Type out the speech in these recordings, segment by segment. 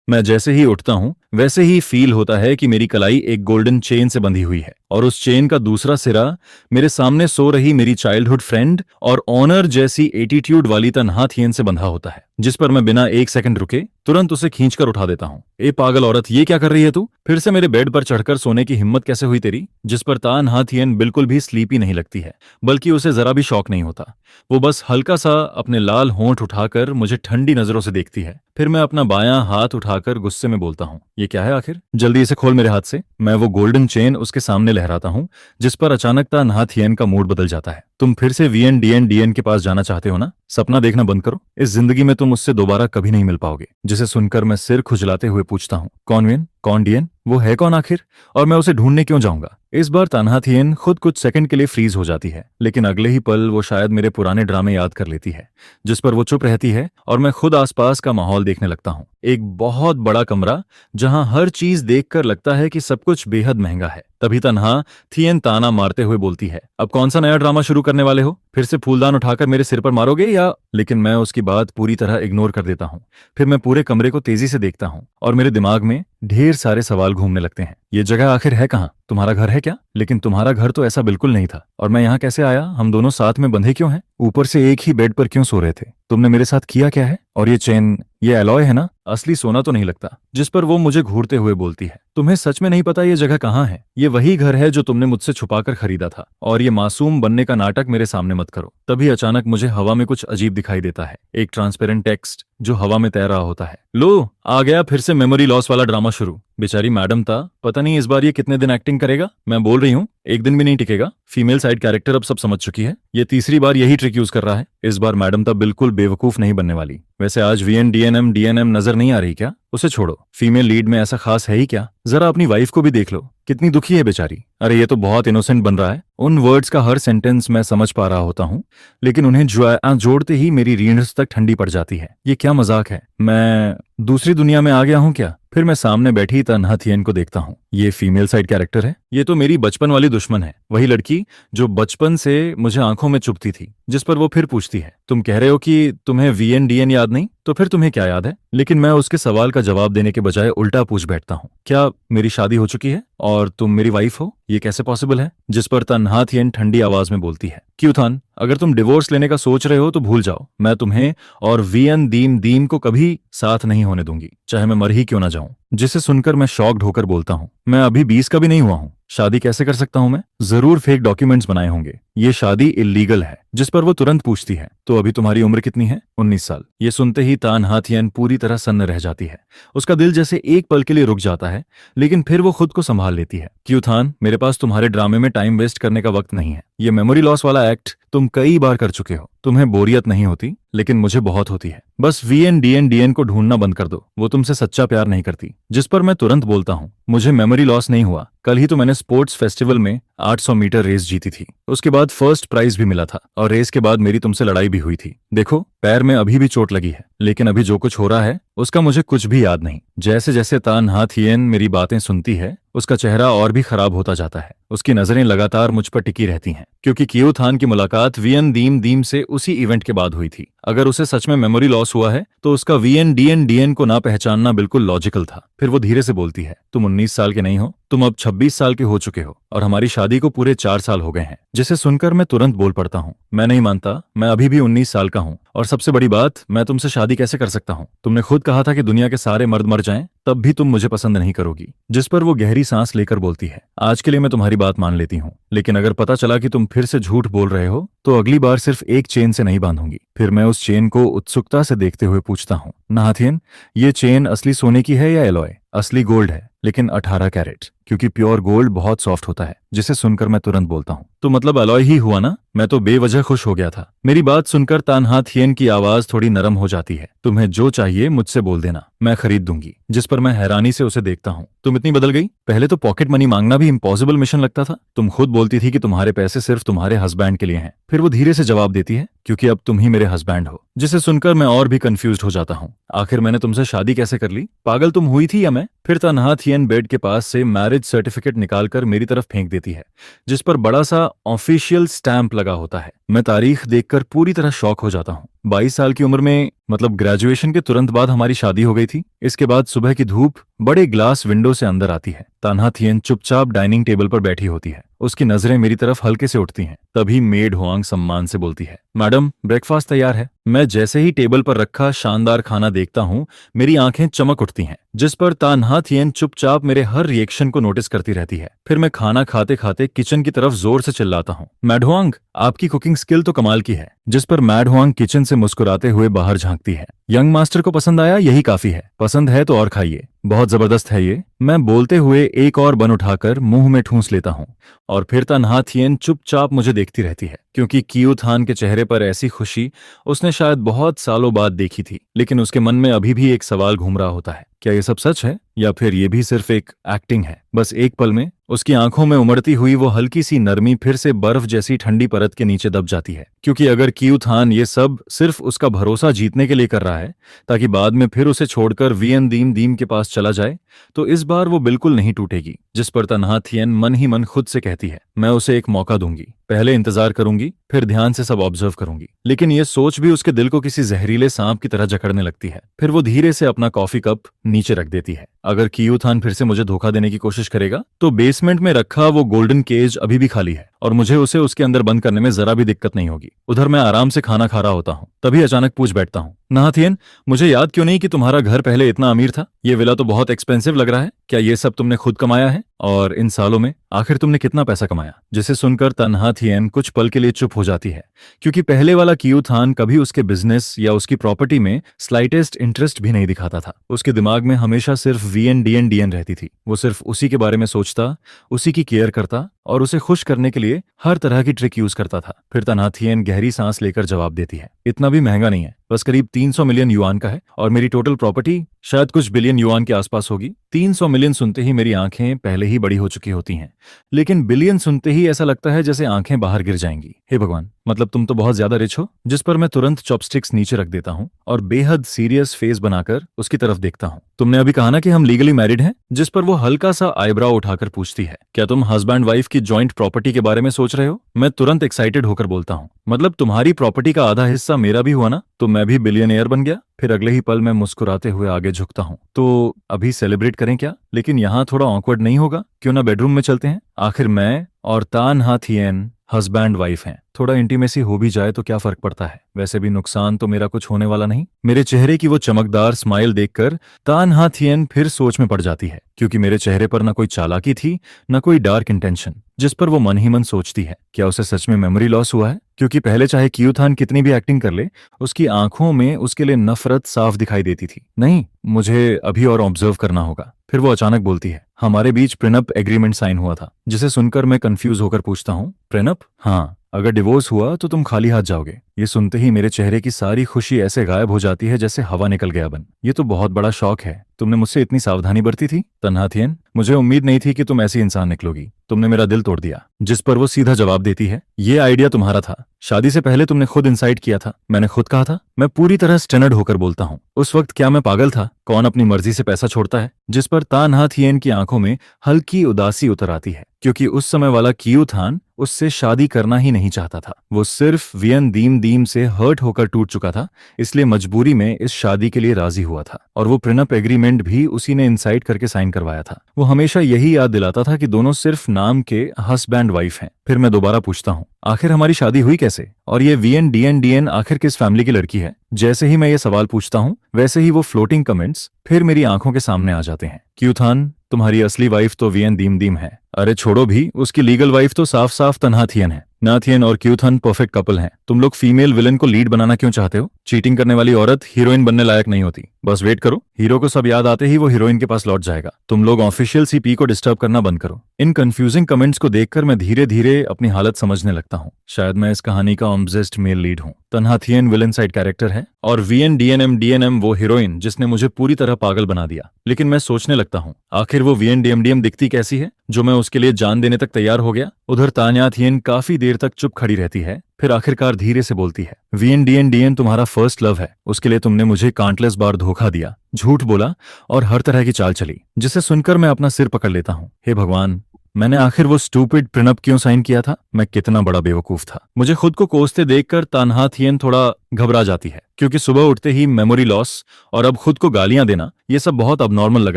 मैं जैसे ही उठता हूँ वैसे ही फील होता है कि मेरी कलाई एक गोल्डन चेन से बंधी हुई है और उस चेन का दूसरा सिरा मेरे सामने सो रही मेरी चाइल्डहुड फ्रेंड और ऑनर जैसी एटीट्यूड वाली तन्हा थियन से बंधा होता है, जिस पर मैं बिना एक सेकंड रुके तुरंत उसे खींचकर उठा देता हूँ। ए पागल औरत, ये क्या कर रही है तू? फिर से मेरे बेड पर चढ़कर सोने की हिम्मत कैसे हुई तेरी? जिस पर तन्हा थियन बिल्कुल भी स्लीपी नहीं लगती है, बल्कि उसे जरा भी शौक नहीं होता। वो बस हल्का सा अपने लाल होंठ उठाकर मुझे ठंडी नजरों से देखती है। फिर मैं अपना बायां हाथ उठाकर गुस्से में बोलता हूँ, ये क्या है आखिर? जल्दी इसे खोल मेरे हाथ से। मैं वो गोल्डन चेन उसके सामने लहराता हूँ, जिस पर अचानक तन्हा थियन का मूड बदल जाता है। तुम फिर से वीएन डीएन के पास जाना चाहते हो ना? सपना देखना बंद करो। इस जिंदगी में तुम उससे दोबारा कभी नहीं मिल पाओगे। जिसे सुनकर मैं सिर खुजलाते हुए पूछता हूँ, कौन वीएन, कौन डीएन? वो है कौन आखिर? और मैं उसे ढूंढने क्यों जाऊंगा? इस बार तन्हा थियन खुद कुछ सेकंड के लिए फ्रीज हो जाती है, लेकिन अगले ही पल वो शायद मेरे पुराने ड्रामे याद कर लेती है, जिस पर वो चुप रहती है और मैं खुद आसपास का माहौल देखने लगता हूँ। एक बहुत बड़ा कमरा जहां हर चीज देखकर लगता है कि सब कुछ बेहद महंगा है। तभी तन्हा थियन ताना मारते हुए बोलती है, अब कौन सा नया ड्रामा शुरू करने वाले हो? फिर से फूलदान उठाकर मेरे सिर पर मारोगे या? लेकिन मैं उसकी बात पूरी तरह इग्नोर कर देता हूँ। फिर मैं पूरे कमरे को तेजी से देखता हूँ और मेरे दिमाग में ढेर सारे सवाल घूमने लगते हैं। ये जगह आखिर है कहाँ? तुम्हारा घर है क्या? लेकिन तुम्हारा घर तो ऐसा बिल्कुल नहीं था। और मैं यहाँ कैसे आया? हम दोनों साथ में बंधे क्यों हैं? ऊपर से एक ही बेड पर क्यों सो रहे थे? तुमने मेरे साथ किया क्या है? और ये चेन, ये एलॉय है ना? असली सोना तो नहीं लगता। जिस पर वो मुझे घूरते हुए बोलती है, तुम्हें सच में नहीं पता ये जगह कहाँ है? ये वही घर है जो तुमने मुझसे छुपाकर खरीदा था, और ये मासूम बनने का नाटक मेरे सामने मत करो। तभी अचानक मुझे हवा में कुछ अजीब दिखाई देता है, एक ट्रांसपेरेंट टेक्स्ट जो हवा में तैर रहा होता है। लो, आ गया फिर से मेमोरी लॉस वाला ड्रामा शुरू। बेचारी मैडम था, पता नहीं इस बार ये कितने दिन एक्टिंग करेगा। मैं बोल रही हूँ, एक दिन भी नहीं टिकेगा। फीमेल साइड कैरेक्टर अब सब समझ चुकी है। ये तीसरी बार यही ट्रिक यूज कर रहा है। इस बार मैडम था बिल्कुल बेवकूफ नहीं बनने वाली। वैसे आज वीएन डीएनएम नजर नहीं आ रही क्या? उसे छोड़ो, फीमेल लीड में ऐसा खास है ही क्या? जरा अपनी वाइफ को भी देख लो, कितनी दुखी है बेचारी। अरे ये तो बहुत इनोसेंट बन रहा है। उन वर्ड्स का हर सेंटेंस मैं समझ पा रहा होता हूँ, लेकिन उन्हें जोड़ते ही मेरी रीढ़ तक ठंडी पड़ जाती है। ये क्या मजाक है? मैं दूसरी दुनिया में आ गया हूँ क्या? फिर मैं सामने बैठी तन्हा थियन को देखता हूँ। ये फीमेल साइड कैरेक्टर है। ये तो मेरी बचपन वाली दुश्मन है, वही लड़की जो बचपन से मुझे आंखों में चुभती थी। जिस पर वो फिर पूछती है, तुम कह रहे हो कि तुम्हें वीएन डीएन याद नहीं? तो फिर तुम्हें क्या याद है? लेकिन मैं उसके सवाल का जवाब देने के बजाय उल्टा पूछ बैठता हूँ, क्या मेरी शादी हो चुकी है और तुम मेरी वाइफ हो? ये कैसे पॉसिबल है? जिस पर तन्हा थियन ठंडी आवाज में बोलती है, क्यों थान, अगर तुम डिवोर्स लेने का सोच रहे हो तो भूल जाओ। मैं तुम्हें और वीएन दीम दीम को कभी साथ नहीं होने दूंगी, चाहे मैं मर ही क्यों ना जाऊं। जिसे सुनकर मैं शॉक्ड होकर बोलता हूँ, मैं अभी 20 का भी नहीं हुआ हूँ, शादी कैसे कर सकता हूँ मैं? जरूर फेक डॉक्यूमेंट्स बनाए होंगे, ये शादी इल्लीगल है। जिस पर वो तुरंत पूछती है, तो अभी तुम्हारी उम्र कितनी है? 19 साल। ये सुनते ही तन्हा थियन पूरी तरह सन्न रह जाती है। उसका दिल जैसे एक पल के लिए रुक जाता है, लेकिन फिर वो खुद को संभाल लेती है। क्यों थान, मेरे पास तुम्हारे ड्रामे में टाइम वेस्ट करने का वक्त नहीं है। ये मेमोरी लॉस वाला एक्ट तुम कई बार कर चुके हो। तुम्हें बोरियत नहीं होती, लेकिन मुझे बहुत होती है। बस वीएन डीएन को ढूंढना बंद कर दो, वो तुमसे सच्चा प्यार नहीं करती। जिस पर मैं तुरंत बोलता हूँ, मुझे मेमोरी लॉस नहीं हुआ। कल ही तो मैंने स्पोर्ट्स फेस्टिवल में 800 मीटर रेस जीती थी। उसके बाद फर्स्ट प्राइज भी मिला था, और रेस के बाद मेरी तुमसे लड़ाई भी हुई थी। देखो, पैर में अभी भी चोट लगी है, लेकिन अभी जो कुछ हो रहा है उसका मुझे कुछ भी याद नहीं। जैसे जैसे तन्हा थियन मेरी बातें सुनती है, उसका चेहरा और भी खराब होता जाता है। उसकी नजरें लगातार मुझ पर टिकी रहती हैं, क्योंकि कियो थान की मुलाकात वीएन दीम दीम से उसी इवेंट के बाद हुई थी। अगर उसे सच में मेमोरी लॉस हुआ है, तो उसका वीएन डीएन को ना पहचानना बिल्कुल लॉजिकल था। फिर वो धीरे से बोलती है, तुम 19 साल के नहीं हो, तुम अब 26 साल के हो चुके हो, और हमारी शादी को पूरे 4 साल हो गए हैं। जिसे सुनकर मैं तुरंत बोल पड़ता हूँ, मैं नहीं मानता, मैं अभी भी 19 साल का हूँ, और सबसे बड़ी बात, मैं तुमसे शादी कैसे कर सकता हूँ? तुमने खुद कहा था कि दुनिया के सारे मर्द मर जाएं, तब भी तुम मुझे पसंद नहीं करोगी। जिस पर वो गहरी सांस लेकर बोलती है, आज के लिए मैं तुम्हारी बात मान लेती हूँ, लेकिन अगर पता चला कि तुम फिर से झूठ बोल रहे हो, तो अगली बार सिर्फ एक चेन से नहीं बांधूंगी। फिर मैं उस चेन को उत्सुकता से देखते हुए पूछता हूँ, तन्हा थियन, ये चेन असली सोने की है या एलॉय? असली गोल्ड है, लेकिन 18 कैरेट, क्योंकि प्योर गोल्ड बहुत सॉफ्ट होता है। जिसे सुनकर मैं तुरंत बोलता हूँ, तो मतलब अलॉय ही हुआ ना? मैं तो बेवजह खुश हो गया था। मेरी बात सुनकर तन्हा थियन की आवाज थोड़ी नरम हो जाती है, तुम्हें जो चाहिए मुझसे बोल देना, मैं खरीद दूंगी। जिस पर मैं हैरानी से उसे देखता हूँ, तुम इतनी बदल गई? पहले तो पॉकेट मनी मांगना भी इम्पॉसिबल मिशन लगता था। तुम खुद बोलती थी कि तुम्हारे पैसे सिर्फ तुम्हारे हस्बैंड के लिए हैं। फिर वो धीरे से जवाब देती है, क्योंकि अब तुम ही मेरे हस्बैंड हो। जिसे सुनकर मैं और भी कंफ्यूज हो जाता हूँ। आखिर मैंने तुमसे शादी कैसे कर ली? पागल तुम हुई थी या मैं? फिर तन्हा थियन बेड के पास से मैरिज सर्टिफिकेट निकालकर मेरी तरफ फेंक देती है, जिस पर बड़ा सा ऑफिशियल स्टैंप लगा होता है। मैं तारीख देखकर पूरी तरह शॉक हो जाता हूँ। 22 साल की उम्र में, मतलब ग्रेजुएशन के तुरंत बाद हमारी शादी हो गई थी। इसके बाद सुबह की धूप बड़े ग्लास विंडो से अंदर आती है। तान्हा थियन चुपचाप डाइनिंग टेबल पर बैठी होती है। उसकी नजरें मेरी तरफ हल्के से उठती हैं। तभी मेड हुआंग सम्मान से बोलती है, मैडम ब्रेकफास्ट तैयार है। मैं जैसे ही टेबल पर रखा शानदार खाना देखता हूँ, मेरी आंखें चमक उठती हैं, जिस पर तान्हा थियन चुपचाप मेरे हर रिएक्शन को नोटिस करती रहती है। फिर मैं खाना खाते खाते किचन की तरफ जोर से चिल्लाता हूँ, मैड हुआंग, आपकी कुकिंग स्किल तो कमाल की है। जिस पर मैड हुआंग किचन से मुस्कुराते हुए बाहर झांकती है। यंग मास्टर को पसंद आया, यही काफी है। पसंद है तो और खाइए, बहुत जबरदस्त है ये। मैं बोलते हुए एक और बन उठाकर मुंह में ठूंस लेता हूँ और फिर तान्हा थियन चुपचाप मुझे देखती रहती है, क्योंकि कियू थान के चेहरे पर ऐसी खुशी उसने शायद बहुत सालों बाद देखी थी। लेकिन उसके मन में अभी भी एक सवाल घूम रहा होता है, क्या ये सब सच है या फिर ये भी सिर्फ एक एक्टिंग है। बस एक पल में उसकी आंखों में उमड़ती हुई वो हल्की सी नरमी फिर से बर्फ जैसी ठंडी परत के नीचे दब जाती है, क्योंकि अगर कियू थान ये सब सिर्फ उसका भरोसा जीतने के लिए कर रहा है ताकि बाद में फिर उसे छोड़कर वियन दीम दीम के पास चला जाए, तो इस बार वो बिल्कुल नहीं टूटेगी। जिस पर तान्हा थियन मन ही मन खुद से कहती है, मैं उसे एक मौका दूंगी, पहले इंतजार करूंगी, फिर ध्यान से सब ऑब्जर्व करूंगी। लेकिन ये सोच भी उसके दिल को किसी जहरीले सांप की तरह जकड़ने लगती है। फिर वो धीरे से अपना कॉफी कप नीचे रख देती है। अगर कियू थान फिर से मुझे धोखा देने की कोशिश करेगा तो बेसमेंट में रखा वो गोल्डन केज अभी भी खाली है और मुझे उसे उसके अंदर बंद करने में जरा भी दिक्कत नहीं होगी। उधर मैं आराम से खाना खा रहा होता हूँ, तभी अचानक पूछ बैठता हूँ, नाथियन, मुझे याद क्यों नहीं कि तुम्हारा घर पहले इतना अमीर था। ये विला तो बहुत एक्सपेंसिव लग रहा है। क्या ये सब तुमने खुद कमाया है? और इन सालों में आखिर तुमने कितना पैसा कमाया? जिसे सुनकर तान्हा थियन कुछ पल के लिए चुप हो जाती है, क्योंकि पहले वाला कियू थान कभी उसके बिजनेस या उसकी प्रॉपर्टी में स्लाइटेस्ट इंटरेस्ट भी नहीं दिखाता था। उसके दिमाग में हमेशा सिर्फ वीएन डीएन डीएन रहती थी। वो सिर्फ उसी के बारे में सोचता, उसी की केयर करता और उसे खुश करने के लिए हर तरह की ट्रिक यूज करता था। फिर तान्हा थियन गहरी सांस लेकर जवाब देती है, इतना भी महंगा नहीं है, बस करीब 300 मिलियन युआन का है और मेरी टोटल प्रॉपर्टी शायद कुछ बिलियन युआन के आसपास होगी। 300 मिलियन सुनते ही मेरी आंखें पहले ही बड़ी हो चुकी होती हैं, लेकिन बिलियन सुनते ही ऐसा लगता है जैसे आंखें बाहर गिर जाएंगी। हे भगवान, मतलब तुम तो बहुत ज्यादा रिच हो। जिस पर मैं तुरंत चॉपस्टिक्स नीचे रख देता हूँ और बेहद सीरियस फेस बनाकर उसकी तरफ देखता हूँ। तुमने अभी कहा ना कि हम लीगली मैरिड हैं? जिस पर वो हल्का सा आईब्राउ उठाकर पूछती है, क्या तुम हस्बैंड वाइफ की जॉइंट प्रॉपर्टी के बारे में सोच रहे हो? मैं तुरंत एक्साइटेड होकर बोलता हूँ, मतलब तुम्हारी प्रॉपर्टी का आधा हिस्सा मेरा भी हुआ ना, तो मैं भी बिलियनियर बन गया। फिर अगले ही पल मैं मुस्कुराते हुए आगे झुकता हूँ, तो अभी सेलिब्रेट करें क्या? लेकिन यहाँ थोड़ा ऑकवर्ड नहीं होगा? क्यों ना बेडरूम में चलते हैं? आखिर मैं और तान्हा थियन हस्बैंड वाइफ हैं, थोड़ा इंटीमेसी हो भी जाए तो क्या फर्क पड़ता है? वैसे भी नुकसान तो मेरा कुछ होने वाला नहीं। मेरे चेहरे की वो चमकदार स्माइल देखकर तान्हा थियन फिर सोच में पड़ जाती है, क्योंकि मेरे चेहरे पर न कोई चालाकी थी, न कोई डार्क इंटेंशन। जिस पर वो मन ही मन सोचती है, क्या उसे सच में मेमोरी लॉस हुआ है? क्योंकि पहले चाहे कियू थान कितनी भी एक्टिंग कर ले, उसकी आंखों में उसके लिए नफरत साफ दिखाई देती थी। नहीं, मुझे अभी और ऑब्जर्व करना होगा। फिर वो अचानक बोलती है, हमारे बीच प्रेनअप एग्रीमेंट साइन हुआ था। जिसे सुनकर मैं कंफ्यूज होकर पूछता हूँ, प्रेनअप? हाँ, अगर डिवोर्स हुआ तो तुम खाली हाथ जाओगे। ये सुनते ही मेरे चेहरे की सारी खुशी ऐसे गायब हो जाती है जैसे हवा निकल गया बन। ये तो बहुत बड़ा शौक है। तुमने मुझसे इतनी सावधानी बरती थी? तान्हा थियन, मुझे उम्मीद नहीं थी कि तुम ऐसी इंसान निकलोगी। तुमने मेरा दिल तोड़ दिया। जिस पर वो सीधा जवाब देती है, ये आइडिया तुम्हारा था। शादी से पहले तुमने खुद इंसाइट किया था। मैंने खुद कहा था। मैं पूरी तरह स्टनर्ड होकर बोलता हूँ, उस वक्त क्या मैं पागल था? कौन अपनी मर्जी से पैसा छोड़ता है? जिस पर तान्हा थियन की आंखों में हल्की उदासी उतर आती है, क्योंकि उस समय वाला कियू थान उससे शादी करना ही नहीं चाहता था। वो सिर्फ वियन दीम दीम से हर्ट होकर टूट चुका था, इसलिए मजबूरी में इस शादी के लिए राजी हुआ था। और वो प्रेनअप एग्रीमेंट भी उसी ने इंसाइट करके साइन करवाया था। वो हमेशा यही याद दिलाता था कि दोनों सिर्फ नाम के हस्बैंड वाइफ हैं। फिर मैं दोबारा पूछता हूँ, आखिर हमारी शादी हुई कैसे? और ये वीएन डीएन डीएन आखिर किस फैमिली की लड़की है? जैसे ही मैं ये सवाल पूछता हूँ, वैसे ही वो फ्लोटिंग कमेंट्स फिर मेरी आंखों के सामने आ जाते हैं। कियू थान, तुम्हारी असली वाइफ तो वियन दीम दीम है। अरे छोड़ो भी, उसकी लीगल वाइफ तो साफ साफ तान्हा थियन है। नाथियन और कियू थान परफेक्ट कपल हैं। तुम लोग फीमेल विलन को लीड बनाना क्यों चाहते हो? चीटिंग करने वाली औरत हीरोइन बनने लायक नहीं होती। बस वेट करो, हीरो को सब याद आते ही वो हीरोइन के पास लौट जाएगा। तुम लोग ऑफिशियल सीपी को डिस्टर्ब करना बंद करो। इन कंफ्यूजिंग कमेंट्स को देखकर मैं धीरे धीरे अपनी हालत समझने लगता हूँ। शायद मैं इस कहानी का ऑब्सेस्ड मेल लीड हूँ। तान्हा थियन विलन साइड कैरेक्टर है और वीएन डीएनएम वो हीरोइन जिसने मुझे पूरी तरह पागल बना दिया। लेकिन मैं सोचने लगता हूँ, आखिर वो वीएन डीएम दिखती कैसी है जो मैं उसके लिए जान देने तक तैयार हो गया? उधर तान्हा थियन काफी देर तक चुप खड़ी रहती है, फिर आखिरकार धीरे से बोलती है, वीएन डीएन तुम्हारा फर्स्ट लव है। उसके लिए तुमने मुझे काउंटलेस बार धोखा दिया, झूठ बोला और हर तरह की चाल चली। जिसे सुनकर मैं अपना सिर पकड़ लेता हूँ। हे भगवान, मैंने आखिर वो स्टूपिड प्रेनअप क्यों साइन किया था? मैं कितना बड़ा बेवकूफ था। मुझे खुद को कोसते देखकर तान्हा थियन थोड़ा घबरा जाती है क्योंकि सुबह उठते ही मेमोरी लॉस और अब खुद को गालियां देना ये सब बहुत अबनॉर्मल लग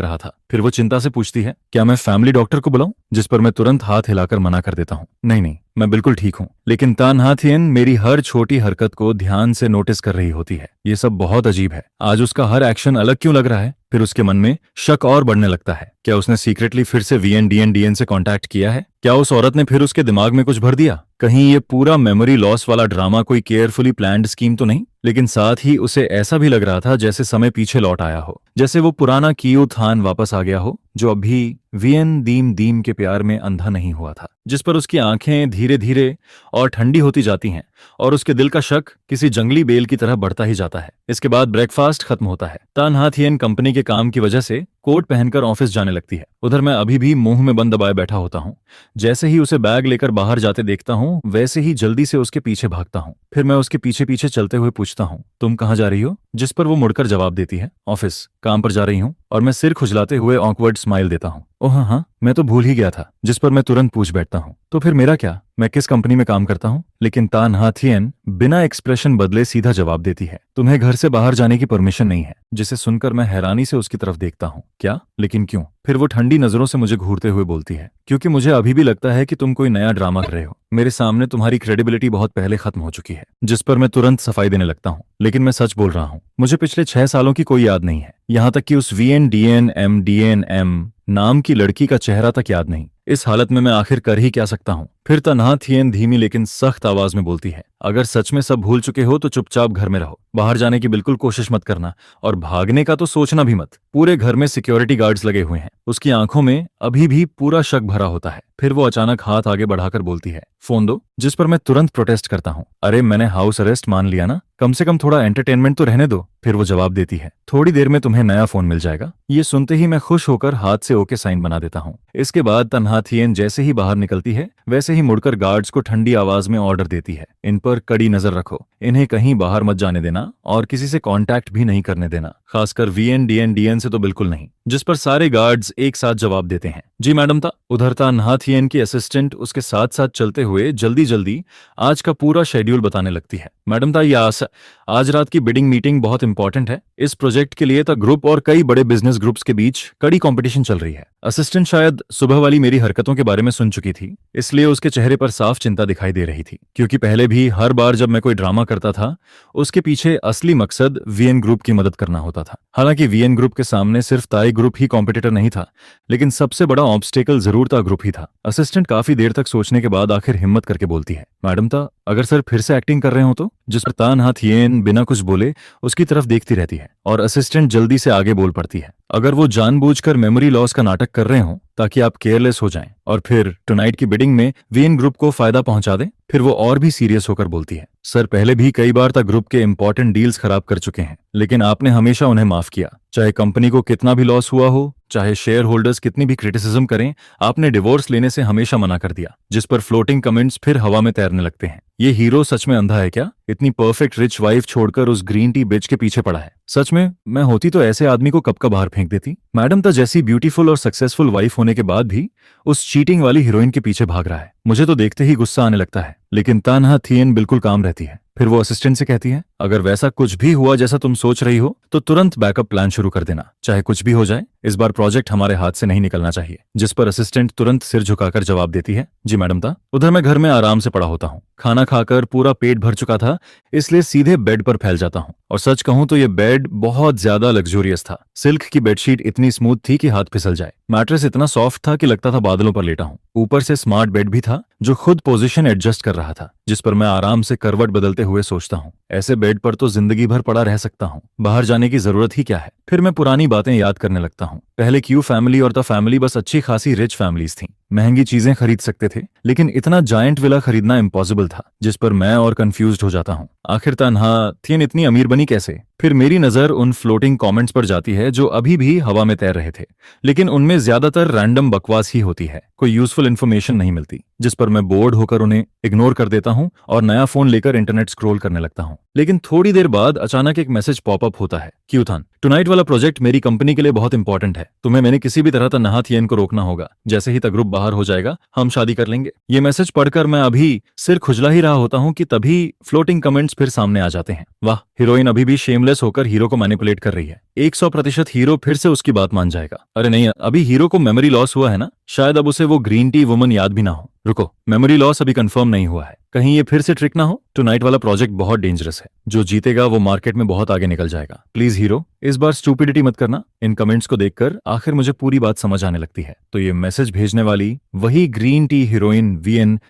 रहा था। फिर वो चिंता से पूछती है, क्या मैं फैमिली डॉक्टर को बुलाऊं? जिस पर मैं तुरंत हाथ हिलाकर मना कर देता हूँ, नहीं नहीं, मैं बिल्कुल ठीक हूँ। लेकिन तान हाथियन मेरी हर छोटी हरकत को ध्यान से नोटिस कर रही होती है। ये सब बहुत अजीब है, आज उसका हर एक्शन अलग क्यों लग रहा है? फिर उसके मन में शक और बढ़ने लगता है। क्या उसने सीक्रेटली फिर से VNDN से कांटेक्ट किया है? क्या उस औरत ने फिर उसके दिमाग में कुछ भर दिया? कहीं ये पूरा मेमोरी लॉस वाला ड्रामा कोई केयरफुली प्लान्ड स्कीम तो नहीं? लेकिन साथ ही उसे ऐसा भी लग रहा था जैसे समय पीछे लौट आया हो, जैसे वो पुराना कियो थान वापस आ गया हो जो अभी वियन दीम दीम के प्यार में अंधा नहीं हुआ था, जिस पर उसकी आंखें धीरे धीरे और ठंडी होती जाती हैं और उसके दिल का शक किसी जंगली बेल की तरह बढ़ता ही जाता है। इसके बाद ब्रेकफास्ट खत्म होता है। तान हाथियन कंपनी के काम की वजह से कोट पहनकर ऑफिस जाने लगती है। उधर मैं अभी भी मुंह में बंद दबाए बैठा होता हूँ। जैसे ही उसे बैग लेकर बाहर जाते देखता हूँ वैसे ही जल्दी से उसके पीछे भागता हूँ। फिर मैं उसके पीछे पीछे चलते हुए पूछता हूँ, तुम कहाँ जा रही हो? जिस पर वो मुड़कर जवाब देती है, ऑफिस, काम पर जा रही हूँ। और मैं सिर खुजलाते हुए ऑकवर्ड स्माइल देता हूँ, ओह हाँ, मैं तो भूल ही गया था। जिस पर मैं तुरंत पूछ बैठता हूँ, तो फिर मेरा क्या? मैं किस कंपनी में काम करता हूँ? लेकिन तान हाथियन बिना एक्सप्रेशन बदले सीधा जवाब देती है, तुम्हें घर से बाहर जाने की परमिशन नहीं है। जिसे सुनकर मैं हैरानी से उसकी तरफ देखता हूँ, क्या? लेकिन क्यों? फिर वो ठंडी नजरों से मुझे घूरते हुए बोलती है, क्योंकि मुझे अभी भी लगता है कि तुम कोई नया ड्रामा कर रहे हो। मेरे सामने तुम्हारी क्रेडिबिलिटी बहुत पहले खत्म हो चुकी है। जिस पर मैं तुरंत सफाई देने लगता हूँ, लेकिन मैं सच बोल रहा हूँ, मुझे पिछले 6 सालों की कोई याद नहीं है। यहाँ तक कि उस VNDNMDNM नाम की लड़की का चेहरा तक याद नहीं। इस हालत में मैं आखिर कर ही क्या सकता हूँ? फिर तन्हा थियन धीमी लेकिन सख्त आवाज में बोलती है, अगर सच में सब भूल चुके हो तो चुपचाप घर में रहो, बाहर जाने की बिल्कुल कोशिश मत करना और भागने का तो सोचना भी मत। पूरे घर में सिक्योरिटी गार्ड्स लगे हुए हैं। उसकी आंखों में अभी भी पूरा शक भरा होता है। फिर वो अचानक हाथ आगे बढ़ाकर बोलती है, फोन दो। जिस पर मैं तुरंत प्रोटेस्ट करता हूँ, अरे मैंने हाउस अरेस्ट मान लिया ना, कम से कम थोड़ा एंटरटेनमेंट तो रहने दो। फिर वो जवाब देती है, थोड़ी देर में तुम्हें नया फोन मिल जाएगा। ये सुनते ही मैं खुश होकर हाथ से ओके साइन बना देता हूँ। इसके बाद तन्हा थियन जैसे ही बाहर निकलती है वैसे ही मुड़कर गार्ड्स को ठंडी आवाज में ऑर्डर देती है, इन पर कड़ी नजर रखो, इन्हें कहीं बाहर मत जाने देना और किसी से कांटेक्ट भी नहीं करने देना, खासकर VNDNDN से तो बिल्कुल नहीं। जिस पर सारे गार्ड्स एक साथ जवाब देते हैं, जी मैडम ता। उधर तन्हा थियन की असिस्टेंट उसके साथ साथ चलते हुए जल्दी जल्दी आज का पूरा शेड्यूल बताने लगती है। मैडम ता, आज रात की बिडिंग मीटिंग बहुत इंपॉर्टेंट है। इस प्रोजेक्ट के लिए तो ग्रुप और कई बड़े बिजनेस ग्रुप्स के बीच कड़ी कंपटीशन चल रही है। असिस्टेंट शायद सुबह वाली मेरी हरकतों के बारे में सुन चुकी थी, इसलिए उसके चेहरे पर साफ चिंता दिखाई दे रही थी, क्योंकि पहले भी हर बार जब मैं कोई ड्रामा करता था उसके पीछे असली मकसद VN ग्रुप की मदद करना होता था। हालांकि VN ग्रुप के सामने सिर्फ ताई ग्रुप ही कॉम्पिटिटर नहीं था, लेकिन सबसे बड़ा ऑब्स्टेकल जरूर ता ग्रुप ही था। असिस्टेंट काफी देर तक सोचने के बाद आखिर हिम्मत करके बोलती है, मैडम ता, अगर सर फिर से एक्टिंग कर रहे हो तो? जिस पर तानहा थियन बिना कुछ बोले उसकी तरफ देखती रहती है और असिस्टेंट जल्दी से आगे बोल पड़ती है, अगर वो जानबूझकर मेमोरी लॉस का नाटक कर रहे हो ताकि आप केयरलेस हो जाएं और फिर टुनाइट की बिडिंग में VN ग्रुप को फायदा पहुंचा दें। फिर वो और भी सीरियस होकर बोलती है, सर पहले भी कई बार तक ग्रुप के इंपॉर्टेंट डील्स खराब कर चुके हैं, लेकिन आपने हमेशा उन्हें माफ किया। चाहे कंपनी को कितना भी लॉस हुआ हो, चाहे शेयर होल्डर्स कितनी भी क्रिटिसिज्म करें, आपने डिवोर्स लेने से हमेशा मना कर दिया। जिस पर फ्लोटिंग कमेंट्स फिर हवा में तैरने लगते हैं, ये हीरो सच में अंधा है क्या? इतनी परफेक्ट रिच वाइफ छोड़कर उस ग्रीन टी बिच के पीछे पड़ा है। सच में मैं होती तो ऐसे आदमी को कब का बाहर फेंक देती। मैडम तो जैसी ब्यूटीफुल और सक्सेसफुल वाइफ होने के बाद भी उस चीटिंग वाली हीरोइन के पीछे भाग रहा है। मुझे तो देखते ही गुस्सा आने लगता है, लेकिन तानहा थियन बिल्कुल काम रहती है। फिर वो असिस्टेंट से कहती है, अगर वैसा कुछ भी हुआ जैसा तुम सोच रही हो तो तुरंत बैकअप प्लान शुरू कर देना, चाहे कुछ भी हो जाए, इस बार प्रोजेक्ट हमारे हाथ से नहीं निकलना चाहिए। जिस पर असिस्टेंट तुरंत सिर झुकाकर जवाब देती है, जी मैडम ता। उधर मैं घर में आराम से पड़ा होता हूँ। खाना खाकर पूरा पेट भर चुका था, इसलिए सीधे बेड पर फैल जाता हूँ। और सच कहूं तो ये बेड बहुत ज्यादा लग्जूरियस था। सिल्क की बेडशीट इतनी स्मूथ थी कि हाथ फिसल जाए। मैट्रेस इतना सॉफ्ट था कि लगता था बादलों पर लेटा हूं। ऊपर से स्मार्ट बेड भी था जो खुद पोजीशन एडजस्ट कर रहा था, जिस पर मैं आराम से करवट बदलते हुए सोचता हूँ, ऐसे बेड पर तो जिंदगी भर पड़ा रह सकता हूँ, बाहर जाने की जरूरत ही क्या है। फिर मैं पुरानी बातें याद करने लगता हूँ। पहले क्यू फैमिली और द फैमिली बस अच्छी खासी रिच फैमिलीज थी, महंगी चीजें खरीद सकते थे, लेकिन इतना जायंट विला खरीदना इम्पॉसिबल था। जिस पर मैं और कंफ्यूज्ड हो जाता हूँ, आखिर तन्हा थियन इतनी अमीर बनी कैसे? फिर मेरी नजर उन फ्लोटिंग कमेंट्स पर जाती है जो अभी भी हवा में तैर रहे थे, लेकिन उनमें ज्यादातर रैंडम बकवास ही होती है, कोई यूजफुल इन्फॉर्मेशन नहीं मिलती। जिस पर मैं बोर्ड होकर उन्हें इग्नोर कर देता हूँ और नया फोन लेकर इंटरनेट स्क्रॉल करने लगता हूँ। लेकिन थोड़ी देर बाद अचानक एक मैसेज पॉपअप होता है, क्यूथन, टुनाइट वाला प्रोजेक्ट मेरी कंपनी के लिए बहुत इंपॉर्टेंट है, तुम्हें मैंने किसी भी तरह तन्हा थियन को रोकना होगा। जैसे ही तग्रुप बाहर हो जाएगा हम शादी कर लेंगे। ये मैसेज पढ़कर मैं अभी सिर खुजला ही रहा होता हूँ कि तभी फ्लोटिंग कमेंट्स फिर सामने आ जाते हैं। वाह, हीरोइन अभी भी शेमलेस होकर हीरो को मैनिपुलेट कर रही है। 100% हीरो फिर से उसकी बात मान जाएगा। अरे नहीं, अभी हीरो को मेमोरी लॉस हुआ है ना, शायद अब उसे वो ग्रीन टी वुमन याद भी ना हो। रुको, मेमोरी लॉस अभी कंफर्म नहीं हुआ है, कहीं ये फिर से ट्रिक ना हो। टुनाइट वाला प्रोजेक्ट बहुत डेंजरस है, जो जीतेगा वो मार्केट में बहुत आगे निकल जाएगा। प्लीज हीरो, इस बार स्टूपिडिटी मत करना। इन कमेंट्स को देखकर आखिर मुझे पूरी बात समझ आने लगती है। तो ये मैसेज भेजने वाली वही ग्रीन टी हीरोइन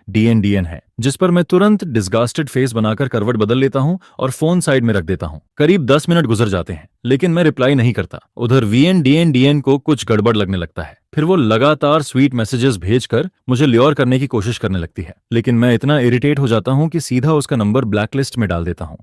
VN है, जिस पर मैं तुरंत डिस्गास्टेड फेस बनाकर करवट बदल लेता हूं और फोन साइड में रख देता हूं। करीब 10 मिनट गुजर जाते हैं, लेकिन मैं रिप्लाई नहीं करता। उधर VN को कुछ गड़बड़ लगने लगता है। फिर वो लगातार स्वीट मैसेजेस भेजकर मुझे ल्योर करने की कोशिश करने लगती है, लेकिन मैं इतना इरिटेट हो जाता हूं कि सीधा उसका नंबर ब्लैकलिस्ट में डाल देता हूं,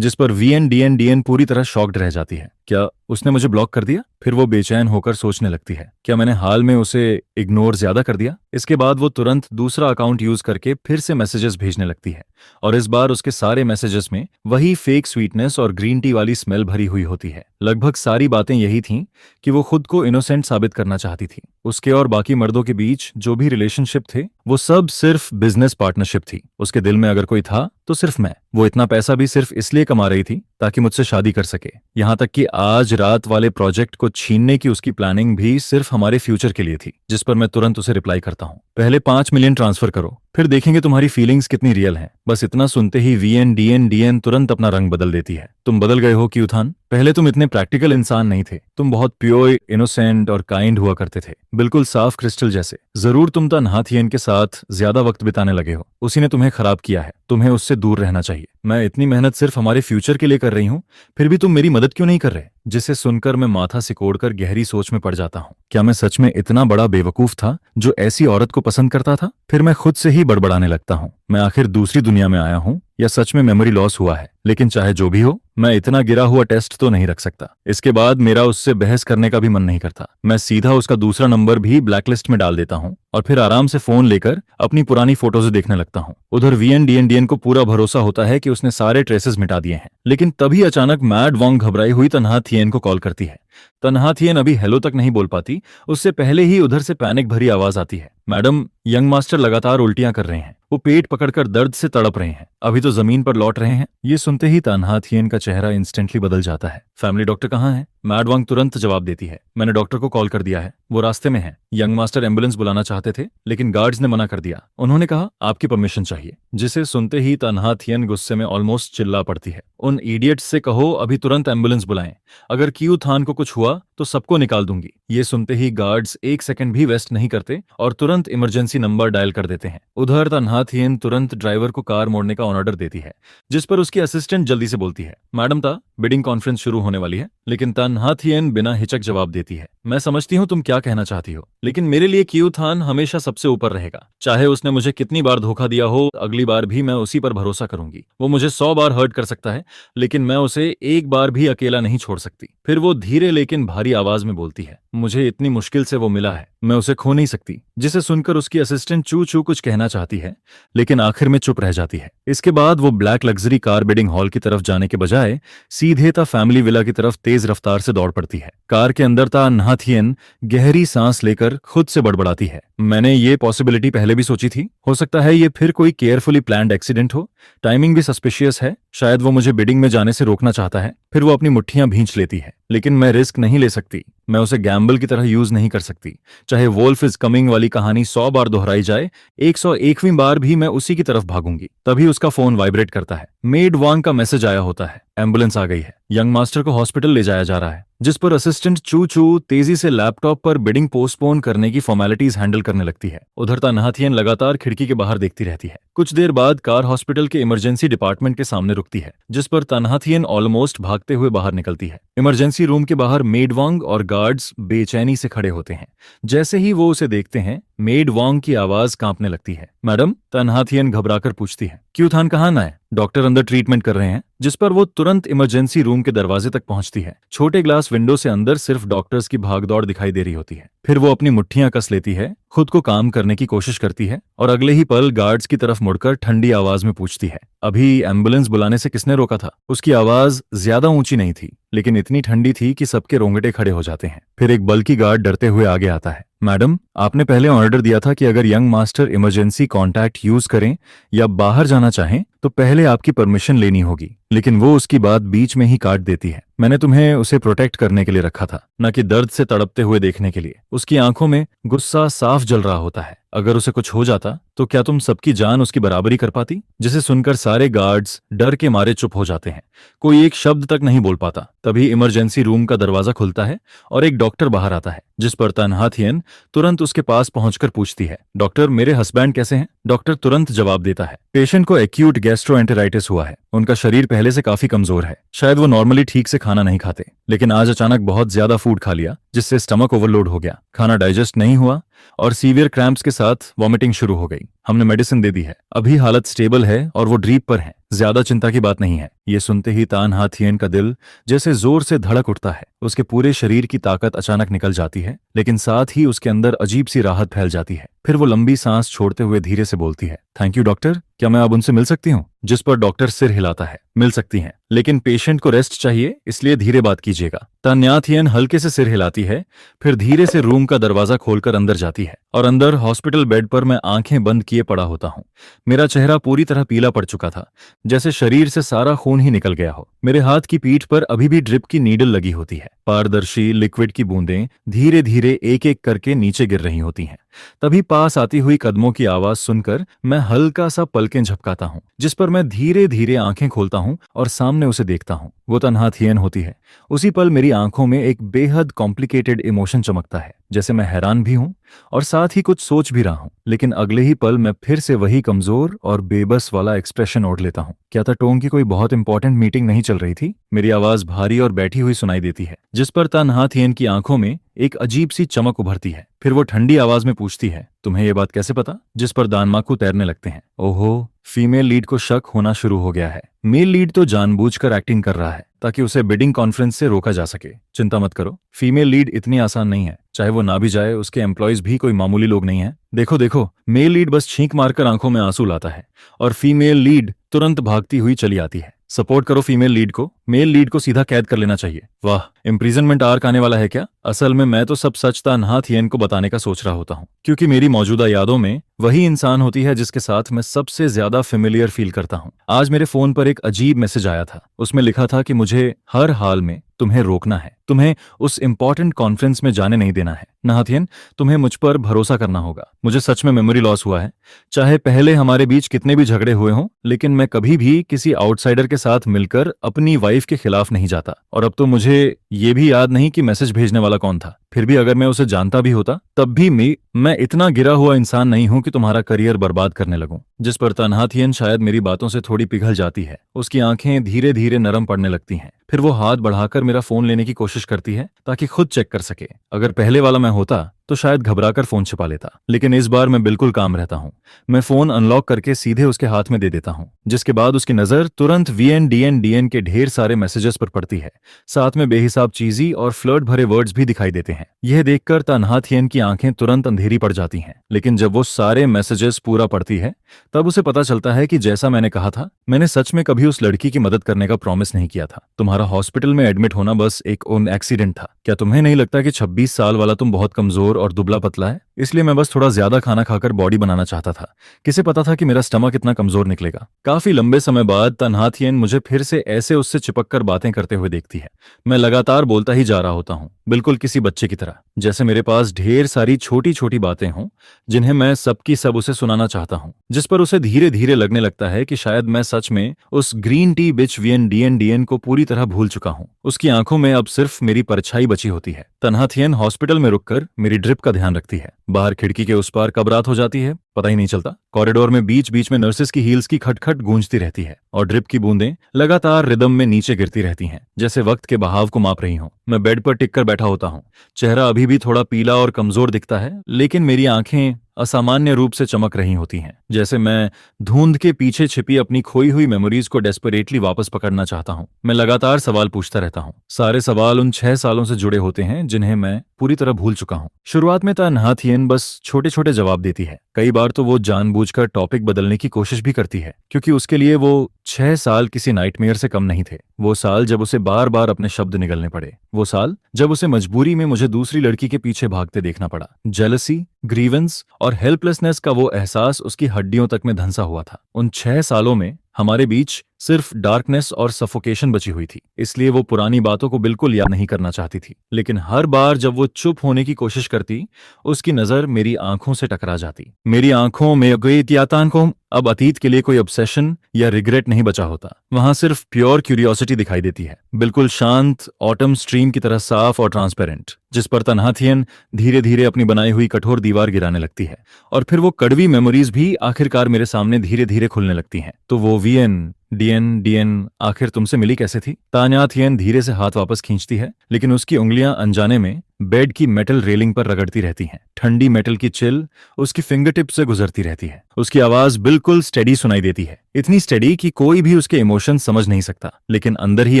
जिस पर VN पूरी तरह शॉक्ड रह जाती है। क्या उसने मुझे ब्लॉक कर दिया? फिर वो बेचैन होकर सोचने लगती है, क्या मैंने हाल में उसे इग्नोर ज्यादा कर दिया? इसके बाद वो तुरंत दूसरा अकाउंट यूज करके फिर से मैसेजेस भेजने लगती है, और इस बार उसके सारे मैसेजेस में वही फेक स्वीटनेस और ग्रीन टी वाली स्मेल भरी हुई होती है। लगभग सारी बातें यही थीं कि वो खुद को इनोसेंट साबित करना चाहती थी। उसके और बाकी मर्दों के बीच जो भी रिलेशनशिप थे वो सब सिर्फ बिजनेस पार्टनरशिप थी। उसके दिल में अगर कोई था तो सिर्फ मैं। वो इतना पैसा भी सिर्फ इसलिए कमा रही थी ताकि मुझसे शादी कर सके। यहाँ तक कि आज रात वाले प्रोजेक्ट को छीनने की उसकी प्लानिंग भी सिर्फ हमारे फ्यूचर के लिए थी, जिस पर मैं तुरंत उसे रिप्लाई करता हूँ, पहले 5 मिलियन ट्रांसफर करो, फिर देखेंगे तुम्हारी फीलिंग्स कितनी रियल हैं। बस इतना सुनते ही VN तुरंत अपना रंग बदल देती है। तुम बदल गए हो क्यूथान, पहले तुम इतने प्रैक्टिकल इंसान नहीं थे। तुम बहुत प्योर, इनोसेंट और काइंड हुआ करते थे, बिल्कुल साफ क्रिस्टल जैसे। जरूर तुम तन्हा थियन के साथ ज्यादा वक्त बिताने लगे हो, उसी ने तुम्हें खराब किया है। तुम्हें उससे दूर रहना चाहिए। मैं इतनी मेहनत सिर्फ हमारे फ्यूचर के लिए कर रही हूँ, फिर भी तुम मेरी मदद क्यों नहीं कर रहे? जिसे सुनकर मैं माथा सिकोड़कर गहरी सोच में पड़ जाता हूँ। क्या मैं सच में इतना बड़ा बेवकूफ था जो ऐसी औरत को पसंद करता था? फिर मैं खुद से ही बड़बड़ाने लगता हूँ, मैं आखिर दूसरी दुनिया में आया हूँ या सच में मेमोरी लॉस हुआ है? लेकिन चाहे जो भी हो, मैं इतना गिरा हुआ टेस्ट तो नहीं रख सकता। इसके बाद मेरा उससे बहस करने का भी मन नहीं करता। मैं सीधा उसका दूसरा नंबर भी ब्लैकलिस्ट में डाल देता हूँ और फिर आराम से फोन लेकर अपनी पुरानी फोटोज देखने लगता हूँ। उधर VN को पूरा भरोसा होता है कि उसने सारे ट्रेसेस मिटा दिए हैं, लेकिन तभी अचानक मैड वॉन्ग घबराई हुई तन्हा थियन को कॉल करती है। तन्हा थियन अभी हेलो तक नहीं बोल पाती, उससे पहले ही उधर से पैनिक भरी आवाज आती है, मैडम, यंग मास्टर लगातार उल्टियां कर रहे हैं, वो पेट पकड़कर दर्द से तड़प रहे हैं, अभी तो जमीन पर लौट रहे हैं। ये सुनते ही तन्हा थियन का चेहरा इंस्टेंटली बदल जाता है। फैमिली डॉक्टर कहाँ है? मैड वांग तुरंत जवाब देती है, मैंने डॉक्टर को कॉल कर दिया है, वो रास्ते में है। यंग मास्टर एम्बुलेंस बुलाना चाहते थे, लेकिन गार्ड्स ने मना कर दिया। उन्होंने कहा आपकी परमिशन चाहिए। जिसे सुनते ही तन्हा थियन गुस्से में ऑलमोस्ट चिल्ला पड़ती है, उन इडियट्स से कहो अभी तुरंत एम्बुलेंस बुलाएं, अगर क्यू थान को कुछ हुआ तो सबको निकाल दूंगी। ये सुनते ही गार्ड्स 1 सेकंड भी वेस्ट नहीं करते और तुरंत इमरजेंसी नंबर डायल कर देते हैं। उधर तन्हा थियन तुरंत ड्राइवर को कार मोड़ने का ऑर्डर देती है, जिस पर उसकी असिस्टेंट जल्दी से बोलती है, मैडम ता बिडिंग कॉन्फ्रेंस शुरू होने वाली है। लेकिन तन्हा थियन बिना हिचक जवाब देती है, मैं समझती हूँ तुम क्या कहना चाहती हो, लेकिन मेरे लिए क्यू थान हमेशा सबसे ऊपर रहेगा। चाहे उसने मुझे कितनी बार धोखा दिया हो, अगली बार भी मैं उसी पर भरोसा करूंगी। वो मुझे 100 बार हर्ट कर सकता है, लेकिन मैं उसे एक बार भी अकेला नहीं छोड़ सकती। फिर वो धीरे लेकिन भारी आवाज में बोलती है, मुझे इतनी मुश्किल से वो मिला है, मैं उसे खो नहीं सकती। जिसे सुनकर उसकी असिस्टेंट चू चू कुछ कहना चाहती है, लेकिन आखिर में चुप रह जाती है। इसके बाद वो black luxury car wedding hall की तरफ जाने के बजाय सीधे ता फैमिली विला की तरफ तेज रफ्तार से दौड़ पड़ती है। कार के अंदर तन्हा थियन गहरी सांस लेकर खुद से बड़बड़ाती है, मैंने ये पॉसिबिलिटी पहले भी सोची थी, हो सकता है ये फिर कोई केयरफुली प्लान्ड एक्सीडेंट हो। टाइमिंग भी सस्पिशियस है, शायद वो मुझे बिडिंग में जाने से रोकना चाहता है। फिर वो अपनी मुट्ठियां भींच लेती है, लेकिन मैं रिस्क नहीं ले सकती, मैं उसे गैम्बल की तरह यूज नहीं कर सकती। चाहे वोल्फ इज कमिंग वाली कहानी 100 बार दोहराई जाए, 101वीं बार भी मैं उसी की तरफ भागूंगी। तभी उसका फोन वाइब्रेट करता है, मेड वांग का मैसेज आया होता है, एम्बुलेंस आ गई है, यंग मास्टर को हॉस्पिटल ले जाया जा रहा है। जिस पर असिस्टेंट चू चू तेजी से लैपटॉप पर बिडिंग पोस्टपोन करने की फॉर्मेलिटीज हैंडल करने लगती है। उधर तन्हा थियन लगातार खिड़की के बाहर देखती रहती है। कुछ देर बाद कार हॉस्पिटल के इमरजेंसी डिपार्टमेंट के सामने रुकती है, जिस पर तन्हा थियन ऑलमोस्ट भागते हुए बाहर निकलती है। इमरजेंसी रूम के बाहर मेड वांग और गार्ड्स बेचैनी से खड़े होते हैं। जैसे ही वो उसे देखते हैं, मेड वांग की आवाज कांपने लगती है, मैडम, तन्हा थियन घबराकर पूछती है, क्यू थान कहाँ ना है? डॉक्टर अंदर ट्रीटमेंट कर रहे हैं, जिस पर वो तुरंत इमरजेंसी रूम के दरवाजे तक पहुंचती है। छोटे ग्लास विंडो से अंदर सिर्फ डॉक्टर्स की भागदौड़ दिखाई दे रही होती है। फिर वो अपनी मुट्ठियां कस लेती है, खुद को काम करने की कोशिश करती है और अगले ही पल गार्ड्स की तरफ मुड़कर ठंडी आवाज में पूछती है, अभी एम्बुलेंस बुलाने से किसने रोका था? उसकी आवाज ज्यादा ऊंची नहीं थी, लेकिन इतनी ठंडी थी कि सबके रोंगटे खड़े हो जाते हैं। फिर एक बल्कि गार्ड डरते हुए आगे आता है। मैडम, आपने पहले ऑर्डर दिया था कि अगर young master emergency contact use करें या बाहर जाना चाहें तो पहले आपकी परमिशन लेनी होगी। लेकिन वो उसकी बात बीच में ही काट देती है। मैंने तुम्हें उसे प्रोटेक्ट करने के लिए रखा था, न कि दर्द से तड़पते हुए देखने के लिए। उसकी आंखों में गुस्सा साफ जल रहा होता है। अगर उसे कुछ हो जाता तो क्या तुम सबकी जान उसकी बराबरी कर पाती? जिसे सुनकर सारे गार्ड्स डर के मारे चुप हो जाते हैं। कोई एक शब्द तक नहीं बोल पाता। तभी इमरजेंसी रूम का दरवाजा खुलता है और एक डॉक्टर बाहर आता है, जिस पर तन्हा थियन तुरंत उसके पास पहुंचकर पूछती है, डॉक्टर, मेरे हस्बैंड कैसे हैं? डॉक्टर तुरंत जवाब देता है, पेशेंट को एक्यूट गैस्ट्रोएंटेराइटिस हुआ है। उनका शरीर पहले से काफी कमजोर है। शायद वो नॉर्मली ठीक से खाना नहीं खाते, लेकिन आज अचानक बहुत ज्यादा फूड खा लिया, जिससे स्टमक ओवरलोड हो गया। खाना डाइजेस्ट नहीं हुआ और सीवियर क्रैम्प्स के साथ वॉमिटिंग शुरू हो गई। हमने मेडिसिन दे दी है, अभी हालत स्टेबल है और वो ड्रीप पर है। ज्यादा चिंता की बात नहीं है। ये सुनते ही तन्हा थियन का दिल जैसे जोर से धड़क उठता है। उसके पूरे शरीर की ताकत अचानक निकल जाती है, लेकिन साथ ही उसके अंदर अजीब सी राहत फैल जाती है। फिर वो लंबी सांस छोड़ते हुए धीरे से बोलती है, थैंक यू डॉक्टर, क्या मैं अब उनसे मिल सकती हूँ? जिस पर डॉक्टर सिर हिलाता है, मिल सकती हैं, लेकिन पेशेंट को रेस्ट चाहिए, इसलिए धीरे बात कीजिएगा। तन्हा थियन हल्के से सिर हिलाती है, फिर धीरे से रूम का दरवाजा खोलकर अंदर जाती है और अंदर हॉस्पिटल बेड पर मैं आंखें बंद किए पड़ा होता हूँ। मेरा चेहरा पूरी तरह पीला पड़ चुका था, जैसे शरीर से सारा खून ही निकल गया हो। मेरे हाथ की पीठ पर अभी भी ड्रिप की नीडल लगी होती है। पारदर्शी लिक्विड की बूंदें धीरे धीरे एक एक करके नीचे गिर रही होती हैं। तभी पास आती हुई कदमों की आवाज सुनकर मैं हल्का सा पलकें झपकाता हूँ, जिस पर मैं धीरे धीरे आंखें खोलता हूँ और सामने उसे देखता हूँ। वो तन्हा थियन होती है। उसी पल मेरी आंखों में एक बेहद कॉम्प्लिकेटेड इमोशन चमकता है, जैसे मैं हैरान भी हूँ और साथ ही कुछ सोच भी रहा हूँ। लेकिन अगले ही पल मैं फिर से वही कमजोर और बेबस वाला एक्सप्रेशन ओढ़ लेता हूँ। क्या टोंग की कोई बहुत इंपॉर्टेंट मीटिंग नहीं चल रही थी? मेरी आवाज भारी और बैठी हुई सुनाई देती है, जिस पर तन्हा थियन की आंखों में एक अजीब सी चमक उभरती है। फिर वो ठंडी आवाज में पूछती है, तुम्हें ये बात कैसे पता? जिस पर दानमाकू तैरने लगते हैं। ओहो, फीमेल लीड को शक होना शुरू हो गया है। मेल लीड तो जानबूझकर एक्टिंग कर रहा है ताकि उसे बिडिंग कॉन्फ्रेंस से रोका जा सके। चिंता मत करो, फीमेल लीड इतनी आसान नहीं है। चाहे वो ना भी जाए, उसके एम्प्लॉयज भी कोई मामूली लोग नहीं है। देखो देखो, मेल लीड बस छींक मारकर आंखों में आंसू लाता है और फीमेल लीड तुरंत भागती हुई चली आती है। सपोर्ट करो फीमेल लीड को, मेल लीड को सीधा कैद कर लेना चाहिए। वाह, इम्प्रिजनमेंट आर्क आने वाला है क्या? असल में मैं तो सब सच तन्हा थियन को बताने का सोच रहा होता हूँ, क्योंकि मेरी मौजूदा यादों में वही इंसान होती है जिसके साथ मैं सबसे ज्यादा फेमिलियर फील करता हूँ। आज मेरे फोन पर एक अजीब मैसेज आया था। उसमें लिखा था कि मुझे हर हाल में तुम्हें रोकना है, तुम्हें उस इंपॉर्टेंट कॉन्फ्रेंस में जाने नहीं देना है। तन्हा थियन, तुम्हें मुझ पर भरोसा करना होगा। मुझे सच में मेमोरी लॉस हुआ है। चाहे पहले हमारे बीच कितने भी झगड़े हुए हों, लेकिन मैं कभी भी किसी आउटसाइडर के साथ मिलकर अपनी वाइफ के खिलाफ नहीं जाता। और अब तो मुझे ये भी याद नहीं कि मैसेज भेजने वाला कौन था। फिर भी अगर मैं उसे जानता भी होता, तब भी मैं इतना गिरा हुआ इंसान नहीं हूं कि तुम्हारा करियर बर्बाद करने लगूं। जिस पर तन्हा थियन शायद मेरी बातों से थोड़ी पिघल जाती है। उसकी आंखें धीरे धीरे नरम पड़ने लगती हैं। फिर वो हाथ बढ़ाकर मेरा फोन लेने की कोशिश करती है ताकि खुद चेक कर सके। अगर पहले वाला मैं होता तो शायद घबराकर फोन छिपा लेता, लेकिन इस बार मैं बिल्कुल काम रहता हूँ। मैं फोन अनलॉक करके सीधे उसके हाथ में दे देता हूँ, जिसके बाद उसकी नजर तुरंत VNDN के ढेर सारे मैसेजेस पर पड़ती है। साथ में बेहिसाब चीजी और फ्लर्ट भरे वर्ड्स भी दिखाई देते हैं। यह देखकर तन्हा थियन की आंखें तुरंत अंधेरी पड़ जाती हैं। लेकिन जब वो सारे मैसेजेस पूरा पढ़ती है, तब उसे पता चलता है कि जैसा मैंने कहा था, मैंने सच में कभी उस लड़की की मदद करने का प्रॉमिस नहीं किया था। तुम्हारा हॉस्पिटल में एडमिट होना बस एक एक्सीडेंट था। क्या तुम्हें नहीं लगता कि 26 साल वाला तुम बहुत कमजोर और दुबला पतला है? इसलिए मैं बस थोड़ा ज्यादा खाना खाकर बॉडी बनाना चाहता था। किसे पता था कि मेरा स्टमक इतना कमजोर निकलेगा। काफी लंबे समय बाद तन्हा थियन मुझे फिर से ऐसे उससे चिपककर बातें करते हुए देखती है। मैं लगातार बोलता ही जा रहा होता हूँ, बिल्कुल किसी बच्चे की तरह, जैसे मेरे पास ढेर सारी छोटी छोटी बातें हों जिन्हें मैं सबकी सब उसे सुनाना चाहता हूँ। जिस पर उसे धीरे धीरे लगने लगता है कि शायद मैं सच में उस ग्रीन टी बिच VNDN को पूरी तरह भूल चुका हूँ। उसकी आंखों में अब सिर्फ मेरी परछाई बची होती है। तन्हा थियन हॉस्पिटल में रुककर मेरी ड्रिप का ध्यान रखती है। बाहर खिड़की के उस पार कब रात हो जाती है, पता ही नहीं चलता। कॉरिडोर में बीच बीच में नर्सेस की हील्स की खटखट गूंजती रहती है और ड्रिप की बूंदें लगातार रिदम में नीचे गिरती रहती हैं, जैसे वक्त के बहाव को माप रही हों। मैं बेड पर टिककर बैठा होता हूँ। चेहरा अभी भी थोड़ा पीला और कमजोर दिखता है, लेकिन मेरी आंखें असामान्य रूप से चमक रही होती हैं, जैसे मैं धुंध के पीछे छिपी अपनी खोई हुई मेमोरीज को डेस्परेटली वापस पकड़ना चाहता हूं। मैं लगातार सवाल पूछता रहता हूं। सारे सवाल उन 6 सालों से जुड़े होते हैं जिन्हें मैं पूरी तरह भूल चुका हूं। शुरुआत में तन्हा थियन बस छोटे छोटे जवाब देती है। कई बार तो वो जानबूझकर टॉपिक बदलने की कोशिश भी करती है, क्योंकि उसके लिए वो 6 साल किसी नाइटमेयर से कम नहीं थे। वो साल जब उसे बार बार अपने शब्द निगलने पड़े, वो साल जब उसे मजबूरी में मुझे दूसरी लड़की के पीछे भागते देखना पड़ा। जेलसी, ग्रीवेंस और हेल्पलेसनेस का वो एहसास उसकी हड्डियों तक में धंसा हुआ था। उन 6 सालों में हमारे बीच सिर्फ डार्कनेस और सफोकेशन बची हुई थी, इसलिए वो पुरानी बातों को बिल्कुल याद नहीं करना चाहती थी। लेकिन हर बार जब वो चुप होने की कोशिश करती, उसकी नजर मेरी आंखों से टकरा जाती। मेरी आंखों में को अब अतीत के लिए कोई ऑब्सेशन या रिग्रेट नहीं बचा होता। वहां सिर्फ प्योर क्यूरियोसिटी दिखाई देती है, बिल्कुल शांत ऑटम स्ट्रीम की तरह साफ और ट्रांसपेरेंट, जिस पर तन्हा थियन धीरे धीरे अपनी बनाई हुई कठोर दीवार गिराने लगती है। और फिर वो कड़वी मेमोरीज भी आखिरकार मेरे सामने धीरे धीरे खुलने लगती हैं। तो वो वीएन डीएन आखिर तुमसे मिली कैसे थी? तान्या थियन धीरे से हाथ वापस खींचती है, लेकिन उसकी उंगलियां अनजाने में बेड की मेटल रेलिंग पर रगड़ती रहती हैं। ठंडी मेटल की चिल उसकी फिंगर टिप से गुजरती रहती है। उसकी आवाज बिल्कुल स्टेडी सुनाई देती है, इतनी स्टेडी कि कोई भी उसके इमोशन समझ नहीं सकता। लेकिन अंदर ही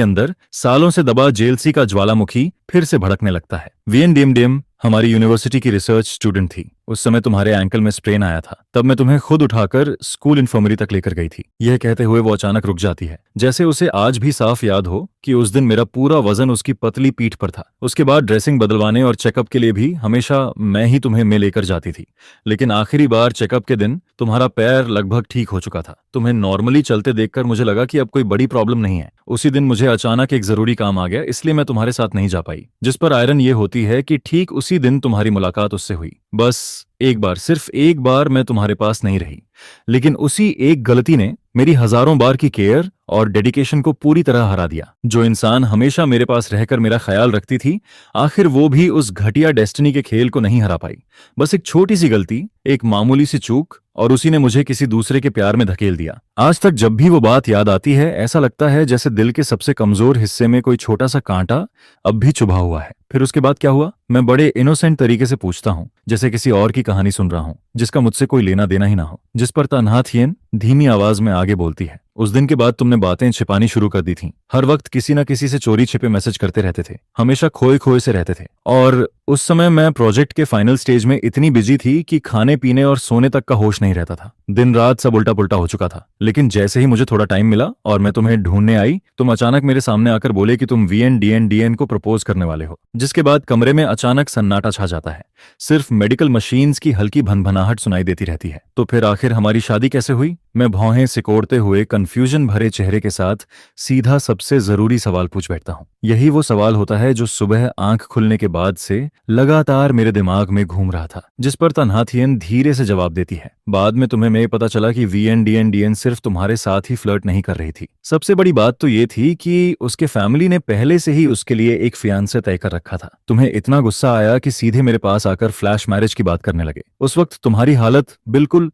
अंदर सालों से दबा जेलसी का ज्वालामुखी फिर से भड़कने लगता है। वीएन डिम हमारी यूनिवर्सिटी की रिसर्च स्टूडेंट थी। उस समय तुम्हारे एंकल में स्ट्रेन आया था, तब मैं तुम्हें खुद उठाकर स्कूल इन्फर्मरी तक लेकर गई थी। यह कहते हुए वो अचानक रुक जाती है, जैसे उसे आज भी साफ याद हो कि उस दिन मेरा पूरा वजन उसकी पतली पीठ पर था। उसके बाद ड्रेसिंग बदलवाने और चेकअप के लिए भी हमेशा मैं ही तुम्हें में लेकर जाती थी। लेकिन आखिरी बार चेकअप के दिन तुम्हारा पैर लगभग ठीक हो चुका था। तुम्हें नॉर्मली चलते देखकर मुझे लगा कि अब कोई बड़ी प्रॉब्लम नहीं है। उसी दिन मुझे अचानक एक जरूरी काम आ गया, इसलिए मैं तुम्हारे साथ नहीं जा पाई। जिस पर आयरन ये होती है कि ठीक उसी दिन तुम्हारी मुलाकात उससे हुई। बस एक बार, सिर्फ एक बार मैं तुम्हारे पास नहीं रही, लेकिन उसी एक गलती ने मेरी हजारों बार की केयर और डेडिकेशन को पूरी तरह हरा दिया। जो इंसान हमेशा मेरे पास रहकर मेरा ख्याल रखती थी, आखिर वो भी उस घटिया डेस्टिनी के खेल को नहीं हरा पाई। बस एक छोटी सी गलती, एक मामूली सी चूक, और उसी ने मुझे किसी दूसरे के प्यार में धकेल दिया। आज तक जब भी वो बात याद आती है, ऐसा लगता है जैसे दिल के सबसे कमजोर हिस्से में कोई छोटा सा कांटा अब भी चुभा हुआ है। फिर उसके बाद क्या हुआ? मैं बड़े इनोसेंट तरीके से पूछता हूँ, जैसे किसी और की कहानी सुन रहा हूँ, जिसका मुझसे कोई लेना देना ही ना हो। जिस पर तन्हा थियन धीमी आवाज में आगे बोलती है, उस दिन के बाद तुमने बातें छिपानी शुरू कर दी थीं। हर वक्त किसी न किसी से चोरी छिपे मैसेज करते रहते थे, हमेशा खोए खोए से रहते थे। और उस समय मैं प्रोजेक्ट के फाइनल स्टेज में इतनी बिजी थी कि खाने पीने और सोने तक का होश नहीं रहता था। दिन रात सब उल्टा पुल्टा हो चुका था। लेकिन जैसे ही मुझे थोड़ा टाइम मिला और मैं तुम्हें ढूंढने आई, तुम अचानक मेरे सामने आकर बोले कि तुम वीएन डीएन को प्रपोज करने वाले हो। जिसके बाद कमरे में अचानक सन्नाटा छा जाता है, सिर्फ मेडिकल मशीन्स की हल्की भनभनाहट सुनाई देती रहती है। तो फिर आखिर हमारी शादी कैसे हुई? मैं भौहें सिकोड़ते हुए कंफ्यूजन भरे चेहरे के साथ सीधा सबसे जरूरी सवाल पूछ बैठता हूँ। यही वो सवाल होता है जो सुबह आंख खुलने के बाद से लगातार मेरे दिमाग में घूम रहा था। जिस पर तन्हा थियन धीरे से जवाब देती है, बाद में तुम्हें मैं पता चला कि वीएन डीएन सिर्फ तुम्हारे साथ ही फ्लर्ट नहीं कर रही थी। सबसे बड़ी बात तो ये थी कि उसके फैमिली ने पहले से ही उसके लिए एक फियांसे तय कर रखा था। तुम्हें इतना गुस्सा आया कि सीधे मेरे पास आकर फ्लैश मैरिज की बात करने लगे। उस वक्त तुम्हारी हालत बिल्कुल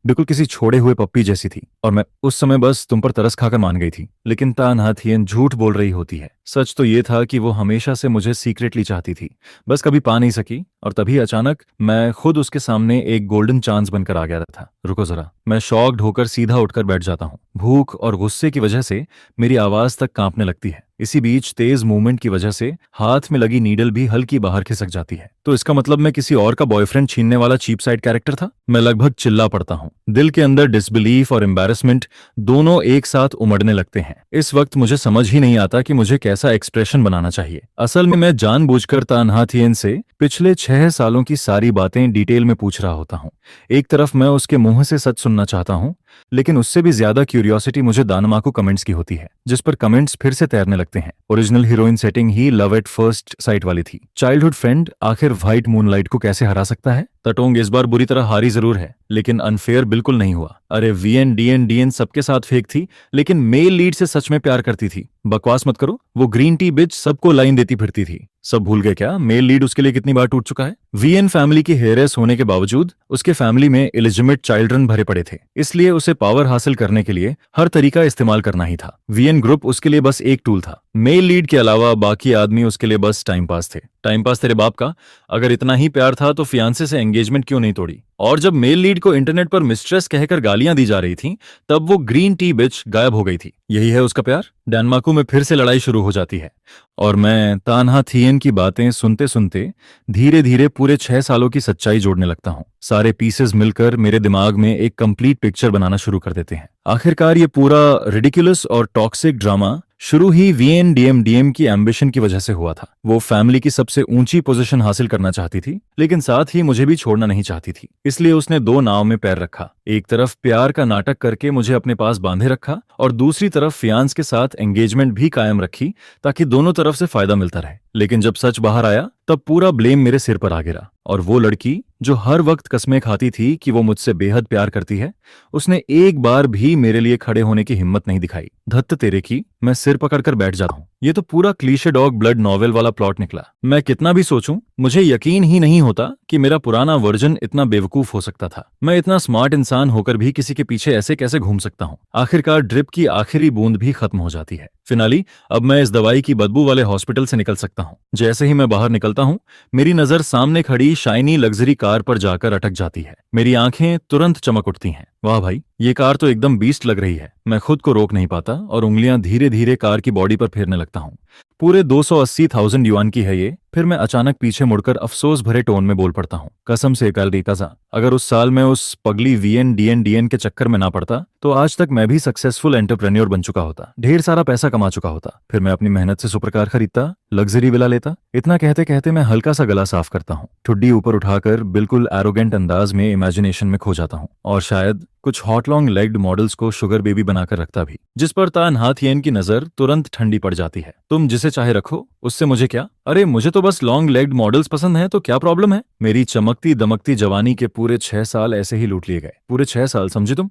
बिल्कुल किसी छोड़े हुए पप्पी जैसी थी, और मैं उस समय बस तुम पर तरस खाकर मान गई थी। लेकिन तन्हा थियन झूठ बोल रही होती है। सच तो ये था कि वो हमेशा से मुझे सीक्रेटली चाहती थी, बस कभी पा नहीं सकी। और तभी अचानक मैं खुद उसके सामने एक गोल्डन चांस बनकर आ गया था। रुको जरा, मैं शॉक्ड होकर सीधा उठकर बैठ जाता हूँ। भूख और गुस्से की वजह से मेरी आवाज तक कांपने लगती है। इसी बीच तेज मूवमेंट की वजह से हाथ में लगी नीडल भी हल्की बाहर खिसक जाती है। तो इसका मतलब मैं किसी और का बॉयफ्रेंड छीनने वाला चीप साइड कैरेक्टर था? मैं लगभग चिल्ला पड़ता हूँ। दिल के अंदर डिसबिलीफ और एम्बैरेसमेंट दोनों एक साथ उमड़ने लगते हैं। इस वक्त मुझे समझ ही नहीं आता कि मुझे कैसा एक्सप्रेशन बनाना चाहिए। असल में मैं जानबूझकर तन्हा थियन से पिछले 6 सालों की सारी बातें डिटेल में पूछ रहा होता हूँ। एक तरफ मैं उसके मुंह से सच सुनना चाहता हूँ, लेकिन उससे भी ज्यादा क्यूरियोसिटी मुझे दानमाकू कमेंट्स की होती है, जिस पर कमेंट्स फिर से तैरने लगते हैं। Original heroine setting he love at first sight वाली थी। चाइल्डहुड फ्रेंड आखिर व्हाइट मूनलाइट को कैसे हरा सकता है? तटोंग इस बार बुरी तरह हारी जरूर है, लेकिन अनफेयर बिल्कुल नहीं हुआ। अरे वीएन डीएन सबके साथ फेक थी, लेकिन मेल लीड से सच में प्यार करती थी। बकवास मत करो, वो ग्रीन टी बिच सबको लाइन देती फिरती थी। सब भूल गए क्या मेल लीड उसके लिए कितनी बार टूट चुका है? वीएन फैमिली की हेयरएस होने के बावजूद उसके फैमिली में इलिजिमेट चाइल्ड्रन भरे पड़े थे, इसलिए उसे पावर हासिल करने के लिए हर तरीका इस्तेमाल करना ही था। वीएन ग्रुप उसके लिए बस एक टूल था। मेल लीड के अलावा बाकी आदमी उसके लिए बस टाइम पास थे। टाइम पास तेरे बाप का। अगर इतना ही प्यार था तो फियांसे से एंगेजमेंट क्यों नहीं तोड़ी? और जब मेल लीड को इंटरनेट पर मिस्ट्रेस कहकर गालियां दी जा रही थीं, तब वो ग्रीन टी बिच गायब हो गई थी। यही है उसका प्यार। डेनमार्क में फिर से लड़ाई शुरू हो जाती है और मैं तान्हा थियन की बातें सुनते सुनते धीरे धीरे पूरे 6 सालों की सच्चाई जोड़ने लगता हूँ। सारे पीसेस मिलकर मेरे दिमाग में एक कंप्लीट पिक्चर बनाना शुरू कर देते हैं। आखिरकार ये पूरा रिडिकुलस और टॉक्सिक ड्रामा शुरू ही वीएनडीएम की एम्बिशन की वजह से हुआ था। वो फैमिली की सबसे ऊंची पोजीशन हासिल करना चाहती थी, लेकिन साथ ही मुझे भी छोड़ना नहीं चाहती थी। इसलिए उसने दो नाव में पैर रखा। एक तरफ प्यार का नाटक करके मुझे अपने पास बांधे रखा और दूसरी तरफ फियांस के साथ एंगेजमेंट भी कायम रखी, ताकि दोनों तरफ से फायदा मिलता रहे। लेकिन जब सच बाहर आया तब पूरा ब्लेम मेरे सिर पर आ गिरा। और वो लड़की जो हर वक्त कस्में खाती थी कि वो मुझसे बेहद प्यार करती है, उसने एक बार भी मेरे लिए खड़े होने की हिम्मत नहीं दिखाई। धत्त तेरे की, मैं सिर पकड़कर बैठ जाता हूँ। ये तो पूरा क्लीशे डॉग ब्लड नॉवेल वाला प्लॉट निकला। मैं कितना भी सोचूं, मुझे यकीन ही नहीं होता कि मेरा पुराना वर्जन इतना बेवकूफ हो सकता था। मैं इतना स्मार्ट इंसान होकर भी किसी के पीछे ऐसे कैसे घूम सकता हूँ? आखिरकार ड्रिप की आखिरी बूंद भी खत्म हो जाती है। फिनाली, अब मैं इस दवाई की बदबू वाले हॉस्पिटल से निकल सकता हूँ। जैसे ही मैं बाहर निकलता हूँ, मेरी नजर सामने खड़ी शाइनी लग्जरी कार पर जाकर अटक जाती है। मेरी आंखें तुरंत चमक उठती हैं। वाह भाई, ये कार तो एकदम बीस्ट लग रही है। मैं खुद को रोक नहीं पाता और उंगलियां धीरे धीरे कार की बॉडी पर फेरने लगता हूँ। पूरे 280,000 युआन की है ये। फिर मैं अचानक पीछे मुड़कर अफसोस भरे टोन में बोल पड़ता हूँ, कसम से कालरीताजा, अगर उस साल मैं उस पगली वीएन के चक्कर में ना पड़ता तो आज तक मैं भी सक्सेसफुल एंटरप्रेन्योर बन चुका होता, ढेर सारा पैसा कमा चुका होता। फिर मैं अपनी मेहनत से सुपर कार खरीदता, लग्जरी विला लेता। इतना कहते कहते मैं हल्का सा गला साफ करता हूँ, ठुड्डी ऊपर उठाकर बिल्कुल एरोगेंट अंदाज में इमेजिनेशन में खो जाता हूँ और शायद कुछ हॉट लॉन्ग लेग्ड मॉडल्स को शुगर बेबी बनाकर रखता भी, जिस पर तान्हा थियन की नजर तुरंत ठंडी पड़ जाती है। तुम जिसे चाहे रखो, उससे मुझे क्या? अरे मुझे तो बस लॉन्ग लेग्ड मॉडल्स पसंद हैं, तो क्या प्रॉब्लम है? मेरी चमकती दमकती जवानी के पूरे 6 साल ऐसे ही लूट लिए गए। पूरे 6 साल, समझे तुम?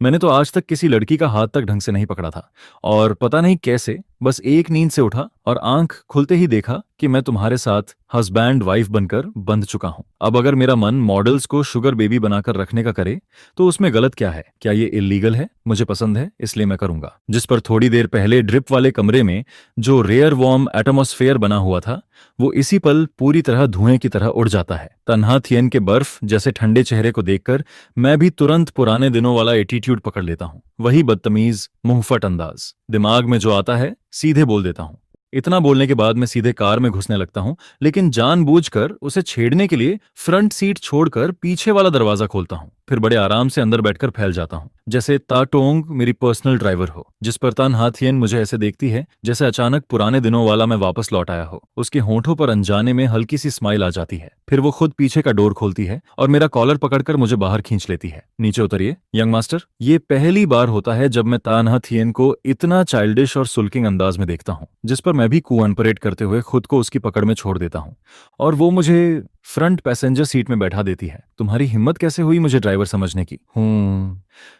मैंने तो आज तक किसी लड़की का हाथ तक ढंग से नहीं पकड़ा था और पता नहीं कैसे बस एक नींद से उठा और आंख खुलते ही देखा कि मैं तुम्हारे साथ हस्बैंड वाइफ बनकर बंध चुका हूं। अब अगर मेरा मन मॉडल्स को शुगर बेबी बनाकर रखने का करे तो उसमें गलत क्या है? क्या ये इल्लीगल है? मुझे पसंद है इसलिए मैं करूंगा। जिस पर थोड़ी देर पहले ड्रिप वाले कमरे में जो रेयर वार्म एटमॉस्फेयर बना हुआ था, वो इसी पल पूरी तरह धुएं की तरह उड़ जाता है। तन्हा थियन के बर्फ जैसे ठंडे चेहरे को देखकर मैं भी तुरंत पुराने दिनों वाला एटीट्यूड पकड़ लेता हूँ। वही बदतमीज मुंहफट अंदाज। दिमाग में जो आता है सीधे बोल देता हूँ। इतना बोलने के बाद मैं सीधे कार में घुसने लगता हूं, लेकिन जानबूझकर उसे छेड़ने के लिए फ्रंट सीट छोड़कर पीछे वाला दरवाजा खोलता हूं। फिर बड़े आराम से अंदर बैठकर फैल जाता हूं, जैसे ताटोंग मेरी पर्सनल ड्राइवर हो। जिस पर तान्हा थियन मुझे ऐसे देखती है जैसे अचानक पुराने दिनों वाला मैं वापस लौट आया हो। उसके होंठों पर अनजाने में हल्की सी स्माइल आ जाती है। फिर वो खुद पीछे का डोर खोलती है और मेरा कॉलर पकड़कर मुझे बाहर खींच लेती है। नीचे उतरिए यंग मास्टर। ये पहली बार होता है जब मैं तान्हा थियन को इतना चाइल्डिश और सुल्किंग अंदाज में देखता हूँ, जिस पर मैं भी कोऑपरेट करते हुए खुद को उसकी पकड़ में छोड़ देता हूँ और वो मुझे फ्रंट पैसेंजर सीट में बैठा देती है। तुम्हारी हिम्मत कैसे हुई मुझे ड्राइवर समझने की?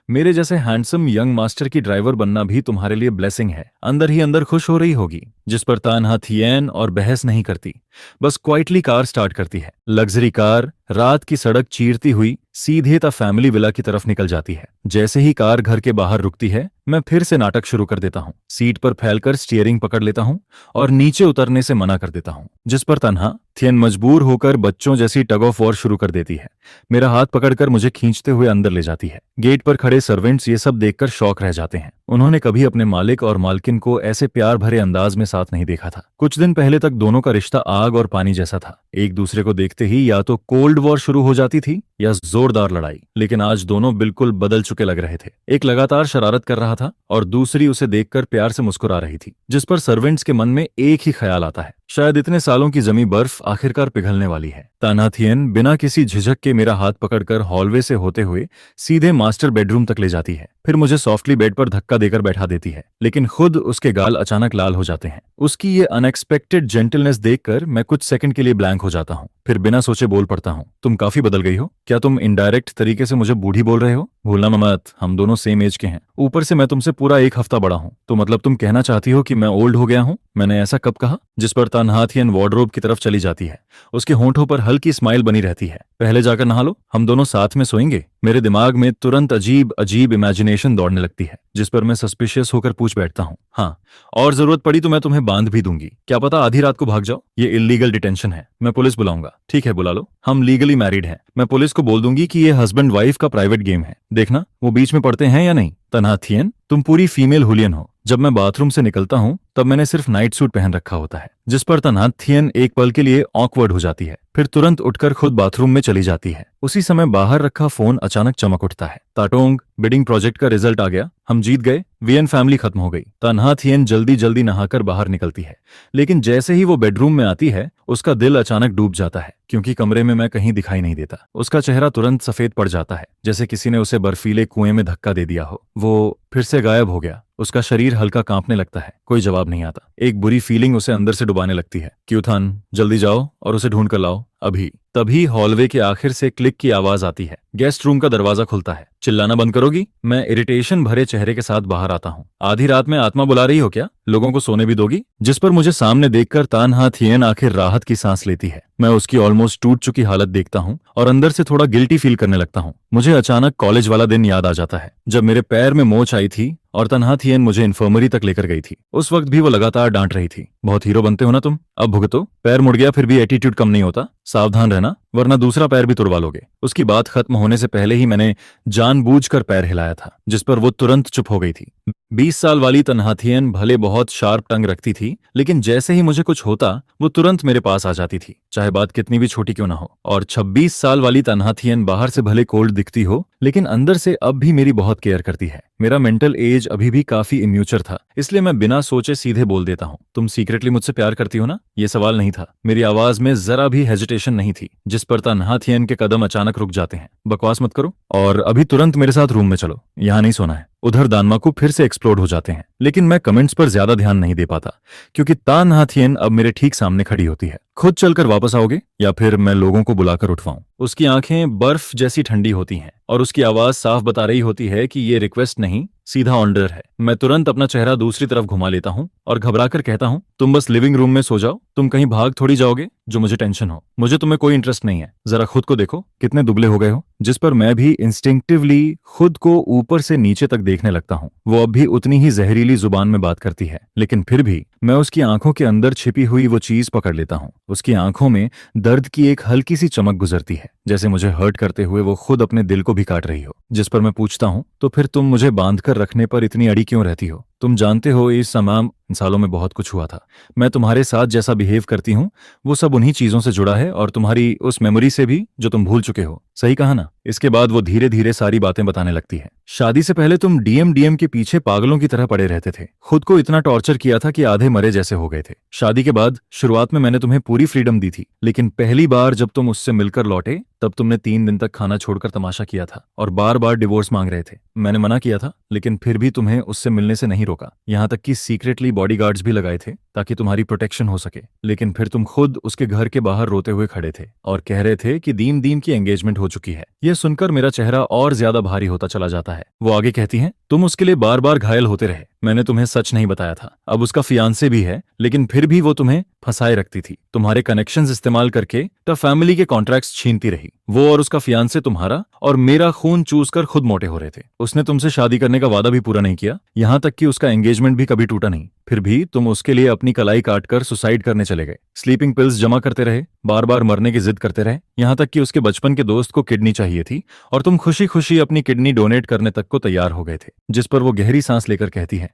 मेरे जैसे हैंडसम यंग मास्टर की ड्राइवर बनना भी तुम्हारे लिए ब्लेसिंग है। अंदर ही अंदर खुश हो रही होगी। जिस पर तान्हा थियन और बहस नहीं करती, बस क्वाइटली कार स्टार्ट करती है। लग्जरी कार रात की सड़क चीरती हुई सीधे ता फैमिली विला की तरफ निकल जाती है। जैसे ही कार घर के बाहर रुकती है, मैं फिर से नाटक शुरू कर देता हूँ। सीट पर फैलकर स्टीयरिंग पकड़ लेता हूँ और नीचे उतरने से मना कर देता हूँ, जिस पर तन्हा थियन मजबूर होकर बच्चों जैसी टग ऑफ वॉर शुरू कर देती है। मेरा हाथ पकड़कर मुझे खींचते हुए अंदर ले जाती है। गेट पर खड़े सर्वेंट्स ये सब देखकर शॉक रह जाते हैं। उन्होंने कभी अपने मालिक और मालकिन को ऐसे प्यार भरे अंदाज में साथ नहीं देखा था। कुछ दिन पहले तक दोनों का रिश्ता आग और पानी जैसा था। एक दूसरे को देखते ही या तो कोल्ड वॉर शुरू हो जाती थी या जोरदार लड़ाई। लेकिन आज दोनों बिल्कुल बदल चुके लग रहे थे। एक लगातार शरारत कर रहा था और दूसरी उसे देखकर प्यार से मुस्कुरा रही थी, जिस पर सर्वेंट्स के मन में एक ही ख्याल आता है, शायद इतने सालों की जमी बर्फ आखिरकार पिघलने वाली है। तान्हा थियन बिना किसी झिझक के मेरा हाथ पकड़कर हॉलवे से होते हुए सीधे मास्टर बेडरूम तक ले जाती है। फिर मुझे सॉफ्टली बेड पर धक्का देकर बैठा देती है, लेकिन खुद उसके गाल अचानक लाल हो जाते हैं। उसकी ये अनएक्सपेक्टेड जेंटलनेस देखकर मैं कुछ सेकंड के लिए ब्लैंक हो जाता हूँ। फिर बिना सोचे बोल पड़ता हूँ, तुम काफी बदल गई हो। क्या तुम इनडायरेक्ट तरीके से मुझे बूढ़ी बोल रहे हो? भूलना मत, हम दोनों सेम एज के हैं। ऊपर से मैं तुमसे पूरा 1 हफ्ता बड़ा हूँ। तो मतलब तुम कहना चाहती हो कि मैं ओल्ड हो गया हूँ? मैंने ऐसा कब कहा? जिस पर तन्हाथियन वार्डरोब की तरफ चली जाती है। उसके होंठों पर हल्की स्माइल बनी रहती है। पहले जाकर नहा लो, हम दोनों साथ में सोएंगे। मेरे दिमाग में तुरंत अजीब अजीब इमेजिनेशन दौड़ने लगती है, जिस पर मैं सस्पिशियस होकर पूछ बैठता हूँ, हाँ, और जरूरत पड़ी तो मैं तुम्हें बांध भी दूंगी, क्या पता आधी रात को भाग जाओ। ये इलीगल डिटेंशन है, मैं पुलिस बुलाऊंगा। ठीक है, बुला लो, हम लीगली मैरिड हैं। मैं पुलिस को बोल दूंगी कि ये हस्बैंड वाइफ का प्राइवेट गेम है, देखना वो बीच में पड़ते हैं या नहीं। तन्हाथियन, तुम पूरी फीमेल हुलियन हो। जब मैं बाथरूम से निकलता हूँ तब मैंने सिर्फ नाइट सूट पहन रखा होता है, जिस पर तन्हाथियन एक पल के लिए ऑकवर्ड हो जाती है, फिर तुरंत उठकर खुद बाथरूम में चली जाती है। उसी समय बाहर रखा फोन अचानक चमक उठता है। ताटोंग, बिडिंग प्रोजेक्ट का रिजल्ट आ गया, हम जीत गए, वीएन फैमिली खत्म हो गई। तन्हाथियन जल्दी जल्दी नहाकर बाहर निकलती है, लेकिन जैसे ही वो बेडरूम में आती है उसका दिल अचानक डूब जाता है, क्योंकि कमरे में मैं कहीं दिखाई नहीं देता। उसका चेहरा तुरंत सफेद पड़ जाता है, जैसे किसी ने उसे बर्फीले कुएं में धक्का दे दिया हो। वो फिर से गायब हो गया। उसका शरीर हल्का कांपने लगता है, कोई जवाब नहीं आता। एक बुरी फीलिंग उसे अंदर से डुबाने लगती है। क्यूथन, जल्दी जाओ और उसे ढूंढ कर लाओ, अभी। तभी हॉलवे के आखिर से क्लिक की आवाज आती है। गेस्ट रूम का दरवाजा खुलता है। चिल्लाना बंद करोगी? मैं इरिटेशन भरे चेहरे के साथ बाहर आता हूँ। आधी रात में आत्मा बुला रही हो क्या? लोगों को सोने भी दोगी? जिस पर मुझे सामने देखकर तन्हाथियन आखिर राहत की सांस लेती है। मैं उसकी ऑलमोस्ट टूट चुकी हालत देखता हूँ और अंदर से थोड़ा गिल्टी फील करने लगता हूँ। मुझे अचानक कॉलेज वाला दिन याद आ जाता है, जब मेरे पैर में मोच आई थी और तन्हाथियन मुझे इन्फर्मरी तक लेकर गई थी। उस वक्त भी वो लगातार डांट रही थी, बहुत हीरो बनते हो ना तुम, अब भुगतो। पैर मुड़ गया फिर भी एटीट्यूड कम नहीं होता, सावधान रहना वरना दूसरा पैर भी तुड़वा लोगे। उसकी बात खत्म होने से पहले ही मैंने जानबूझकर पैर हिलाया था, जिस पर वो तुरंत चुप हो गई थी। 20 साल वाली तन्हाथियन भले बहुत शार्प टंग रखती थी, लेकिन जैसे ही मुझे कुछ होता वो तुरंत मेरे पास आ जाती थी, चाहे बात कितनी भी छोटी क्यों ना हो। और 26 साल वाली तन्हाथियन बाहर से भले कोल्ड दिखती हो, लेकिन अंदर से अब भी मेरी बहुत केयर करती है। मेरा मेंटल एज अभी भी काफी इम्यूचर था, इसलिए मैं बिना सोचे सीधे बोल देता हूँ, तुम सीक्रेटली मुझसे प्यार करती हो ना? ये सवाल नहीं था, मेरी आवाज में जरा भी हेजिटेशन नहीं थी, जिस पर तन्हाथियन के कदम अचानक रुक जाते हैं। बकवास मत करो और अभी तुरंत मेरे साथ रूम में चलो, यहाँ नहीं सोना है। उधर दानमाकू फिर से एक्सप्लोड हो जाते हैं, लेकिन मैं कमेंट्स पर ज्यादा ध्यान नहीं दे पाता, क्योंकि तन्हाथियन अब मेरे ठीक सामने खड़ी होती है। खुद चलकर वापस आओगे या फिर मैं लोगों को बुलाकर उठवाऊं? उसकी आंखें बर्फ जैसी ठंडी होती हैं और उसकी आवाज साफ बता रही होती है कि ये रिक्वेस्ट नहीं, सीधा ऑर्डर है। मैं तुरंत अपना चेहरा दूसरी तरफ घुमा लेता हूँ और घबराकर कहता हूँ, तुम बस लिविंग रूम में सो जाओ, तुम कहीं भाग थोड़ी जाओगे जो मुझे टेंशन हो। मुझे तुम्हें कोई इंटरेस्ट नहीं है, जरा खुद को देखो कितने दुबले हो गए हो। जिस पर मैं भी इंस्टिंक्टिवली खुद को ऊपर से नीचे तक देखने लगता हूँ। वो अब भी उतनी ही जहरीली जुबान में बात करती है, लेकिन फिर भी मैं उसकी आंखों के अंदर छिपी हुई वो चीज पकड़ लेता हूँ। उसकी आंखों में दर्द की एक हल्की सी चमक गुजरती है, जैसे मुझे हर्ट करते हुए वो खुद अपने दिल को भी काट रही हो। जिस पर मैं पूछता हूँ, तो फिर तुम मुझे बांधकर रखने पर इतनी अड़ी क्यों रहती हो? तुम जानते हो इस तमाम सालों में बहुत कुछ हुआ था। मैं तुम्हारे साथ जैसा बिहेव करती हूँ वो सब उन्हीं चीजों से जुड़ा है और तुम्हारी उस मेमोरी से भी जो तुम भूल चुके हो। सही कहा ना? इसके बाद वो धीरे धीरे सारी बातें बताने लगती है। शादी से पहले तुम डीएम के पीछे पागलों की तरह पड़े रहते थे, खुद को इतना टॉर्चर किया था कि आधे मरे जैसे हो गए थे। शादी के बाद शुरुआत में मैंने तुम्हें पूरी फ्रीडम दी थी, लेकिन पहली बार जब तुम उससे मिलकर लौटे तब तुमने 3 दिन तक खाना छोड़कर तमाशा किया था और बार बार डिवोर्स मांग रहे थे। मैंने मना किया था, लेकिन फिर भी तुम्हें उससे मिलने से नहीं रोका, यहाँ तक कि सीक्रेटली बॉडीगार्ड्स भी लगाए थे ताकि तुम्हारी प्रोटेक्शन हो सके। लेकिन फिर तुम खुद उसके घर के बाहर रोते हुए खड़े थे और कह रहे थे कि दीम की एंगेजमेंट हो चुकी है। यह सुनकर मेरा चेहरा और ज्यादा भारी होता चला जाता है। वो आगे कहती हैं, तुम उसके लिए बार बार घायल होते रहे, मैंने तुम्हें सच नहीं बताया था। अब उसका फियांसे भी है, लेकिन फिर भी वो तुम्हें फंसाए रखती थी। तुम्हारे कनेक्शंस इस्तेमाल करके तब फैमिली के कॉन्ट्रैक्ट्स छीनती रही। वो और उसका फियांसे तुम्हारा और मेरा खून चूस कर खुद मोटे हो रहे थे। उसने तुमसे शादी करने का वादा भी पूरा नहीं किया, यहाँ तक कि उसका एंगेजमेंट भी कभी टूटा नहीं। फिर भी तुम उसके लिए अपनी कलाई काटकर सुसाइड करने चले गए। स्लीपिंग पिल्स जमा करते रहे, बार बार मरने की जिद करते रहे, यहाँ तक कि उसके बचपन के दोस्त को किडनी चाहिए थी और तुम खुशी खुशी अपनी किडनी डोनेट करने तक को तैयार हो गए थे। जिस पर वो गहरी सांस लेकर कहती है,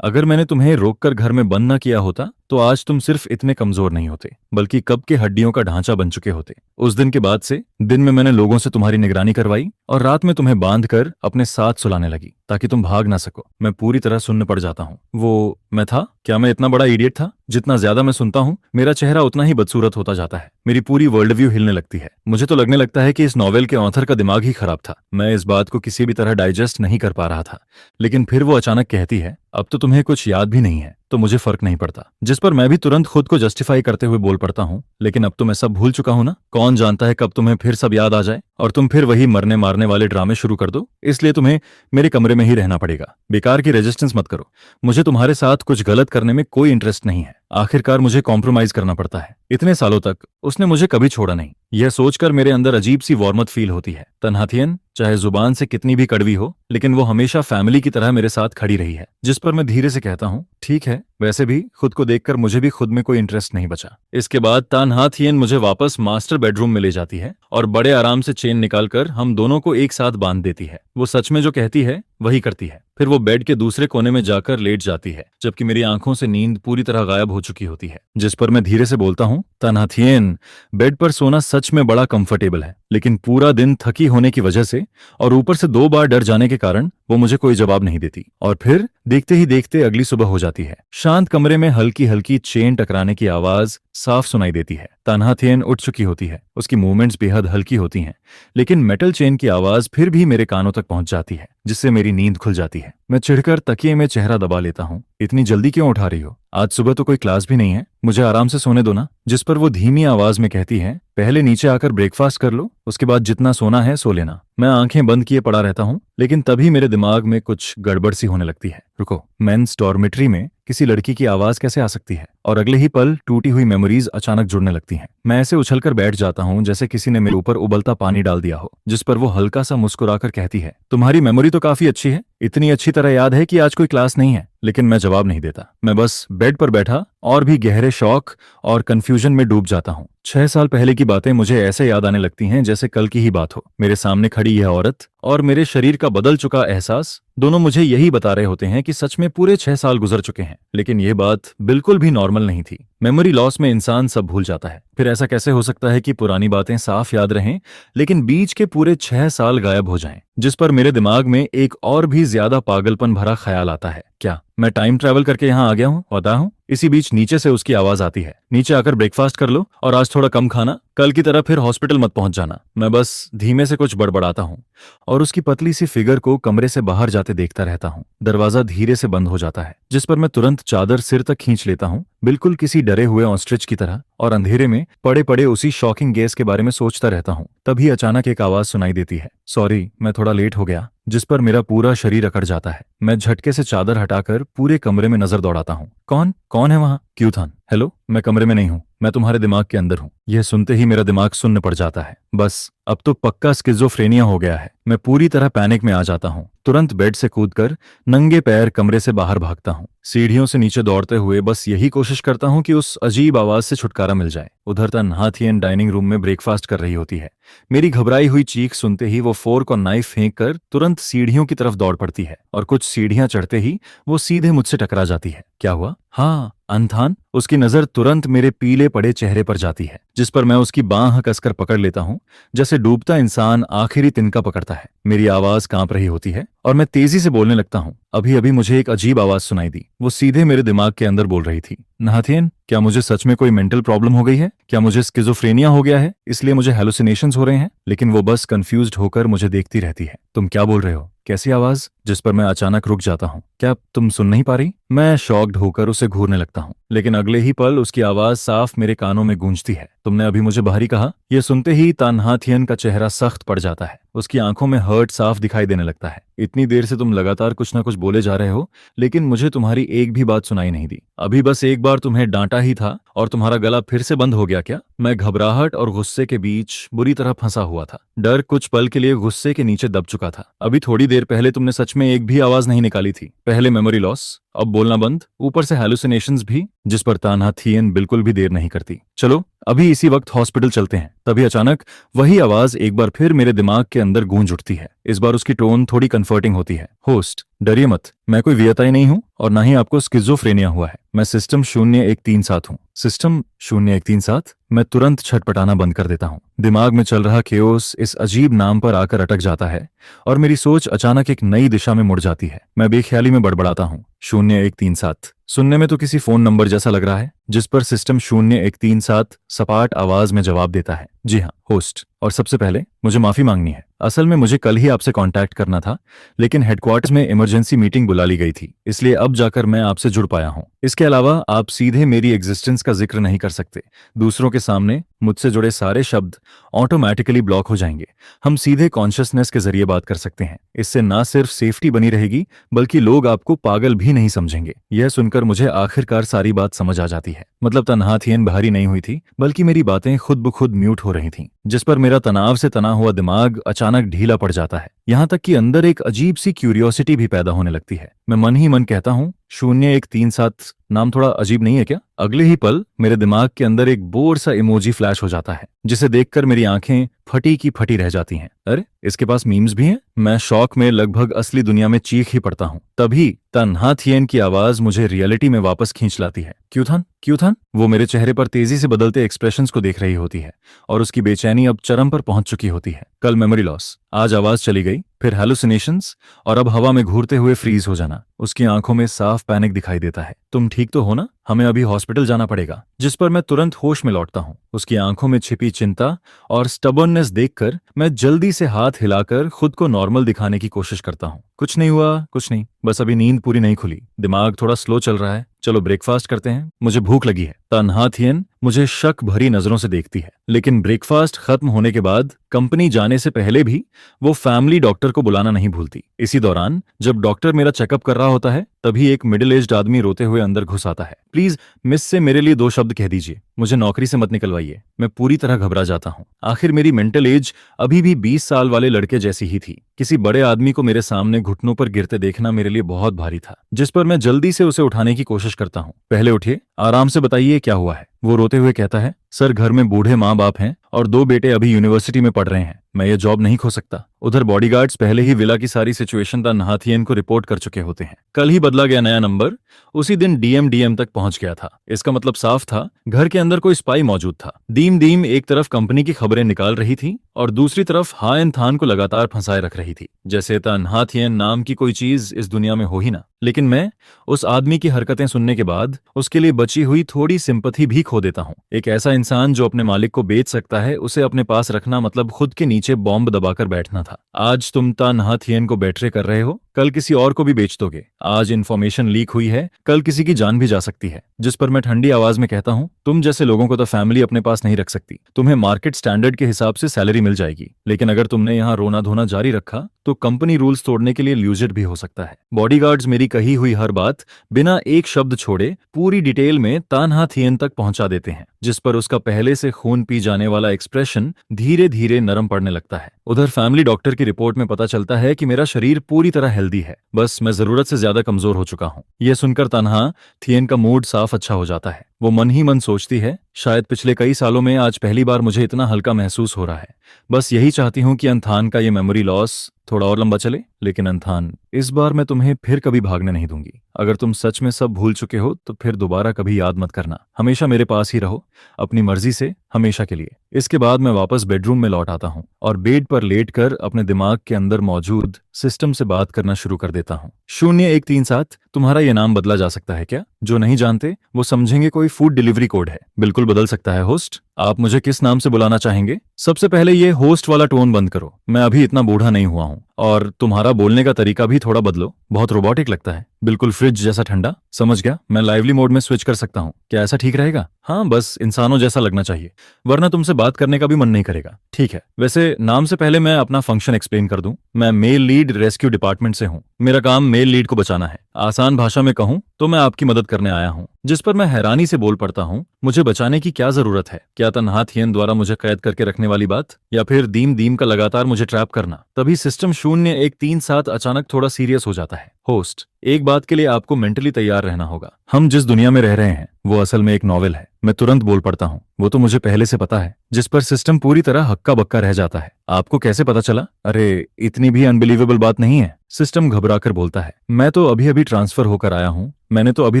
अगर मैंने तुम्हें रोककर घर में बंद न किया होता तो आज तुम सिर्फ इतने कमजोर नहीं होते, बल्कि कब के हड्डियों का ढांचा बन चुके होते। उस दिन के बाद से दिन में मैंने लोगों से तुम्हारी निगरानी करवाई और रात में तुम्हें बांध कर अपने साथ सुलाने लगी ताकि तुम भाग ना सको। मैं पूरी तरह सुन्न पड़ जाता हूँ। वो मैं था? क्या मैं इतना बड़ा इडियट था? जितना ज्यादा मैं सुनता हूँ मेरा चेहरा उतना ही बदसूरत होता जाता है। मेरी पूरी वर्ल्ड व्यू हिलने लगती है। मुझे तो लगने लगता है कि इस नॉवेल के ऑथर का दिमाग ही खराब था। मैं इस बात को किसी भी तरह डाइजेस्ट नहीं कर पा रहा था। लेकिन फिर वो अचानक कहती है, अब तो तुम्हें कुछ याद भी नहीं है तो मुझे फर्क नहीं पड़ता। जिस पर मैं भी तुरंत खुद को जस्टिफाई करते हुए बोल पड़ता हूँ, लेकिन अब तो मैं सब भूल चुका हूँ ना। कौन जानता है कब तुम्हें फिर सब याद आ जाए। और तुम फिर वही मरने मारने वाले ड्रामे शुरू कर दो, इसलिए तुम्हें मेरे कमरे में ही रहना पड़ेगा। बेकार की रेजिस्टेंस मत करो, मुझे तुम्हारे साथ कुछ गलत करने में कोई इंटरेस्ट नहीं है। आखिरकार मुझे कॉम्प्रोमाइज करना पड़ता है। इतने सालों तक उसने मुझे कभी छोड़ा नहीं। यह सोचकर मेरे अंदर अजीब सी वार्मथ फील होती है। तन्हाथियन चाहे जुबान से कितनी भी कड़वी हो, लेकिन वो हमेशा फैमिली की तरह मेरे साथ खड़ी रही है। जिस पर मैं धीरे से कहता हूँ, ठीक है, वैसे भी खुद को देखकर मुझे भी खुद में कोई इंटरेस्ट नहीं बचा। इसके बाद तानहाथियन मुझे वापस मास्टर बेडरूम में ले जाती है और बड़े आराम से चेन निकालकर हम दोनों को एक साथ बांध देती है। वो सच में जो कहती है वही करती है। फिर वो बेड के दूसरे कोने में जाकर लेट जाती है, जबकि मेरी आंखों से नींद पूरी तरह गायब हो चुकी होती है। जिस पर मैं धीरे से बोलता हूँ, तानहाथियन, बेड पर सोना सच में बड़ा कंफर्टेबल है, लेकिन पूरा दिन थकी होने की वजह से और ऊपर से 2 बार डर जाने के कारण वो मुझे कोई जवाब नहीं देती। और फिर देखते ही देखते अगली सुबह हो जाती है। शांत कमरे में हल्की हल्की चेन टकराने की आवाज साफ सुनाई देती है। तानहाथियन उठ चुकी होती है। उसकी मूवमेंट्स बेहद हल्की होती हैं, लेकिन मेटल चेन की आवाज फिर भी मेरे कानों तक पहुंच जाती है, जिससे मेरी नींद खुल जाती है। मैं चिढ़कर तकिए में चेहरा दबा लेता हूँ। इतनी जल्दी क्यों उठा रही हो? आज सुबह तो कोई क्लास भी नहीं है, मुझे आराम से सोने दो ना। जिस पर वो धीमी आवाज में कहती है, पहले नीचे आकर ब्रेकफास्ट कर लो, उसके बाद जितना सोना है सो लेना। मैं आंखें बंद किए पड़ा रहता हूँ, लेकिन तभी मेरे दिमाग में कुछ गड़बड़ सी होने लगती है। रुको, मेंस डॉर्मेट्री में किसी लड़की की आवाज कैसे आ सकती है? और अगले ही पल टूटी हुई मेमोरीज अचानक जुड़ने लगती हैं। मैं ऐसे उछलकर बैठ जाता हूँ जैसे किसी ने मेरे ऊपर उबलता पानी डाल दिया हो। जिस पर वो हल्का सा मुस्कुराकर कहती है, तुम्हारी मेमोरी तो काफी अच्छी है, इतनी अच्छी तरह याद है कि आज कोई क्लास नहीं है। लेकिन मैं जवाब नहीं देता। मैं बस बेड पर बैठा और भी गहरे शौक और कंफ्यूजन में डूब जाता हूँ। 6 साल पहले की बातें मुझे ऐसे याद आने लगती हैं जैसे कल की ही बात हो। मेरे सामने खड़ी यह औरत और मेरे शरीर का बदल चुका एहसास दोनों मुझे यही बता रहे होते हैं कि सच में पूरे 6 साल गुजर चुके हैं। लेकिन यह बात बिल्कुल भी नॉर्मल नहीं थी। मेमोरी लॉस में इंसान सब भूल जाता है। फिर ऐसा कैसे हो सकता है कि पुरानी बातें साफ याद रहें, लेकिन बीच के पूरे 6 साल गायब हो जाएं? जिस पर मेरे दिमाग में एक और भी ज्यादा पागलपन भरा ख्याल आता है, क्या मैं टाइम ट्रैवल करके यहाँ आ गया हूँ? पता हूँ। इसी बीच नीचे से उसकी आवाज आती है, नीचे आकर ब्रेकफास्ट कर लो और आज थोड़ा कम खाना, कल की तरह फिर हॉस्पिटल मत पहुंच जाना। मैं बस धीमे से कुछ बड़बड़ाता हूँ और उसकी पतली सी फिगर को कमरे से बाहर जाते देखता रहता हूँ। दरवाजा धीरे से बंद हो जाता है, जिस पर मैं तुरंत चादर सिर तक खींच लेता हूँ, बिल्कुल किसी डरे हुए ऑस्ट्रिच की तरह, और अंधेरे में पड़े पड़े उसी शॉकिंग गेस के बारे में सोचता रहता हूँ। तभी अचानक एक आवाज सुनाई देती है, सॉरी मैं थोड़ा लेट हो गया। जिस पर मेरा पूरा शरीर अकड़ जाता है। मैं झटके से चादर हटाकर पूरे कमरे में नजर दौड़ाता हूँ। कौन है वहां? क्यूथन, हेलो, मैं कमरे में नहीं हूँ, मैं तुम्हारे दिमाग के अंदर हूँ। यह सुनते ही मेरा दिमाग सुन्न पड़ जाता है। बस अब तो पक्का स्किज़ोफ्रेनिया हो गया है। मैं पूरी तरह पैनिक में आ जाता हूँ। तुरंत बेड से कूदकर नंगे पैर कमरे से बाहर भागता हूँ। सीढ़ियों से नीचे दौड़ते हुए बस यही कोशिश करता हूँ कि उस अजीब आवाज से छुटकारा मिल जाए। उधर तानहाथियन डाइनिंग रूम में ब्रेकफास्ट कर रही होती है। मेरी घबराई हुई चीख सुनते ही वो फोर्क और नाइफ फेंक कर तुरंत सीढ़ियों की तरफ दौड़ पड़ती है और कुछ सीढ़ियां चढ़ते ही वो सीधे मुझसे टकरा जाती है। क्या हुआ? हाँ, अंधान। उसकी नजर तुरंत मेरे पीले पड़े चेहरे पर जाती है, जिस पर मैं उसकी बांह कसकर पकड़ लेता हूँ, जैसे डूबता इंसान आखिरी तिनका पकड़ता है। मेरी आवाज कांप रही होती है और मैं तेजी से बोलने लगता हूँ। अभी अभी मुझे एक अजीब आवाज सुनाई दी। वो सीधे मेरे दिमाग के अंदर बोल रही थी, नाथियन, क्या मुझे सच में कोई मेंटल प्रॉब्लम हो गई है? क्या मुझे स्किज़ोफ्रेनिया हो गया है, इसलिए मुझे हेलुसिनेशंस हो रहे हैं? लेकिन वो बस कंफ्यूज्ड होकर मुझे देखती रहती है। तुम क्या बोल रहे हो? कैसी आवाज? जिस पर मैं अचानक रुक जाता हूँ। क्या तुम सुन नहीं पा रही? मैं शॉक्ड होकर उसे घूरने लगता हूँ, लेकिन अगले ही पल उसकी आवाज साफ मेरे कानों में गूंजती है। तुमने अभी मुझे बाहरी कहा? यह सुनते ही तानहाथियन का चेहरा सख्त पड़ जाता है। उसकी आंखों में हर्ट साफ दिखाई देने लगता है। इतनी देर से तुम लगातार कुछ ना कुछ बोले जा रहे हो, लेकिन मुझे तुम्हारी एक भी बात सुनाई नहीं दी। अभी बस एक बार तुम्हें डांटा ही था और तुम्हारा गला फिर से बंद हो गया क्या? मैं घबराहट और गुस्से के बीच बुरी तरह फंसा हुआ था। डर कुछ पल के लिए गुस्से के नीचे दब चुका था। अभी थोड़ी देर पहले तुमने सच में एक भी आवाज नहीं निकाली थी। पहले मेमोरी लॉस, अब बोलना बंद, ऊपर से हेलुसिनेशंस भी। जिस पर तानहाथियन बिल्कुल भी देर नहीं करती। चलो अभी इसी वक्त हॉस्पिटल चलते हैं। तभी अचानक वही आवाज एक बार फिर मेरे दिमाग के अंदर गूंज उठती है। इस बार उसकी टोन थोड़ी कंफर्टिंग होती है। होस्ट, डरिए मत, मैं कोई वियताई नहीं हूँ और ना ही आपको स्किज़ोफ्रेनिया हुआ है। मैं सिस्टम 0137 हूँ। सिस्टम 0137? मैं तुरंत छटपटाना बंद कर देता हूँ। दिमाग में चल रहा केओस इस अजीब नाम पर आकर अटक जाता है और मेरी सोच अचानक एक नई दिशा में मुड़ जाती है। मैं बेख्याली में बड़बड़ाता हूँ, 0137। सुनने में तो किसी फोन नंबर जैसा लग रहा है जिस पर सिस्टम 0137 सपाट आवाज में जवाब देता है। जी हाँ, होस्ट। और सबसे पहले मुझे माफी मांगनी है। असल में मुझे कल ही आपसे कांटेक्ट करना था, लेकिन हेडक्वार्टर्स में इमरजेंसी मीटिंग बुला ली गई थी, इसलिए अब जाकर मैं आपसे जुड़ पाया हूँ। इसके अलावा आप सीधे मेरी एग्जिस्टेंस का जिक्र नहीं कर सकते। दूसरों के सामने मुझसे जुड़े सारे शब्द ऑटोमेटिकली ब्लॉक हो जाएंगे। हम सीधे कॉन्शियसनेस के जरिए बात कर सकते हैं। इससे ना सिर्फ सेफ्टी बनी रहेगी, बल्कि लोग आपको पागल भी नहीं समझेंगे। यह सुनकर मुझे आखिरकार सारी बात समझ आ जाती है। मतलब तनहा थियन भारी नहीं हुई थी, बल्कि मेरी बातें खुद ब खुद म्यूट हो रही थीं, जिस पर मेरा तनाव से तना हुआ दिमाग अचानक ढीला पड़ जाता है। यहाँ तक कि अंदर एक अजीब सी क्यूरियोसिटी भी पैदा होने लगती है। मैं मन ही मन कहता हूँ, 0137 नाम थोड़ा अजीब नहीं है क्या? अगले ही पल मेरे दिमाग के अंदर एक बोर सा इमोजी फ्लैश हो जाता है, जिसे देखकर मेरी आंखें फटी की फटी रह जाती हैं। अरे, इसके पास मीम्स भी हैं? मैं शौक में लगभग असली दुनिया में चीख ही पड़ता हूँ। तभी तन्हा थियन की आवाज मुझे रियलिटी में वापस खींच लाती है। क्यूथन, क्यूथन। वो मेरे चेहरे पर तेजी से बदलते एक्सप्रेशंस को देख रही होती है और उसकी बेचैनी अब चरम पर पहुंच चुकी होती है। कल मेमोरी लॉस, आज आवाज चली गई, फिर हैलुसिनेशंस और अब हवा में घूरते हुए फ्रीज हो जाना। उसकी आंखों में साफ पैनिक दिखाई देता है। तुम ठीक तो हो ना? हमें अभी हॉस्पिटल जाना पड़ेगा। जिस पर मैं तुरंत होश में लौटता हूँ। उसकी आंखों में छिपी चिंता और स्टबर्ननेस देखकर मैं जल्दी से हाथ हिलाकर खुद को नॉर्मल दिखाने की कोशिश करता हूँ। कुछ नहीं हुआ, कुछ नहीं, बस अभी नींद पूरी नहीं खुली, दिमाग थोड़ा स्लो चल रहा है। चलो ब्रेकफास्ट करते हैं, मुझे भूख लगी है। तन्हा थियन मुझे शक भरी नजरों से देखती है, लेकिन ब्रेकफास्ट खत्म होने के बाद कंपनी जाने से पहले भी वो फैमिली डॉक्टर को बुलाना नहीं भूलती। इसी दौरान जब डॉक्टर मेरा चेकअप कर रहा होता है, तभी एक मिडिल एज्ड आदमी रोते हुए अंदर घुस आता है। प्लीज मिस से मेरे लिए 2 शब्द कह दीजिए, मुझे नौकरी से मत निकलवाइए। मैं पूरी तरह घबरा जाता हूँ। आखिर मेरी मेंटल एज अभी भी 20 साल वाले लड़के जैसी ही थी। किसी बड़े आदमी को मेरे सामने घुटनों पर गिरते देखना मेरे लिए बहुत भारी था, जिस पर मैं जल्दी से उसे उठाने की कोशिश करता हूँ। पहले उठिए, आराम से बताइए क्या हुआ है। वो रोते हुए कहता है, सर घर में बूढ़े माँ बाप हैं और 2 बेटे अभी यूनिवर्सिटी में पढ़ रहे हैं, मैं ये जॉब नहीं खो सकता। उधर बॉडीगार्ड्स पहले ही विला की सारी सिचुएशन तन्हा थियन को रिपोर्ट कर चुके होते हैं। कल ही बदला गया नया नंबर उसी दिन डीएम तक पहुंच गया था। इसका मतलब साफ था, घर के अंदर कोई स्पाई मौजूद था। दीम एक तरफ कंपनी की खबरें निकाल रही थी और दूसरी तरफ हायन थान को लगातार फंसाए रख रही थी, जैसे तन्हा थियन नाम की कोई चीज इस दुनिया में हो ही ना। लेकिन मैं उस आदमी की हरकतें सुनने के बाद उसके लिए बची हुई थोड़ी सिंपैथी भी खो देता हूँ। एक ऐसा इंसान जो अपने मालिक को बेच सकता है, उसे अपने पास रखना मतलब खुद के नीचे बॉम्ब दबाकर बैठना था। आज तुम तन्हा थियन को बेट्रे कर रहे हो, कल किसी और को भी बेच दोगे। आज इन्फॉर्मेशन लीक हुई है, कल किसी की जान भी जा सकती है। जिस पर मैं ठंडी आवाज में कहता हूँ, तुम जैसे लोगों को तो फैमिली अपने पास नहीं रख सकती। तुम्हें मार्केट स्टैंडर्ड के हिसाब से सैलरी मिल जाएगी, लेकिन अगर तुमने यहाँ रोना धोना जारी रखा तो कंपनी रूल्स तोड़ने के लिए ल्यूजेड भी हो सकता है। बॉडीगार्ड्स मेरी कही हुई हर बात बिना एक शब्द छोड़े पूरी डिटेल में तन्हा थियन तक पहुंचा देते हैं, जिस पर उसका पहले से खून पी जाने वाला एक्सप्रेशन धीरे धीरे नरम पड़ने लगता है। उधर फैमिली डॉक्टर की रिपोर्ट में पता चलता है कि मेरा शरीर पूरी तरह हेल्दी है, बस मैं जरूरत से ज्यादा कमजोर हो चुका हूँ। यह सुनकर तन्हा थियन का मूड साफ अच्छा हो जाता है। वो मन ही मन सोचती है, शायद पिछले कई सालों में आज पहली बार मुझे इतना हल्का महसूस हो रहा है। बस यही चाहती हूँ कि अंथान का ये मेमोरी लॉस थोड़ा और लंबा चले। लेकिन अंथान, इस बार मैं तुम्हें फिर कभी भागने नहीं दूंगी। अगर तुम सच में सब भूल चुके हो तो फिर दोबारा कभी याद मत करना। हमेशा मेरे पास ही रहो, अपनी मर्जी से, हमेशा के लिए। इसके बाद मैं वापस बेडरूम में लौट आता हूँ और बेड पर लेटकर अपने दिमाग के अंदर मौजूद सिस्टम से बात करना शुरू कर देता हूँ। 0137, तुम्हारा ये नाम बदला जा सकता है क्या? जो नहीं जानते वो समझेंगे कोई फूड डिलीवरी कोड है। बिल्कुल बदल सकता है होस्ट। आप मुझे किस नाम से बुलाना चाहेंगे? सबसे पहले ये होस्ट वाला टोन बंद करो, मैं अभी इतना बूढ़ा नहीं हुआ हूँ। और तुम्हारा बोलने का तरीका भी थोड़ा बदलो, बहुत रोबोटिक लगता है, बिल्कुल फ्रिज जैसा ठंडा। समझ गया, मैं लाइवली मोड में स्विच कर सकता हूँ, क्या ऐसा ठीक रहेगा? हाँ, बस इंसानों जैसा लगना चाहिए, वरना तुमसे बात करने का भी मन नहीं करेगा। ठीक है, वैसे नाम से पहले मैं अपना फंक्शन एक्सप्लेन कर दूं। मैं मेल लीड रेस्क्यू डिपार्टमेंट से हूँ। मेरा काम मेल लीड को बचाना है। आसान भाषा में कहूँ तो मैं आपकी मदद करने आया हूँ। जिस पर मैं हैरानी से बोल पड़ता हूँ, मुझे बचाने की क्या जरूरत है? क्या तन्हा थियन द्वारा मुझे कैद करके रखने वाली बात, या फिर दीम का लगातार मुझे ट्रैप करना? तभी सिस्टम 0137 अचानक थोड़ा सीरियस हो जाता है। होस्ट, एक बात के लिए आपको मेंटली तैयार रहना होगा। हम जिस दुनिया में रह रहे हैं वो असल में एक नॉवेल है। मैं तुरंत बोल पड़ता हूँ, वो तो मुझे पहले से पता है। जिस पर सिस्टम पूरी तरह हक्का बक्का रह जाता है। आपको कैसे पता चला? अरे इतनी भी अनबिलीवेबल बात नहीं है, सिस्टम घबराकर बोलता है। मैं तो अभी अभी ट्रांसफर होकर आया हूँ, मैंने तो अभी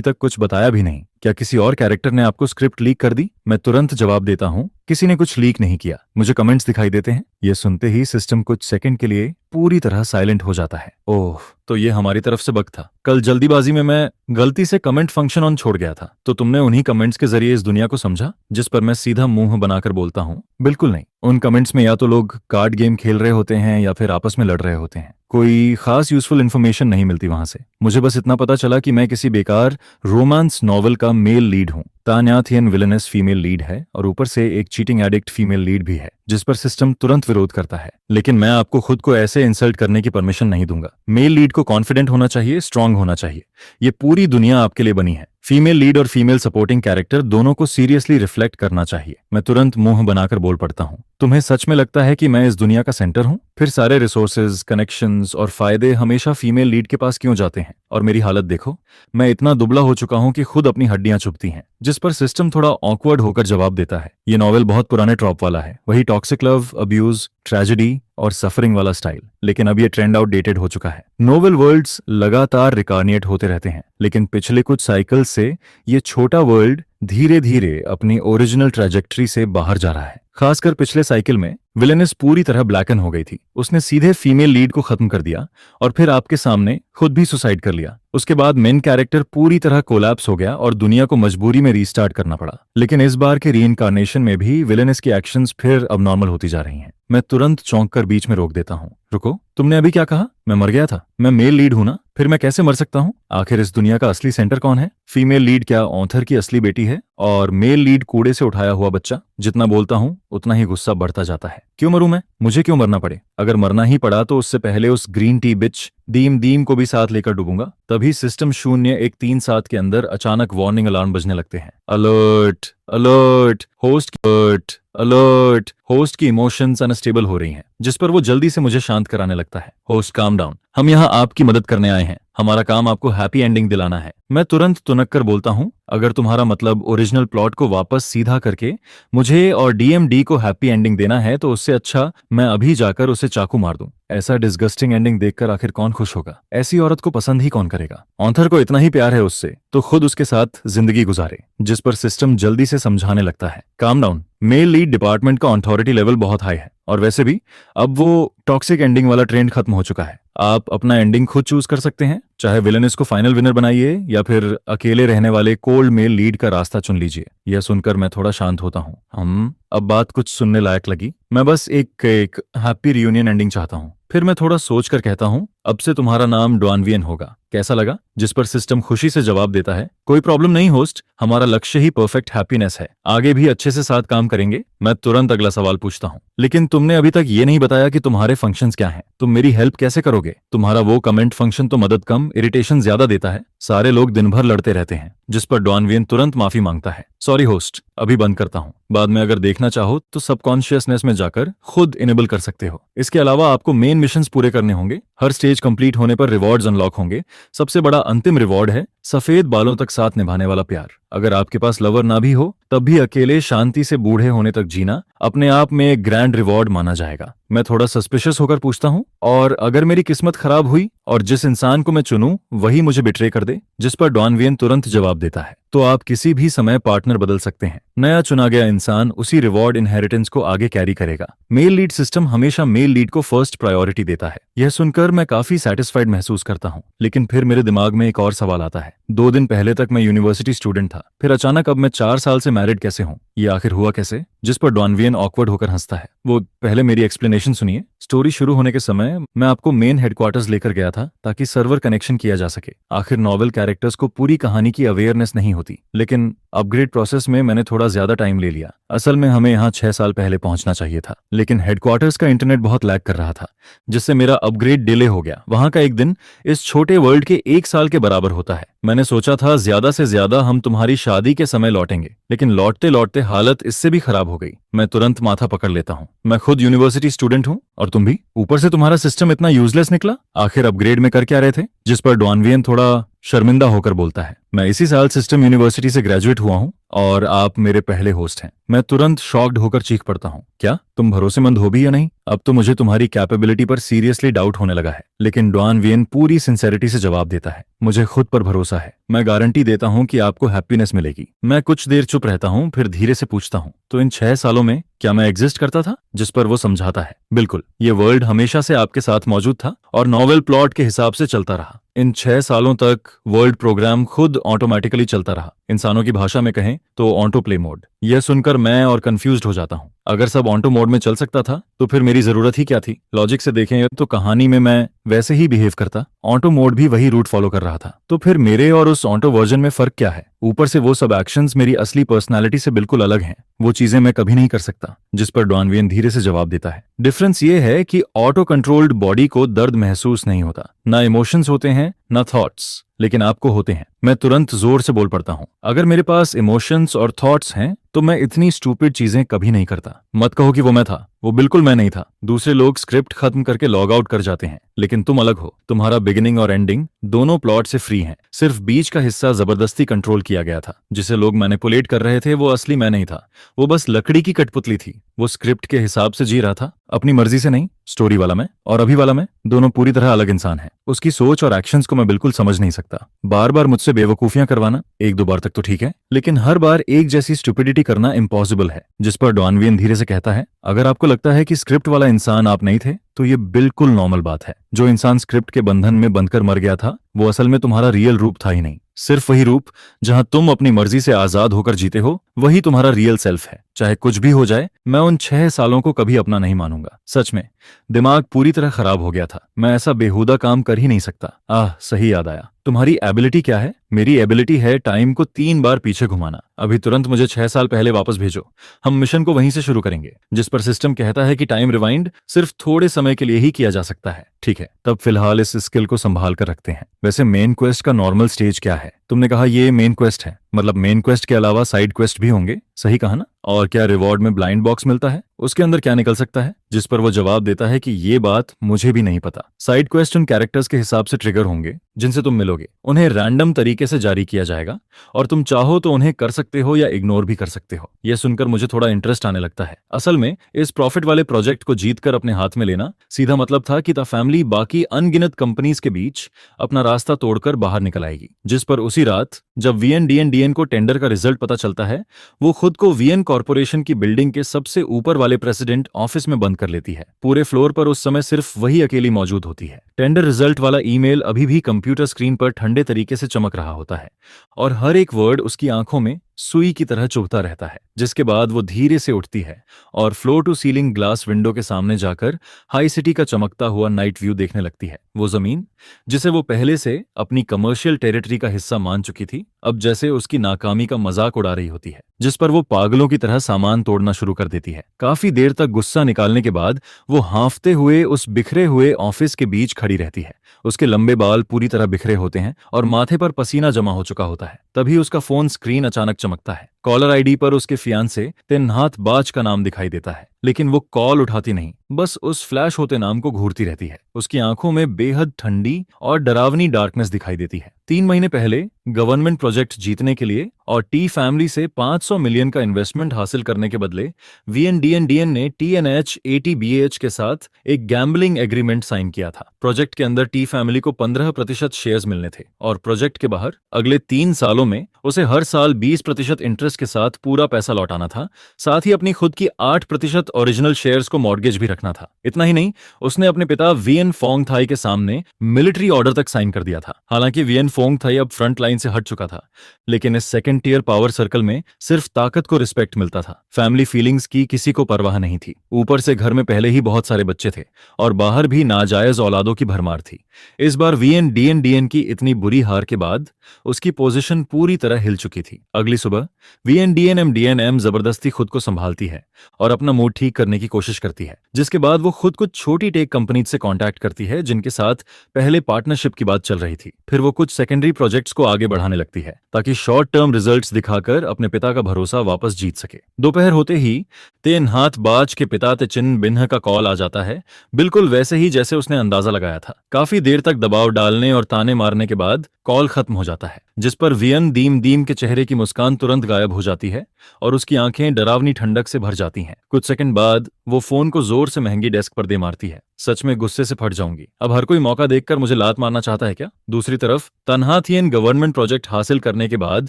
तक कुछ बताया भी नहीं। क्या किसी और कैरेक्टर ने आपको स्क्रिप्ट लीक कर दी? मैं तुरंत जवाब देता हूँ, किसी ने कुछ लीक नहीं किया, मुझे कमेंट्स दिखाई देते हैं। ये सुनते ही सिस्टम कुछ सेकंड के लिए पूरी तरह साइलेंट हो जाता है। ओह, तो ये हमारी तरफ से बग था। कल जल्दीबाजी में मैं गलती से कमेंट फंक्शन ऑन छोड़ गया था, तो तुमने उन्हीं कमेंट्स के जरिए इस दुनिया को समझा जिस पर मैं सीधा मुंह बनाकर बोलता हूँ? बिल्कुल नहीं। उन कमेंट्स में या तो लोग कार्ड गेम खेल रहे होते हैं या फिर आपस में लड़ रहे होते हैं। कोई खास यूजफुल इन्फॉर्मेशन नहीं मिलती वहां से। मुझे बस इतना पता चला कि मैं किसी बेकार रोमांस नॉवल का मेल लीड हूँ। तान्या थियन विलेनस फीमेल लीड है और ऊपर से एक चीटिंग एडिक्ट फीमेल लीड भी है, जिस पर सिस्टम तुरंत विरोध करता है। लेकिन मैं आपको खुद को ऐसे इंसल्ट करने की परमिशन नहीं दूंगा। मेल लीड को कॉन्फिडेंट होना चाहिए, स्ट्रांग होना चाहिए। ये पूरी दुनिया आपके लिए बनी है। फीमेल लीड और फीमेल सपोर्टिंग कैरेक्टर दोनों को सीरियसली रिफ्लेक्ट करना चाहिए। मैं तुरंत मुंह बनाकर बोल पड़ता हूँ, तुम्हें सच में लगता है कि मैं इस दुनिया का सेंटर हूँ? फिर सारे रिसोर्सेज, कनेक्शंस और फायदे हमेशा फीमेल लीड के पास क्यों जाते हैं? और मेरी हालत देखो, मैं इतना दुबला हो चुका हूँ कि खुद अपनी हड्डियां चुभती हैं। जिस पर सिस्टम थोड़ा ऑकवर्ड होकर जवाब देता है, ये नॉवेल बहुत पुराने ट्रॉप वाला है, वही टॉक्सिक लव, अब्यूज, ट्रेजेडी और सफरिंग वाला स्टाइल। लेकिन अब ये ट्रेंड आउटडेटेड हो चुका है। नोवेल वर्ल्ड्स लगातार रिकार्निएट होते रहते हैं, लेकिन पिछले कुछ साइकिल से ये छोटा वर्ल्ड धीरे धीरे अपनी ओरिजिनल ट्रैजेक्टरी से बाहर जा रहा है। खासकर पिछले साइकिल में विलेनस पूरी तरह ब्लैकन हो गई थी। उसने सीधे फीमेल लीड को खत्म कर दिया और फिर आपके सामने खुद भी सुसाइड कर लिया। उसके बाद मेन कैरेक्टर पूरी तरह कोलैप्स हो गया और दुनिया को मजबूरी में रीस्टार्ट करना पड़ा। लेकिन इस बार के रीइंकार्नेशन में भी विलेनस की एक्शंस फिर अब नॉर्मल होती जा रही हैं। मैं तुरंत चौंक कर बीच में रोक देता हूँ। रुको, तुमने अभी क्या कहा? मैं मर गया था? मैं मेल लीड हूं ना, फिर मैं कैसे मर सकता हूँ? आखिर इस दुनिया का असली सेंटर कौन है? फीमेल लीड क्या ऑथर की असली बेटी है और मेल लीड कूड़े से उठाया हुआ बच्चा? जितना बोलता हूँ उतना ही गुस्सा बढ़ता जाता है। क्यों मरूं मैं? मुझे क्यों मरना पड़े? अगर मरना ही पड़ा तो उससे पहले उस ग्रीन टी बिच दीम दीम को भी साथ लेकर डूबूंगा। तभी सिस्टम 0-1-3-7 के अंदर अचानक वार्निंग अलार्म बजने लगते हैं। Alert alert, host alert alert. Host की इमोशंस अनस्टेबल हो रही हैं, जिस पर वो जल्दी से मुझे शांत कराने लगता है। होस्ट काम डाउन, हम यहाँ आपकी मदद करने आए हैं, हमारा काम आपको हैप्पी एंडिंग दिलाना है। मैं तुरंत तुनक कर बोलता हूँ, अगर तुम्हारा मतलब ओरिजिनल प्लॉट को वापस सीधा करके मुझे और डीएमडी को हैप्पी एंडिंग देना है तो उससे अच्छा मैं अभी जाकर उसे चाकू मार दूं। ऐसा डिस्गस्टिंग एंडिंग देखकर आखिर कौन खुश होगा? ऐसी औरत को पसंद ही कौन करेगा? ऑथर को इतना ही प्यार है उससे तो खुद उसके साथ जिंदगी गुजारे। जिस पर सिस्टम जल्दी से समझाने लगता है, calm down, male lead department का ऑथोरिटी लेवल बहुत हाई है और वैसे भी अब वो टॉक्सिक एंडिंग वाला ट्रेंड खत्म हो चुका है। आप अपना एंडिंग खुद चूज कर सकते हैं, चाहे विलेनस को फाइनल विनर बनाइए या फिर अकेले रहने वाले कोल्ड मेल लीड का रास्ता चुन लीजिए। यह सुनकर मैं थोड़ा शांत होता हूँ। अब बात कुछ सुनने लायक लगी। मैं बस एक हैप्पी रियूनियन एंडिंग चाहता हूँ। फिर मैं थोड़ा सोच कर कहता हूँ, अब से तुम्हारा नाम डॉनवियन होगा, कैसा लगा? जिस पर सिस्टम खुशी से जवाब देता है, कोई प्रॉब्लम नहीं होस्ट, हमारा लक्ष्य ही परफेक्ट हैप्पीनेस है, आगे भी अच्छे से साथ काम करेंगे। मैं तुरंत अगला सवाल पूछता हूँ, लेकिन तुमने अभी तक ये नहीं बताया कि तुम्हारे फंक्शंस क्या हैं? तुम मेरी हेल्प कैसे करोगे? तुम्हारा वो कमेंट फंक्शन तो मदद कम इरिटेशन ज्यादा देता है, सारे लोग दिन भर लड़ते रहते हैं। जिस पर डॉनवियन तुरंत माफी मांगता है, सॉरी होस्ट, अभी बंद करता हूँ, बाद में अगर देखना चाहो तो सबकॉन्शियसनेस में जाकर खुद इनेबल कर सकते हो। इसके अलावा आपको मेन मिशंस पूरे करने होंगे, हर स्टेज कंप्लीट होने पर रिवॉर्ड्स अनलॉक होंगे। सबसे बड़ा अंतिम रिवॉर्ड है सफेद बालों तक साथ निभाने वाला प्यार। अगर आपके पास लवर ना भी हो तब भी अकेले शांति से बूढ़े होने तक जीना अपने आप में एक ग्रैंड रिवॉर्ड माना जाएगा। मैं थोड़ा सस्पिशियस होकर पूछता हूँ, और अगर मेरी किस्मत खराब हुई और जिस इंसान को मैं चुनूं वही मुझे बिट्रे कर दे? जिस पर डॉनवियन तुरंत जवाब देता है, तो आप किसी भी समय पार्टनर बदल सकते हैं, नया चुना गया इंसान उसी रिवॉर्ड इनहेरिटेंस को आगे कैरी करेगा। मेल लीड सिस्टम हमेशा मेल लीड को फर्स्ट प्रायोरिटी देता है। यह सुनकर मैं काफी सेटिस्फाइड महसूस करता हूँ, लेकिन फिर मेरे दिमाग में एक और सवाल आता है। 2 दिन पहले तक मैं यूनिवर्सिटी स्टूडेंट था, फिर अचानक अब मैं 4 साल से मैरिड कैसे हूँ? ये आखिर हुआ कैसे? जिस पर डॉनवियन ऑकवर्ड होकर हंसता है। वो पहले मेरी एक्सप्लेनेशन सुनिए। स्टोरी शुरू होने के समय मैं आपको मेन हेडक्वार्टर्स लेकर गया था ताकि सर्वर कनेक्शन किया जा सके। आखिर नॉवेल कैरेक्टर्स को पूरी कहानी की अवेयरनेस नहीं होती, लेकिन अपग्रेड प्रोसेस में मैंने थोड़ा ज्यादा टाइम ले लिया। असल में हमें यहाँ 6 साल पहले पहुंचना चाहिए था, लेकिन हेडक्वार्टर्स का इंटरनेट बहुत लैग कर रहा था, जिससे मेरा अपग्रेड डिले हो गया। वहां का एक दिन इस छोटे वर्ल्ड के 1 साल के बराबर होता है। मैंने सोचा था ज्यादा से ज्यादा हम तुम्हारी शादी के समय लौटेंगे, लेकिन लौटते लौटते हालत इससे भी खराब हो गई। मैं तुरंत माथा पकड़ लेता हूँ, मैं खुद यूनिवर्सिटी स्टूडेंट हूँ और तुम भी। ऊपर से तुम्हारा सिस्टम इतना यूजलेस निकला, आखिर अपग्रेड में कर क्या रहे थे? जिस पर डॉनवियन थोड़ा शर्मिंदा होकर बोलता है, मैं इसी साल सिस्टम यूनिवर्सिटी से ग्रेजुएट हुआ हूँ और आप मेरे पहले होस्ट हैं। मैं तुरंत शॉक्ड होकर चीख पड़ता हूँ, क्या तुम भरोसेमंद हो भी या नहीं? अब तो मुझे तुम्हारी कैपेबिलिटी पर सीरियसली डाउट होने लगा है। लेकिन डॉन वियन पूरी सिंसेरिटी से जवाब देता है, मुझे खुद पर भरोसा है, मैं गारंटी देता हूँ कि आपको हैप्पीनेस मिलेगी। मैं कुछ देर चुप रहता हूँ, फिर धीरे से पूछता हूँ, तो इन 6 सालों में क्या मैं एग्जिस्ट करता था? जिस पर वो समझाता है, बिल्कुल, ये वर्ल्ड हमेशा से आपके साथ मौजूद था और नॉवेल प्लॉट के हिसाब से चलता रहा। इन 6 सालों तक वर्ल्ड प्रोग्राम खुद ऑटोमेटिकली चलता रहा, इंसानों की भाषा में कहें तो ऑटो प्ले मोड। यह सुनकर मैं और कंफ्यूज्ड हो जाता हूँ। अगर सब ऑटो मोड में चल सकता था तो फिर मेरी जरूरत ही क्या थी? लॉजिक से देखें तो कहानी में मैं वैसे ही बिहेव करता, ऑटो मोड भी वही रूट फॉलो कर रहा था, तो फिर मेरे और उस ऑटो वर्जन में फर्क क्या है? ऊपर से वो सब एक्शंस मेरी असली पर्सनालिटी से बिल्कुल अलग हैं, वो चीजें मैं कभी नहीं कर सकता। जिस पर डॉन वियन धीरे से जवाब देता है, डिफरेंस ये है कि ऑटो कंट्रोल्ड बॉडी को दर्द महसूस नहीं होता, ना इमोशंस होते हैं ना थॉट्स, लेकिन आपको होते हैं। मैं तुरंत जोर से बोल पड़ता हूँ, अगर मेरे पास इमोशंस और थॉट्स हैं तो मैं इतनी स्टूपिड चीजें कभी नहीं करता। मत कहो कि वो मैं था, वो बिल्कुल मैं नहीं था। दूसरे लोग स्क्रिप्ट खत्म करके लॉग आउट कर जाते हैं, लेकिन तुम अलग हो। तुम्हारा बिगिनिंग और एंडिंग दोनों प्लॉट से फ्री हैं। सिर्फ बीच का हिस्सा जबरदस्ती कंट्रोल किया गया था। जिसे लोग मैनिपुलेट कर रहे थे वो असली मैं नहीं था, वो बस लकड़ी की कठपुतली थी। वो स्क्रिप्ट के हिसाब से जी रहा था, अपनी मर्जी से नहीं। स्टोरी वाला मैं और अभी वाला मैं दोनों पूरी तरह अलग इंसान हैं। उसकी सोच और एक्शंस को मैं बिल्कुल समझ नहीं सकता। बार बार मुझसे बेवकूफियां करवाना, एक दो बार तक तो ठीक है, लेकिन हर बार एक जैसी स्टुपिडिटी करना इम्पॉसिबल है। जिस पर डॉन वियन धीरे से कहता है, अगर आपको लगता है कि स्क्रिप्ट वाला इंसान आप नहीं थे तो ये बिल्कुल नॉर्मल बात है। जो इंसान स्क्रिप्ट के बंधन में बंधकर मर गया था वो असल में तुम्हारा रियल रूप था ही नहीं। सिर्फ वही रूप जहां तुम अपनी मर्जी से आजाद होकर जीते हो, वही तुम्हारा रियल सेल्फ है। चाहे कुछ भी हो जाए, मैं उन 6 सालों को कभी अपना नहीं मानूंगा। सच में दिमाग पूरी तरह खराब हो गया था। मैं ऐसा बेहुदा काम कर ही नहीं सकता। सही याद आया, तुम्हारी एबिलिटी क्या है? मेरी एबिलिटी है टाइम को 3 बार पीछे घुमाना। अभी तुरंत मुझे 6 साल पहले वापस भेजो, हम मिशन को वहीं से शुरू करेंगे। जिस पर सिस्टम कहता है कि टाइम रिवाइंड सिर्फ थोड़े समय के लिए ही किया जा सकता है। ठीक है, तब फिलहाल इस स्किल को संभाल कर रखते हैं। वैसे मेन क्वेस्ट का नॉर्मल स्टेज क्या है? तुमने कहा ये मेन क्वेस्ट है, मतलब मेन क्वेस्ट के अलावा साइड क्वेस्ट भी होंगे, सही कहा ना? और क्या रिवॉर्ड में ब्लाइंड बॉक्स मिलता है? उसके अंदर क्या निकल सकता है? जिस पर वो जवाब देता है कि ये बात मुझे भी नहीं पता। साइड क्वेस्ट उन कैरेक्टर्स के हिसाब से ट्रिगर होंगे जिनसे तुम मिलोगे। उन्हें रैंडम तरीके से जारी किया जाएगा और तुम चाहो तो उन्हें कर सकते हो या इग्नोर भी कर सकते हो। यह सुनकर मुझे थोड़ा इंटरेस्ट आने लगता है। असल में इस प्रॉफिट वाले प्रोजेक्ट को जीत कर अपने हाथ में लेना सीधा मतलब था कि द फैमिली बाकी अनगिनत कंपनीज के बीच अपना रास्ता तोड़कर बाहर निकल आएगी। जिस पर उसी रात जब वीएन को टेंडर का रिजल्ट पता चलता है, वो खुद को वीएन कॉर्पोरेशन की बिल्डिंग के सबसे ऊपर वाले प्रेसिडेंट ऑफिस में बंद कर लेती है। पूरे फ्लोर पर उस समय सिर्फ वही अकेली मौजूद होती है। टेंडर रिजल्ट वाला ईमेल अभी भी कंप्यूटर स्क्रीन पर ठंडे तरीके से चमक रहा होता है और हर एक वर्ड उसकी आंखों में सुई की तरह चुभता रहता है। जिसके बाद वो धीरे से उठती है और floor to ceiling glass window के सामने जाकर हाई सिटी का चमकता हुआ नाइट व्यू देखने लगती है। वो जमीन जिसे वो पहले से अपनी कमर्शियल टेरिटरी का हिस्सा मान चुकी थी, अब जैसे उसकी नाकामी का मजाक उड़ा रही होती है। जिस पर वो पागलों की तरह सामान तोड़ना शुरू कर देती है। काफी देर तक गुस्सा निकालने के बाद वो हांफते हुए उस बिखरे हुए ऑफिस के बीच खड़ी रहती है। उसके लंबे बाल पूरी तरह बिखरे होते हैं और माथे पर पसीना जमा हो चुका होता है। तभी उसका फोन स्क्रीन अचानक चमकता है। कॉलर आईडी पर उसके फियांसे तेनहाथ बाज का नाम दिखाई देता है, लेकिन वो कॉल उठाती नहीं, बस उस फ्लैश होते नाम को घूरती रहती है। उसकी आंखों में बेहद ठंडी और डरावनी डार्कनेस दिखाई देती है। 3 महीने पहले गवर्नमेंट प्रोजेक्ट जीतने के लिए और टी फैमिली से 500 मिलियन का इन्वेस्टमेंट हासिल करने के बदले वीएनडीएन ने टीएनएच एटीबीएच के साथ एक गैम्बलिंग एग्रीमेंट साइन किया था। प्रोजेक्ट के अंदर टी फैमिली को 15% शेयर्स मिलने थे और प्रोजेक्ट के बाहर अगले 3 सालों में उसे हर साल 20% इंटरेस्ट के साथ पूरा पैसा लौटाना था। साथ ही अपनी खुद की 8% ओरिजिनल शेयर्स को मॉर्गेज भी रखना था। इतना ही नहीं, उसने अपने पिता वीएन फोंग थाई के सामने मिलिट्री ऑर्डर तक साइन कर दिया था। हालांकि वीएन फोंग थाई अब फ्रंट लाइन से हट चुका था, लेकिन इस सेकंड टियर पावर सर्कल में सिर्फ ताकत को रिस्पेक्ट मिलता था। फैमिली फीलिंग्स की किसी को परवाह नहीं थी। ऊपर से घर में पहले ही बहुत सारे बच्चे थे और बाहर भी नाजायज औलादों की भरमार थी। इस बार वीएनडीएन की इतनी बुरी हार के बाद उसकी पोजीशन पूरी तरह हिल चुकी थी। अगली सुबह वीएनडीएनएम जबरदस्ती खुद को संभालती है और अपना मूड ठीक करने की कोशिश करती है। जिसके बाद वो खुद कुछ छोटी टेक कंपनीज से कांटेक्ट करती है जिनके साथ पहले पार्टनरशिप की बात चल रही थी। फिर वो कुछ सेकेंडरी प्रोजेक्ट्स को आगे बढ़ाने लगती है ताकि शॉर्ट टर्म रिजल्ट्स दिखाकर अपने पिता का भरोसा वापस जीत सके। दोपहर होते ही तेनहाथ बाज के पिता तेचिन बिन्ह का कॉल आ जाता है, बिल्कुल वैसे ही जैसे उसने अंदाजा लगाया था। काफी देर तक दबाव डालने और ताने मारने के बाद कॉल खत्म हो जाता है, जिस पर वियन दीम दीम के चेहरे की मुस्कान तुरंत गायब हो जाती है और उसकी आंखें डरावनी ठंडक से भर जाती हैं। कुछ सेकंड बाद वो फोन को जोर से महंगी डेस्क पर दे मारती है। सच में गुस्से से फट जाऊंगी। अब हर कोई मौका देखकर मुझे लात मारना चाहता है क्या? दूसरी तरफ तन्हा थियन गवर्नमेंट प्रोजेक्ट हासिल करने के बाद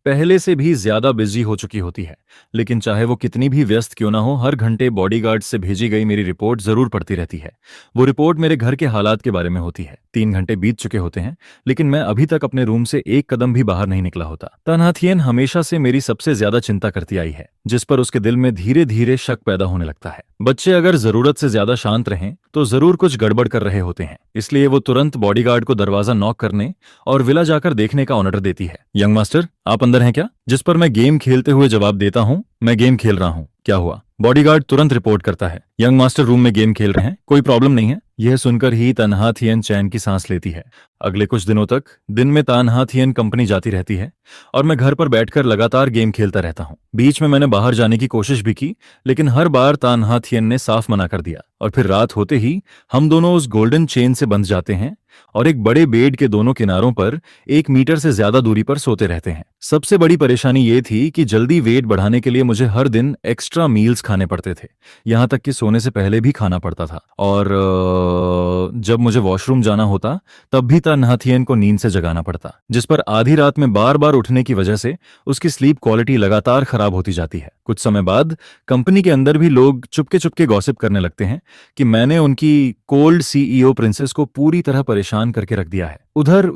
पहले से भी ज्यादा बिजी हो चुकी होती है, लेकिन चाहे वो कितनी भी व्यस्त क्यों ना हो, हर घंटे बॉडीगार्ड से भेजी गई मेरी रिपोर्ट जरूर पढ़ती रहती है। वो रिपोर्ट मेरे घर के हालात के बारे में होती है। 3 घंटे बीत चुके होते हैं, लेकिन मैं अभी तक अपने रूम से एक कदम भी बाहर नहीं निकला होता। तन्हा थियन हमेशा से मेरी सबसे ज्यादा चिंता करती आई है, जिस पर उसके दिल में धीरे धीरे शक पैदा होने लगता है। बच्चे अगर जरूरत से ज्यादा शांत रहें तो जरूर कुछ गड़बड़ कर रहे होते हैं, इसलिए वो तुरंत बॉडीगार्ड को दरवाजा नॉक करने और विला जाकर देखने का ऑर्डर देती है। यंग मास्टर, आप अंदर हैं क्या? जिस पर मैं गेम खेलते हुए जवाब देता हूँ, मैं गेम खेल रहा हूँ। क्या हुआ? बॉडीगार्ड तुरंत रिपोर्ट करता है, यंग मास्टर रूम में गेम खेल रहे हैं, कोई प्रॉब्लम नहीं है। यह सुनकर ही तन्हा थियन चैन की सांस लेती है। अगले कुछ दिनों तक दिन में तन्हा थियन कंपनी जाती रहती है और मैं घर पर बैठकर लगातार गेम खेलता रहता हूँ। बीच में मैंने बाहर जाने की कोशिश भी की, लेकिन हर बार तन्हा थियन ने साफ मना कर दिया और फिर रात होते ही हम दोनों उस गोल्डन चेन से बंध जाते हैं और एक बड़े बेड के दोनों किनारों पर 1 मीटर से ज्यादा दूरी पर सोते रहते हैं। सबसे बड़ी परेशानी ये थी कि जल्दी वेट बढ़ाने के लिए मुझे हर दिन एक्स्ट्रा मील्स खाने पड़ते थे, यहाँ तक कि सोने से पहले भी खाना पड़ता था। और जब मुझे वॉशरूम जाना होता तब भी तन्हा थियन को नींद से जगाना पड़ता, जिस पर आधी रात में बार बार उठने की वजह से उसकी स्लीप क्वालिटी लगातार खराब होती जाती है। कुछ समय बाद कंपनी के अंदर भी लोग चुपके चुपके गॉसिप करने लगते हैं कि मैंने उनकी कोल्ड सीईओ प्रिंसेस को पूरी तरह परेशान करके रख दिया है। उधर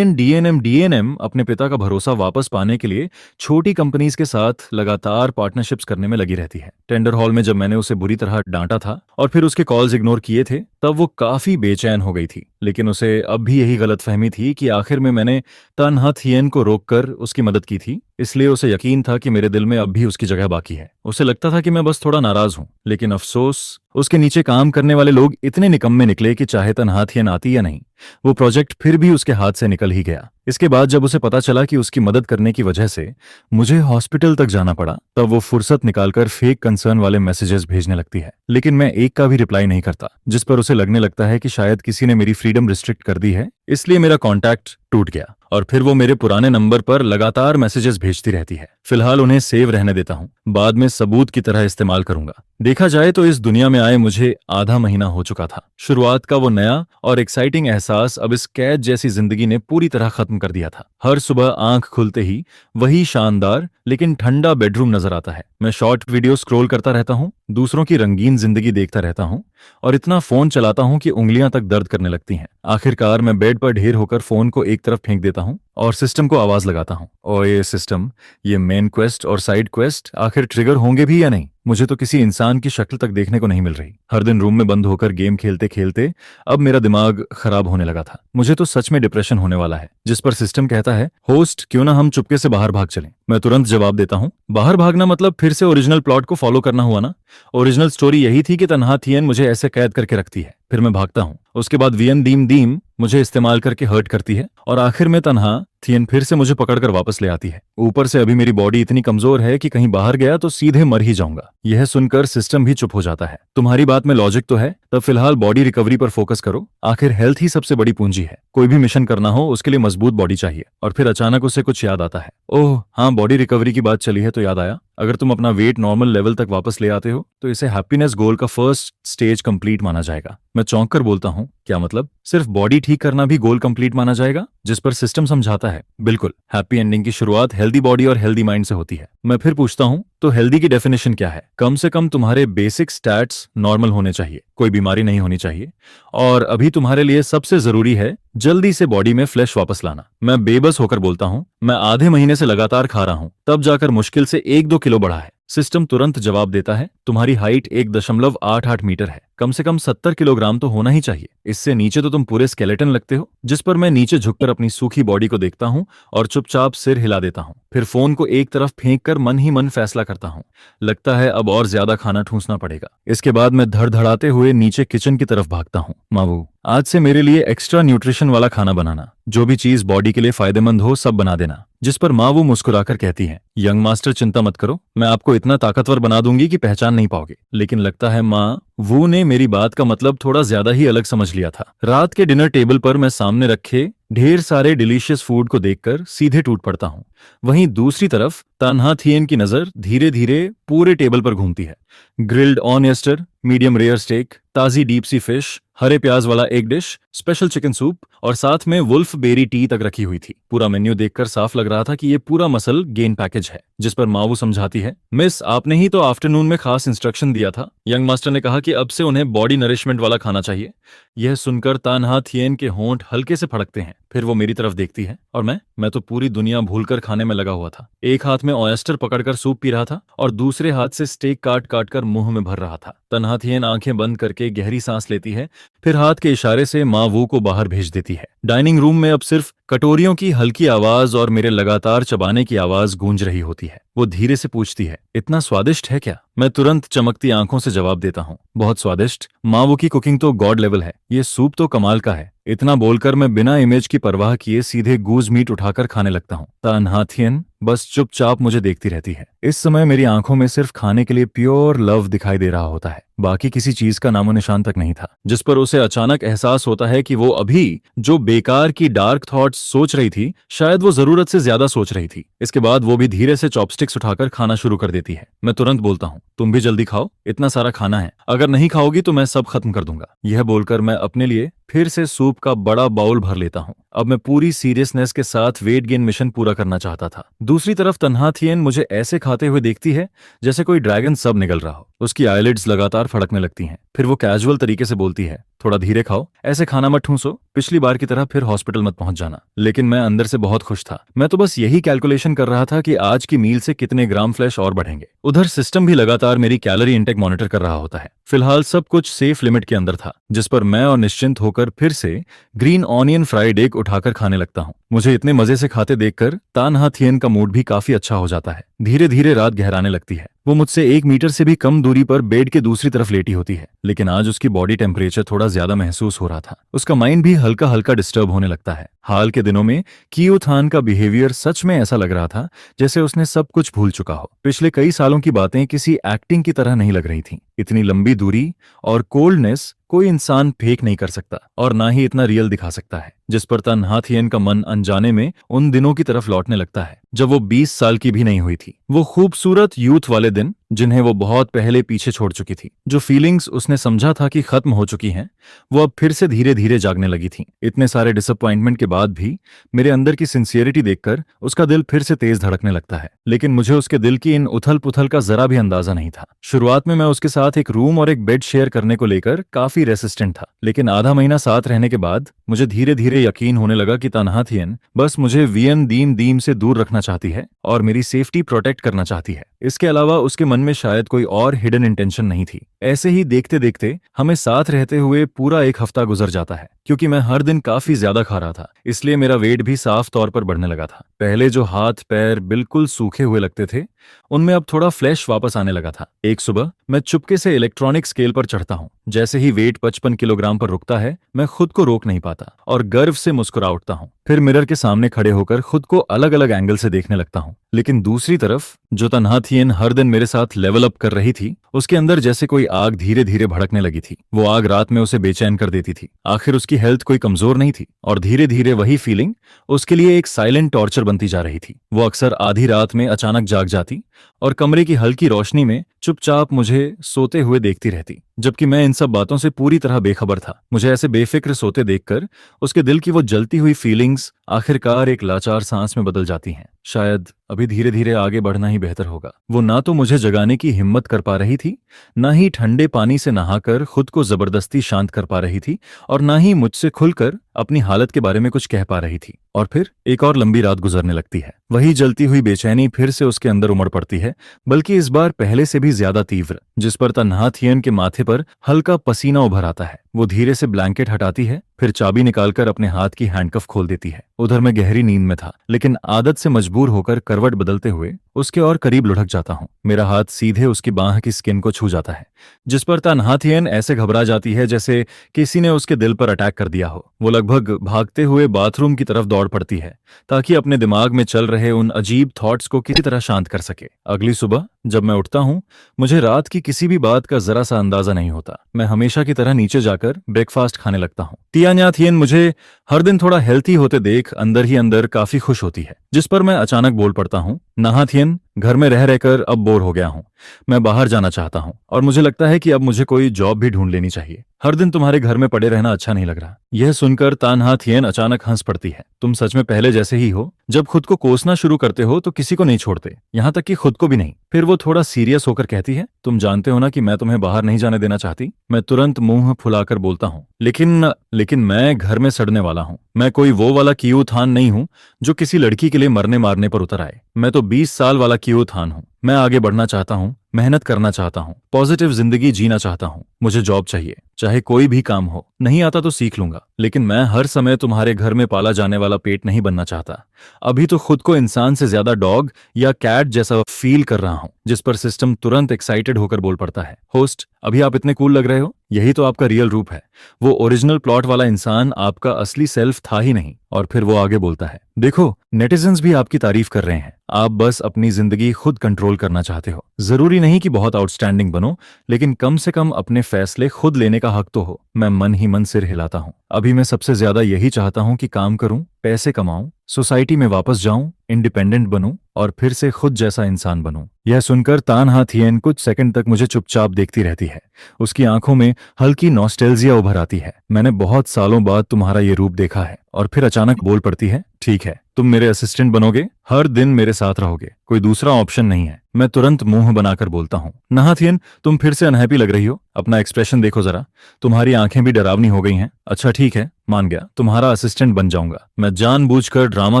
डीएनएम अपने पिता का भरोसा वापस पाने के लिए छोटी कंपनीज के साथ लगातार पार्टनरशिप्स करने में लगी रहती है। टेंडर हॉल में जब मैंने उसे बुरी तरह डांटा था और फिर उसके कॉल्स इग्नोर किए थे, तब वो काफी बेचैन हो गई थी, लेकिन उसे अब भी यही गलतफहमी थी कि आखिर में मैंने तन्हा थियन को रोककर उसकी मदद की थी, इसलिए उसे यकीन था कि मेरे दिल में अब भी उसकी जगह बाकी है। उसे लगता था कि मैं बस थोड़ा नाराज हूं, लेकिन अफसोस उसके नीचे काम करने वाले लोग इतने निकम्मे निकले कि चाहे तन्हा थियन आती या नहीं, वो प्रोजेक्ट फिर भी उसके हाथ से निकल ही गया। इसके बाद जब उसे पता चला कि उसकी मदद करने की वजह से मुझे हॉस्पिटल तक जाना पड़ा, तब वो फुर्सत निकालकर फेक कंसर्न वाले मैसेजेस भेजने लगती है, लेकिन मैं एक का भी रिप्लाई नहीं करता, जिस पर उसे लगने लगता है कि शायद किसी ने मेरी फ्रीडम रिस्ट्रिक्ट कर दी है, इसलिए मेरा कॉन्टैक्ट टूट गया। और फिर वो मेरे पुराने नंबर पर लगातार मैसेजेस भेजती रहती है। फिलहाल उन्हें सेव रहने देता हूँ, बाद में सबूत की तरह इस्तेमाल करूंगा। देखा जाए तो इस दुनिया में आए मुझे आधा महीना हो चुका था। शुरुआत का वो नया और एक्साइटिंग एहसास अब इस कैद जैसी जिंदगी ने पूरी तरह खत्म कर दिया था। हर सुबह आंख खुलते ही वही शानदार लेकिन ठंडा बेडरूम नजर आता है। मैं शॉर्ट वीडियो स्क्रॉल करता रहता हूँ, दूसरों की रंगीन जिंदगी देखता रहता हूँ और इतना फोन चलाता हूँ कि उंगलियां तक दर्द करने लगती हैं। आखिरकार मैं बेड पर ढेर होकर फोन को एक तरफ फेंक देता हूँ और सिस्टम को आवाज लगाता हूँ, ओए सिस्टम, ये मेन क्वेस्ट और साइड क्वेस्ट आखिर ट्रिगर होंगे भी या नहीं? मुझे तो किसी इंसान की शक्ल तक देखने को नहीं मिल रही। हर दिन रूम में बंद होकर गेम खेलते खेलते अब मेरा दिमाग खराब होने लगा था। मुझे तो सच में डिप्रेशन होने वाला है। जिस पर सिस्टम कहता है, होस्ट क्यों ना हम चुपके से बाहर भाग चलें। मैं तुरंत जवाब देता हूँ, बाहर भागना मतलब फिर से ओरिजिनल प्लॉट को फॉलो करना हुआ ना। ओरिजिनल स्टोरी यही थी कि तन्हा थियन मुझे ऐसे कैद करके रखती है, फिर मैं भागता हूँ। उसके बाद वियन दीम दीम मुझे इस्तेमाल करके हर्ट करती है और आखिर में तन्हा थियन फिर से मुझे पकड़कर वापस ले आती है। ऊपर से अभी मेरी बॉडी इतनी कमजोर है कि कहीं बाहर गया तो सीधे मर ही जाऊंगा। यह सुनकर सिस्टम भी चुप हो जाता है। तुम्हारी बात में लॉजिक तो है, तब फिलहाल बॉडी रिकवरी पर फोकस करो। आखिर हेल्थ ही सबसे बड़ी पूंजी है। कोई भी मिशन करना हो उसके लिए मजबूत बॉडी चाहिए। और फिर अचानक उसे कुछ याद आता है। ओह हाँ, बॉडी रिकवरी की बात चली है तो याद आया, अगर तुम अपना वेट नॉर्मल लेवल तक वापस ले आते हो तो इसे हैप्पीनेस गोल का फर्स्ट स्टेज कंप्लीट माना जाएगा। मैं चौंक कर बोलता हूँ, क्या मतलब? सिर्फ बॉडी ठीक करना भी गोल कंप्लीट माना जाएगा? जिस पर सिस्टम समझाता है, बिल्कुल, हैप्पी एंडिंग की शुरुआत हेल्दी बॉडी और हेल्दी माइंड से होती है। मैं फिर पूछता हूँ, तो हेल्दी की डेफिनेशन क्या है? कम से कम तुम्हारे बेसिक स्टैट्स नॉर्मल होने चाहिए, कोई बीमारी नहीं होनी चाहिए, और अभी तुम्हारे लिए सबसे जरूरी है जल्दी से बॉडी में फ्लैश वापस लाना। मैं बेबस होकर बोलता हूँ, मैं आधे महीने से लगातार खा रहा हूँ, तब जाकर मुश्किल से 1-2 किलो बढ़ा है। सिस्टम तुरंत जवाब देता है, तुम्हारी हाइट 1.88 मीटर है, कम से कम 70 किलोग्राम तो होना ही चाहिए। इससे नीचे तो तुम पूरे स्केलेटन लगते हो। जिस पर मैं नीचे झुककर अपनी सूखी बॉडी को देखता हूँ और चुपचाप सिर हिला देता हूँ। फिर फोन को एक तरफ फेंककर मन ही मन फैसला करता हूँ, लगता है अब और ज्यादा खाना ठूंसना पड़ेगा। इसके बाद मैं धड़धड़ाते हुए नीचे किचन की तरफ भागता हूँ। मावू, आज से मेरे लिए एक्स्ट्रा न्यूट्रिशन वाला खाना बनाना, जो भी चीज बॉडी के लिए फायदेमंद हो सब बना देना। जिस पर माँ वो मुस्कुराकर कहती है, यंग मास्टर चिंता मत करो, मैं आपको इतना ताकतवर बना दूंगी कि पहचान नहीं पाओगे। लेकिन लगता है माँ वो ने मेरी बात का मतलब थोड़ा ज्यादा ही अलग समझ लिया था। रात के डिनर टेबल पर मैं सामने रखे ढेर सारे डिलीशियस फूड को देखकर सीधे टूट पड़ता हूँ। वहीं दूसरी तरफ तान्हा थिएन की नजर धीरे धीरे पूरे टेबल पर घूमती है। ग्रिल्ड ऑनियस्टर, मीडियम रेयर स्टेक, ताजी डीप सी फिश, हरे प्याज वाला egg dish, special chicken soup और साथ में वुल्फ बेरी टी तक रखी हुई थी। पूरा मेन्यू देखकर साफ लग रहा था कि ये पूरा मसल गेन पैकेज है। जिस पर माँ वो समझाती है, मिस आपने ही तो आफ्टरनून में खास इंस्ट्रक्शन दिया था। यंग मास्टर ने कहा कि अब से उन्हें बॉडी नरिशमेंट वाला खाना चाहिए। यह सुनकर तान्हा थिएन के होंठ हल्के से फड़कते हैं। फिर वो मेरी तरफ देखती है और मैं तो पूरी दुनिया भूलकर खाने में लगा हुआ था। एक हाथ में ऑयस्टर पकड़कर सूप पी रहा था और दूसरे हाथ से स्टेक काट काट कर मुंह में भर रहा था। तान्हा थिएन आंखें बंद करके गहरी सांस लेती है, फिर हाथ के इशारे से माँ वो को बाहर भेज देती है। डाइनिंग रूम में अब सिर्फ कटोरियों की हल्की आवाज और मेरे लगातार चबाने की आवाज गूंज रही होती है। वो धीरे से पूछती है, इतना स्वादिष्ट है क्या? मैं तुरंत चमकती आंखों से जवाब देता हूँ, बहुत स्वादिष्ट। माँ वो की कुकिंग तो गॉड लेवल है, ये सूप तो कमाल का है। इतना बोलकर मैं बिना इमेज की परवाह किए सीधे गूज मीट उठाकर खाने लगता हूँ। तान्हा थिएन बस चुपचाप मुझे देखती रहती है। इस समय मेरी आंखों में सिर्फ खाने के लिए प्योर लव दिखाई दे रहा होता है, बाकी किसी चीज का नामो निशान तक नहीं था। जिस पर उसे अचानक एहसास होता है कि वो अभी जो बेकार की डार्क थॉट्स सोच रही थी, शायद वो जरूरत से ज्यादा सोच रही थी। इसके बाद वो भी धीरे से चॉपस्टिक्स उठाकर खाना शुरू कर देती है। मैं तुरंत बोलता हूँ, तुम भी जल्दी खाओ, इतना सारा खाना है, अगर नहीं खाओगी तो मैं सब खत्म कर दूंगा। यह बोलकर मैं अपने लिए फिर से सूप का बड़ा बाउल भर लेता हूँ। अब मैं पूरी सीरियसनेस के साथ वेट गेन मिशन पूरा करना चाहता था। दूसरी तरफ तान्हा थिएन मुझे ऐसे खाते हुए देखती है जैसे कोई ड्रैगन सब निकल रहा हो। उसकी आईलिड्स लगातार फड़कने लगती हैं। फिर वो कैजुअल तरीके से बोलती है, थोड़ा धीरे खाओ, ऐसे खाना मत ठूंसो, पिछली बार की तरह फिर हॉस्पिटल मत पहुंच जाना। लेकिन मैं अंदर से बहुत खुश था। मैं तो बस यही कैलकुलेशन कर रहा था कि आज की मील से कितने ग्राम फ्लैश और बढ़ेंगे। उधर सिस्टम भी लगातार मेरी कैलोरी इंटेक मॉनिटर कर रहा होता है। फिलहाल सब कुछ सेफ लिमिट के अंदर था, जिस पर मैं और निश्चिंत होकर फिर से ग्रीन ऑनियन फ्राइड एग उठाकर खाने लगता हूँ। मुझे इतने मजे से खाते देखकर तान्हा थिएन का मूड भी काफी अच्छा हो जाता है। धीरे धीरे रात गहराने लगती है। वो मुझसे 1 मीटर से भी कम दूरी पर बेड के दूसरी तरफ लेटी होती है, लेकिन आज उसकी बॉडी टेम्परेचर थोड़ा ज्यादा महसूस हो रहा था। उसका माइंड भी हल्का हल्का डिस्टर्ब होने लगता है। हाल के दिनों में कियो थान का बिहेवियर सच में ऐसा लग रहा था जैसे उसने सब कुछ भूल चुका हो। पिछले कई सालों की बातें किसी एक्टिंग की तरह नहीं लग रही थीं। इतनी लंबी दूरी और कोल्डनेस कोई इंसान फेक नहीं कर सकता और ना ही इतना रियल दिखा सकता है। जिस पर तान्हा थिएन का मन अनजाने में उन दिनों की तरफ लौटने लगता है जब वो 20 साल की भी नहीं हुई थी। वो खूबसूरत यूथ वाले दिन जिन्हें वो बहुत पहले पीछे छोड़ चुकी थी। जो फीलिंग्स उसने समझा था कि खत्म हो चुकी हैं, वो अब फिर से धीरे धीरे जागने लगी थी। इतने सारे डिसअपॉइंटमेंट के बाद भी मेरे अंदर की सिंसियरिटी देखकर उसका दिल फिर से तेज धड़कने लगता है। लेकिन मुझे उसके दिल की इन उथल पुथल का जरा भी अंदाजा नहीं था। शुरुआत में मैं उसके साथ एक रूम और एक बेड शेयर करने को लेकर काफी रेसिस्टेंट था, लेकिन आधा महीना साथ रहने के बाद मुझे धीरे धीरे यकीन होने लगा कि तान्हा थिएन बस मुझे वियन दीम दीम से दूर रखना चाहती है और मेरी सेफ्टी प्रोटेक्ट करना चाहती है। इसके अलावा उसके मन में शायद कोई और हिडन इंटेंशन नहीं थी। ऐसे ही देखते देखते हमें साथ रहते हुए पूरा 1 हफ्ता गुजर जाता है। क्योंकि मैं हर दिन काफी ज्यादा खा रहा था, इसलिए मेरा वेट भी साफ तौर पर बढ़ने लगा था। पहले जो हाथ पैर बिल्कुल सूखे हुए लगते थे, उनमें अब थोड़ा फ्लैश वापस आने लगा था। एक सुबह मैं चुपके से इलेक्ट्रॉनिक स्केल पर चढ़ता हूँ। जैसे ही वेट 55 किलोग्राम पर रुकता है, मैं खुद को रोक नहीं पाता और गर्व से मुस्कुरा उठता हूँ। फिर मिरर के सामने खड़े होकर खुद को अलग अलग एंगल से देखने लगता हूँ। लेकिन दूसरी तरफ जो तान्हा थिएन हर दिन मेरे साथ लेवल अप कर रही थी, उसके अंदर जैसे कोई आग धीरे धीरे भड़कने लगी थी। वो आग रात में उसे बेचैन कर देती थी। आखिर उसकी हेल्थ कोई कमजोर नहीं थी और धीरे धीरे वही फीलिंग उसके लिए एक साइलेंट टॉर्चर बनती जा रही थी। वो अक्सर आधी रात में अचानक जाग जाती और कमरे की हल्की रोशनी में चुपचाप मुझे सोते हुए देखती रहती, जबकि मैं इन सब बातों से पूरी तरह बेखबर था। मुझे ऐसे बेफिक्र सोते देखकर उसके दिल की वो जलती हुई फीलिंग्स आखिरकार एक लाचार सांस में बदल जाती हैं। शायद अभी धीरे धीरे आगे बढ़ना ही बेहतर होगा। वो ना तो मुझे जगाने की हिम्मत कर पा रही थी, ना ही ठंडे पानी से नहाकर खुद को जबरदस्ती शांत कर पा रही थी, और ना ही मुझसे खुलकर अपनी हालत के बारे में कुछ कह पा रही थी। और फिर एक और लंबी रात गुजरने लगती है। वही जलती हुई बेचैनी फिर से उसके अंदर उमड़ पड़ती है, बल्कि इस बार पहले से भी ज्यादा तीव्र, जिस पर तान्हा थिएन के माथे पर हल्का पसीना उभर आता है। वो धीरे से ब्लैंकेट हटाती है, फिर चाबी निकालकर अपने हाथ की हैंडकफ खोल देती है। उधर मैं गहरी नींद में था, लेकिन आदत से मजबूर होकर करवट बदलते हुए उसके और करीब लुढ़क जाता हूँ। मेरा हाथ सीधे उसकी बांह की स्किन को छू जाता है, जिस पर तान्हा थिएन ऐसे घबरा जाती है जैसे किसी ने उसके दिल पर अटैक कर दिया हो। वो लगभग भागते हुए बाथरूम की तरफ दौड़ पड़ती है ताकि अपने दिमाग में चल रहे उन अजीब थॉट्स को किसी तरह शांत कर सके। अगली सुबह जब मैं उठता हूँ मुझे रात की किसी भी बात का जरा सा अंदाजा नहीं होता। मैं हमेशा की तरह नीचे जाकर ब्रेकफास्ट खाने लगता हूँ। तिया न्या थियन मुझे हर दिन थोड़ा हेल्थी होते देख अंदर ही अंदर काफी खुश होती है, जिस पर मैं अचानक बोल पड़ता हूँ, नहा थियन, घर में रह रहकर अब बोर हो गया हूँ। मैं बाहर जाना चाहता हूँ और मुझे लगता है कि अब मुझे कोई जॉब भी ढूंढ लेनी चाहिए। हर दिन तुम्हारे घर में पड़े रहना अच्छा नहीं लग रहा। यह सुनकर तानहा थियन अचानक हंस पड़ती है। तुम सच में पहले जैसे ही हो। जब खुद को कोसना शुरू करते हो तो किसी को नहीं छोड़ते, यहाँ तक कि खुद को भी नहीं। फिर वो थोड़ा सीरियस होकर कहती है, तुम जानते हो ना कि मैं तुम्हें बाहर नहीं जाने देना चाहती। मैं तुरंत मुंह फुलाकर बोलता हूँ, लेकिन मैं घर में सड़ने वाला हूँ। मैं कोई वो वाला कियू थान नहीं हूँ जो किसी लड़की के लिए मरने मारने पर उतर आए। मैं तो 20 साल वाला कियू थान हूँ। मैं आगे बढ़ना चाहता हूँ, मेहनत करना चाहता हूँ, पॉजिटिव जिंदगी जीना चाहता हूँ। मुझे जॉब चाहिए, चाहे कोई भी काम हो। नहीं आता तो सीख लूंगा, लेकिन मैं हर समय तुम्हारे घर में पाला जाने वाला पेट नहीं बनना चाहता। अभी तो खुद को इंसान से ज्यादा डॉग या कैट जैसा फील कर रहा हूँ। जिस पर सिस्टम तुरंत एक्साइटेड होकर बोल पड़ता है, होस्ट, अभी आप इतने कूल लग रहे हो। यही तो आपका रियल रूप है। वो ओरिजिनल प्लॉट वाला इंसान आपका असली सेल्फ था ही नहीं। और फिर वो आगे बोलता है, देखो, नेटिजन्स भी आपकी तारीफ कर रहे हैं। आप बस अपनी जिंदगी खुद कंट्रोल करना चाहते हो। जरूरी नहीं कि बहुत आउटस्टैंडिंग बनो, लेकिन कम से कम अपने फैसले खुद लेने का हक तो हो। मैं मन ही मन सिर हिलाता हूँ। अभी मैं सबसे ज्यादा यही चाहता हूँ कि काम करूं, पैसे कमाऊं, सोसाइटी में वापस जाऊं, इंडिपेंडेंट बनूं और फिर से खुद जैसा इंसान बनूं। यह सुनकर तानहा थियन कुछ सेकंड तक मुझे चुपचाप देखती रहती है। उसकी आंखों में हल्की नॉस्टैल्जिया उभर आती है। मैंने बहुत सालों बाद तुम्हारा ये रूप देखा है। और फिर अचानक बोल पड़ती है, ठीक है, तुम मेरे असिस्टेंट बनोगे, हर दिन मेरे साथ रहोगे, कोई दूसरा ऑप्शन नहीं है। मैं तुरंत मुंह बनाकर बोलता हूँ, नहा थियन, तुम फिर से अनहैप्पी लग रही हो। अपना एक्सप्रेशन देखो जरा, तुम्हारी आंखें भी डरावनी हो गई हैं। अच्छा ठीक है, मान गया, तुम्हारा असिस्टेंट बन जाऊंगा। मैं जानबूझकर ड्रामा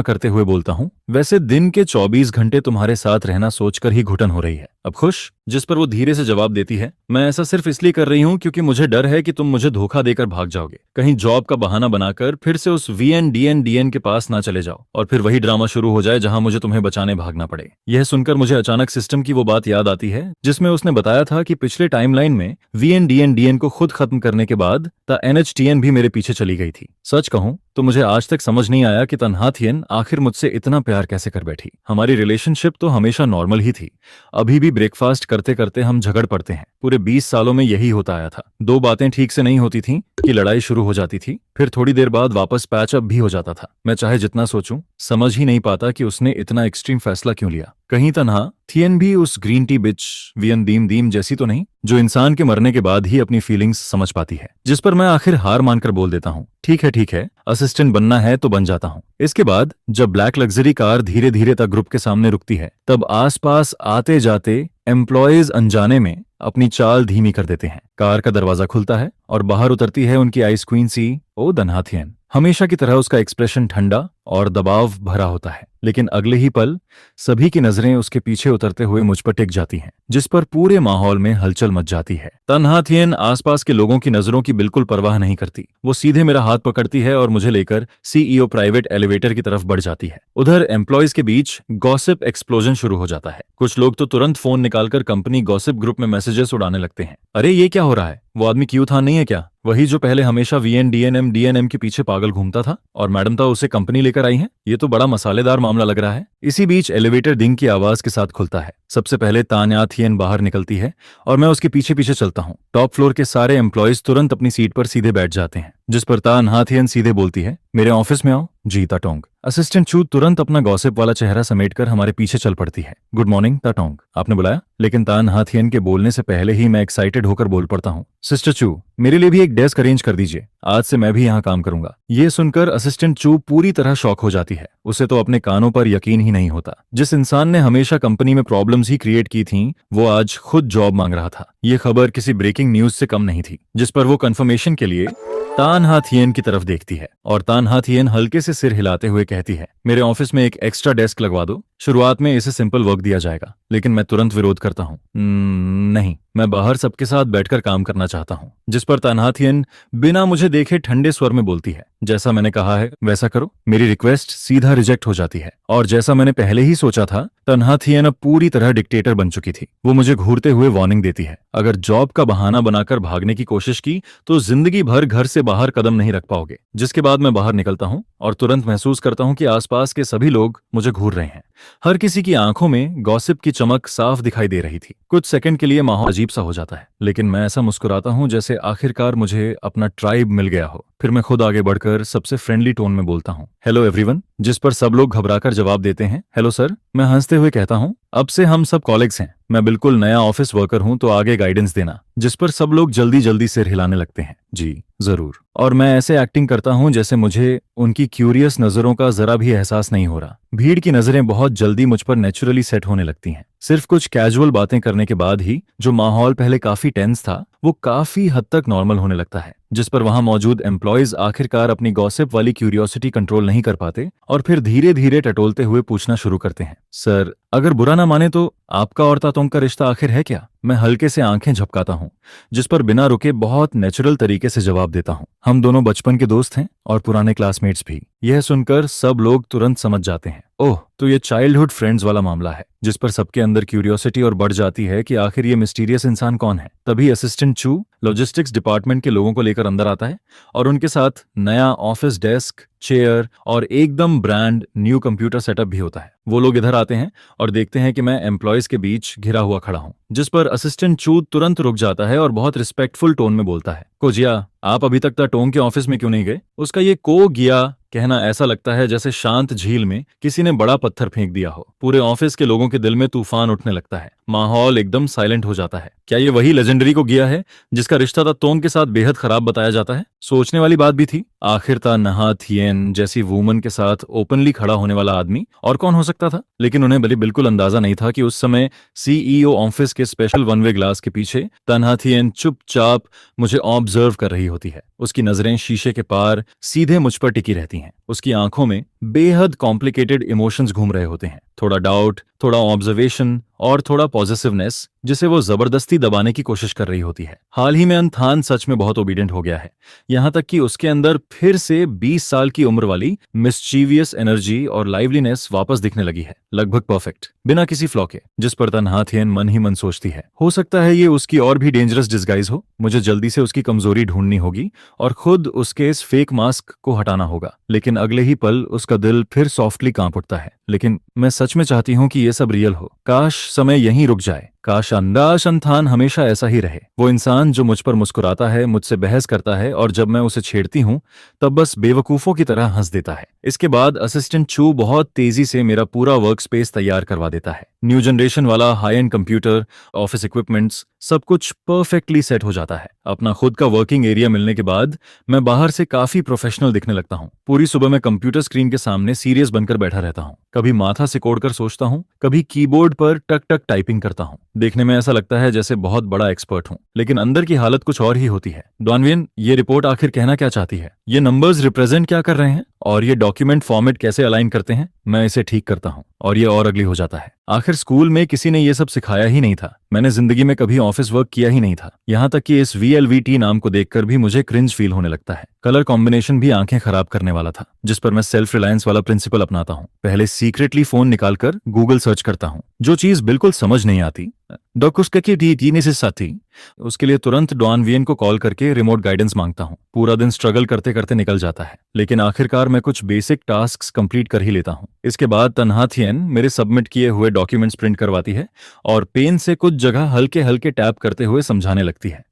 करते हुए बोलता हूँ, वैसे दिन के 24 घंटे तुम्हारे साथ रहना सोचकर ही घुटन हो रही है। अब खुश? जिस पर वो धीरे से जवाब देती है, मैं ऐसा सिर्फ इसलिए कर रही हूँ क्योंकि मुझे डर है कि तुम मुझे धोखा देकर भाग जाओगे, कहीं जॉब का बहाना बनाकर फिर से उस वीएन के पास ना चले जाओ और फिर वही ड्रामा शुरू हो जाए जहां मुझे तुम्हें बचाने भागना पड़े। यह सुनकर मुझे अचानक सिस्टम की वो बात याद आती है जिसमें उसने बताया था कि पिछले टाइमलाइन में वीएन को खुद खत्म करने के बाद द एनएचटीएन भी मेरे पीछे चली गई थी। सच कहूं तो मुझे आज तक समझ नहीं आया कि तन्हा थियन आखिर मुझसे इतना प्यार कैसे कर बैठी। हमारी रिलेशनशिप तो हमेशा नॉर्मल ही थी। अभी भी ब्रेकफास्ट करते करते हम झगड़ पड़ते हैं। पूरे 20 सालों में यही होता आया था। दो बातें ठीक से नहीं होती थीं कि लड़ाई शुरू हो जाती थी, फिर थोड़ी देर बाद वापस पैचअप भी हो जाता था। मैं चाहे जितना सोचूं, समझ ही नहीं पाता कि उसने इतना एक्सट्रीम फैसला क्यों लिया। कहीं तन्हा थियन भी उस ग्रीन टी बिच वियन दीम दीम जैसी तो नहीं, जो इंसान के मरने के बाद ही अपनी फीलिंग्स समझ पाती है। जिस पर मैं आखिर हार मानकर बोल देता हूँ, ठीक है, असिस्टेंट बनना है तो बन जाता हूँ। इसके बाद जब ब्लैक लग्जरी कार धीरे धीरे तक ग्रुप के सामने रुकती है, तब आसपास आते जाते एम्प्लॉयज अनजाने में अपनी चाल धीमी कर देते हैं। कार का दरवाजा खुलता है और बाहर उतरती है उनकी आइस क्वीन सी ओ तन्हा थियन। हमेशा की तरह उसका एक्सप्रेशन ठंडा और दबाव भरा होता है, लेकिन अगले ही पल सभी की नजरें उसके पीछे उतरते हुए मुझ पर टिक जाती हैं, जिस पर पूरे माहौल में हलचल मच जाती है। तन्हा थियन आसपास के लोगों की नजरों की बिल्कुल परवाह नहीं करती। वो सीधे मेरा हाथ पकड़ती है और मुझे लेकर सीईओ प्राइवेट एलिवेटर की तरफ बढ़ जाती है। उधर एम्प्लॉयज के बीच गॉसिप एक्सप्लोजन शुरू हो जाता है। कुछ लोग तो तुरंत फोन निकालकर कंपनी गॉसिप ग्रुप में मैसेजेस उड़ाने लगते हैं। अरे ये क्या हो रहा है? वो आदमी क्यू था नहीं है क्या? वही जो पहले हमेशा डीएनएम के पीछे पागल घूमता था और मैडम था उसे कंपनी लेकर आई है। ये तो बड़ा मसालेदार मामला लग रहा है। इसी बीच एलिवेटर डिंग की आवाज के साथ खुलता है। सबसे पहले तान्या थियन बाहर निकलती है और मैं उसके पीछे पीछे चलता हूँ। टॉप फ्लोर के सारे एम्प्लॉयज तुरंत अपनी सीट पर सीधे बैठ जाते हैं, जिस पर तान्हा थियन सीधे बोलती है, मेरे ऑफिस में आओ। जी ताटोंग। असिस्टेंट चू तुरंत अपना गॉसिप वाला चेहरा समेटकर हमारे पीछे चल पड़ती है। गुड मॉर्निंग ताटोंग, आपने बुलाया? लेकिन तान्हा थियन के बोलने से पहले ही मैं एक्साइटेड होकर बोल पड़ता हूँ, सिस्टर चू, मेरे लिए भी एक डेस्क अरेंज कर दीजिए, आज से मैं भी यहाँ काम करूंगा। ये सुनकर असिस्टेंट चू पूरी तरह शॉक हो जाती है। उसे तो अपने कानों पर यकीन ही नहीं होता। जिस इंसान ने हमेशा कंपनी में प्रॉब्लम्स ही क्रिएट की थीं, वो आज खुद जॉब मांग रहा था। ये खबर किसी ब्रेकिंग न्यूज से कम नहीं थी। जिस पर वो कंफर्मेशन के लिए तान्हा थियन की तरफ देखती है और तान्हा थियन हल्के से सिर हिलाते हुए कहती है, मेरे ऑफिस में एक एक्स्ट्रा डेस्क लगवा दो, शुरुआत में इसे सिंपल वर्क दिया जाएगा। लेकिन मैं तुरंत विरोध करता हूँ, नहीं, मैं बाहर सबके साथ बैठकर काम करना चाहता हूँ। जिस पर तान्हा थियन बिना मुझे देखे ठंडे स्वर में बोलती है, जैसा मैंने कहा है वैसा करो। मेरी रिक्वेस्ट सीधा रिजेक्ट हो जाती है और जैसा मैंने पहले ही सोचा था, तान्हा थियन अब पूरी तरह डिक्टेटर बन चुकी थी। वो मुझे घूरते हुए वार्निंग देती है, अगर जॉब का बहाना बनाकर भागने की कोशिश की तो जिंदगी भर घर से बाहर कदम नहीं रख पाओगे। जिसके बाद मैं बाहर निकलता हूँ और तुरंत महसूस करता हूँ कि आसपास के सभी लोग मुझे घूर रहे हैं। हर किसी की आंखों में गॉसिप की चमक साफ दिखाई दे रही थी। कुछ सेकंड के लिए माहौल अजीब सा हो जाता है, लेकिन मैं ऐसा मुस्कुराता हूँ जैसे आखिरकार मुझे अपना ट्राइब मिल गया हो। फिर मैं खुद आगे बढ़कर सबसे फ्रेंडली टोन में बोलता हूँ, हेलो एवरीवन, जिस पर सब लोग घबराकर जवाब देते हैं, हेलो सर। मैं हंसते हुए कहता हूँ, अब से हम सब कॉलीग्स हैं। मैं बिल्कुल नया ऑफिस वर्कर हूँ, तो आगे गाइडेंस देना। जिस पर सब लोग जल्दी जल्दी सिर हिलाने लगते हैं, जी जरूर। और मैं ऐसे एक्टिंग करता हूँ जैसे मुझे उनकी क्यूरियस नजरों का जरा भी एहसास नहीं हो रहा। भीड़ की नजरें बहुत जल्दी मुझ पर नेचुरली सेट होने लगती हैं। सिर्फ कुछ कैजुअल बातें करने के बाद ही जो माहौल पहले काफी टेंस था वो काफी हद तक नॉर्मल होने लगता है, जिस पर वहां मौजूद एम्प्लॉयज आखिरकार अपनी गॉसिप वाली क्यूरियोसिटी कंट्रोल नहीं कर पाते और फिर धीरे धीरे टटोलते हुए पूछना शुरू करते हैं, सर अगर बुरा ना माने तो आपका और तातोंग का रिश्ता आखिर है क्या? मैं हल्के से आंखें झपकाता हूँ, जिस पर बिना रुके बहुत नेचुरल तरीके से जवाब देता हूँ, हम दोनों बचपन के दोस्त हैं और पुराने क्लासमेट्स भी। यह सुनकर सब लोग तुरंत समझ जाते हैं, ओह तो ये चाइल्डहुड फ्रेंड्स वाला मामला है, जिस पर सबके अंदर क्यूरियोसिटी और बढ़ जाती है कि आखिर ये मिस्टीरियस इंसान कौन है। तभी असिस्टेंट चू लॉजिस्टिक्स डिपार्टमेंट के लोगों को लेकर अंदर आता है और उनके साथ नया ऑफिस डेस्क, चेयर और एकदम ब्रांड न्यू कंप्यूटर सेटअप भी होता है। वो लोग इधर आते हैं और देखते हैं कि मैं एम्प्लॉयज के बीच घिरा हुआ खड़ा हूँ, जिस पर असिस्टेंट चू तुरंत रुक जाता है और बहुत रिस्पेक्टफुल टोन में बोलता है, कोजिया आप अभी तक टोंग के ऑफिस में क्यों नहीं गए? उसका ये को गिया कहना ऐसा लगता है जैसे शांत झील में किसी ने बड़ा पत्थर फेंक दिया हो। पूरे ऑफिस के लोगों के दिल में तूफान उठने लगता है, माहौल एकदम साइलेंट हो जाता है। क्या ये वही लेजेंडरी को गिया है जिसका रिश्ता था तोंग के साथ बेहद खराब बताया जाता है? सोचने वाली बात भी थी, आखिर था नहा थियन जैसी वुमन के साथ ओपनली खड़ा होने वाला आदमी और कौन हो सकता था। लेकिन उन्हें बिल्कुल अंदाजा नहीं था कि उस समय सीईओ ऑफिस के स्पेशल वन वे ग्लास के पीछे तन्हा थियन चुपचाप मुझे ऑब्जर्व कर रही होती है। उसकी नजरें शीशे के पार सीधे मुझ पर टिकी रहती हैं। उसकी आंखों में बेहद कॉम्प्लिकेटेड इमोशंस घूम रहे होते हैं, थोड़ा डाउट, थोड़ा ऑब्जर्वेशन और थोड़ा पॉजिटिवनेस, जिसे वो जबरदस्ती दबाने की कोशिश कर रही होती है। हाल ही में अनथान सच में बहुत ओबीडियंट हो गया है, यहाँ तक कि उसके अंदर फिर से 20 साल की उम्र वाली मिस्चीवियस एनर्जी और लाइवलीनेस वापस दिखने लगी है, लगभग परफेक्ट, बिना किसी फ्लॉ के, जिस पर तन्हा थियन मन ही मन सोचती है, हो सकता है ये उसकी और भी डेंजरस डिस्गाइज हो। मुझे जल्दी से उसकी कमजोरी ढूंढनी होगी और खुद उसके इस फेक मास्क को हटाना होगा। लेकिन अगले ही पल उसका दिल फिर सॉफ्टली कांप उठता है। लेकिन मैं सच में चाहती हूँ कि ये सब रियल हो, काश समय यहीं रुक जाए, काश अंदाज अंथान हमेशा ऐसा ही रहे। वो इंसान जो मुझ पर मुस्कुराता है, मुझसे बहस करता है और जब मैं उसे छेड़ती हूँ तब बस बेवकूफों की तरह हंस देता है। इसके बाद असिस्टेंट चू बहुत तेजी से मेरा पूरा वर्क स्पेस तैयार करवा देता है। न्यू जनरेशन वाला high and computer, office equipments, सब कुछ परफेक्टली सेट हो जाता है। अपना खुद का वर्किंग एरिया मिलने के बाद मैं बाहर से काफी प्रोफेशनल दिखने लगता हूँ। पूरी सुबह मैं कंप्यूटर स्क्रीन के सामने सीरियस बनकर बैठा रहता हूँ, कभी माथा सिकोड़कर सोचता हूँ, कभी कीबोर्ड पर टक टक टाइपिंग करता हूँ। देखने में ऐसा लगता है जैसे बहुत बड़ा एक्सपर्ट हूँ, लेकिन अंदर की हालत कुछ और ही होती है। डॉनवियन, ये रिपोर्ट आखिर कहना क्या चाहती है? ये नंबर्स रिप्रेजेंट क्या कर रहे हैं और ये डॉक्यूमेंट फॉर्मेट कैसे अलाइन करते हैं? मैं इसे ठीक करता हूँ और ये और अगली हो जाता है। आखिर स्कूल में किसी ने ये सब सिखाया ही नहीं था। मैंने जिंदगी में कभी ऑफिस वर्क किया ही नहीं था, यहाँ तक कि इस VLVT नाम को देखकर भी मुझे क्रिंज फील होने लगता है। कलर कॉम्बिनेशन भी आंखें खराब करने वाला था, जिस पर मैं सेल्फ रिलायंस वाला प्रिंसिपल अपनाता हूँ। पहले सीक्रेटली फोन निकालकर गूगल सर्च करता हूँ, जो चीज बिल्कुल समझ नहीं आती साथी, उसके लिए तुरंत डॉन वियन को कॉल करके रिमोट गाइडेंस मांगता हूँ। पूरा दिन स्ट्रगल करते करते निकल जाता है, लेकिन आखिरकार मैं कुछ बेसिक टास्क्स कंप्लीट कर ही लेता हूँ। इसके बाद तन्हा थियन मेरे सबमिट किए हुए डॉक्यूमेंट्स प्रिंट करवाती है और पेन से कुछ जगह हल्के हल्के टैप करते हुए समझाने लगती है,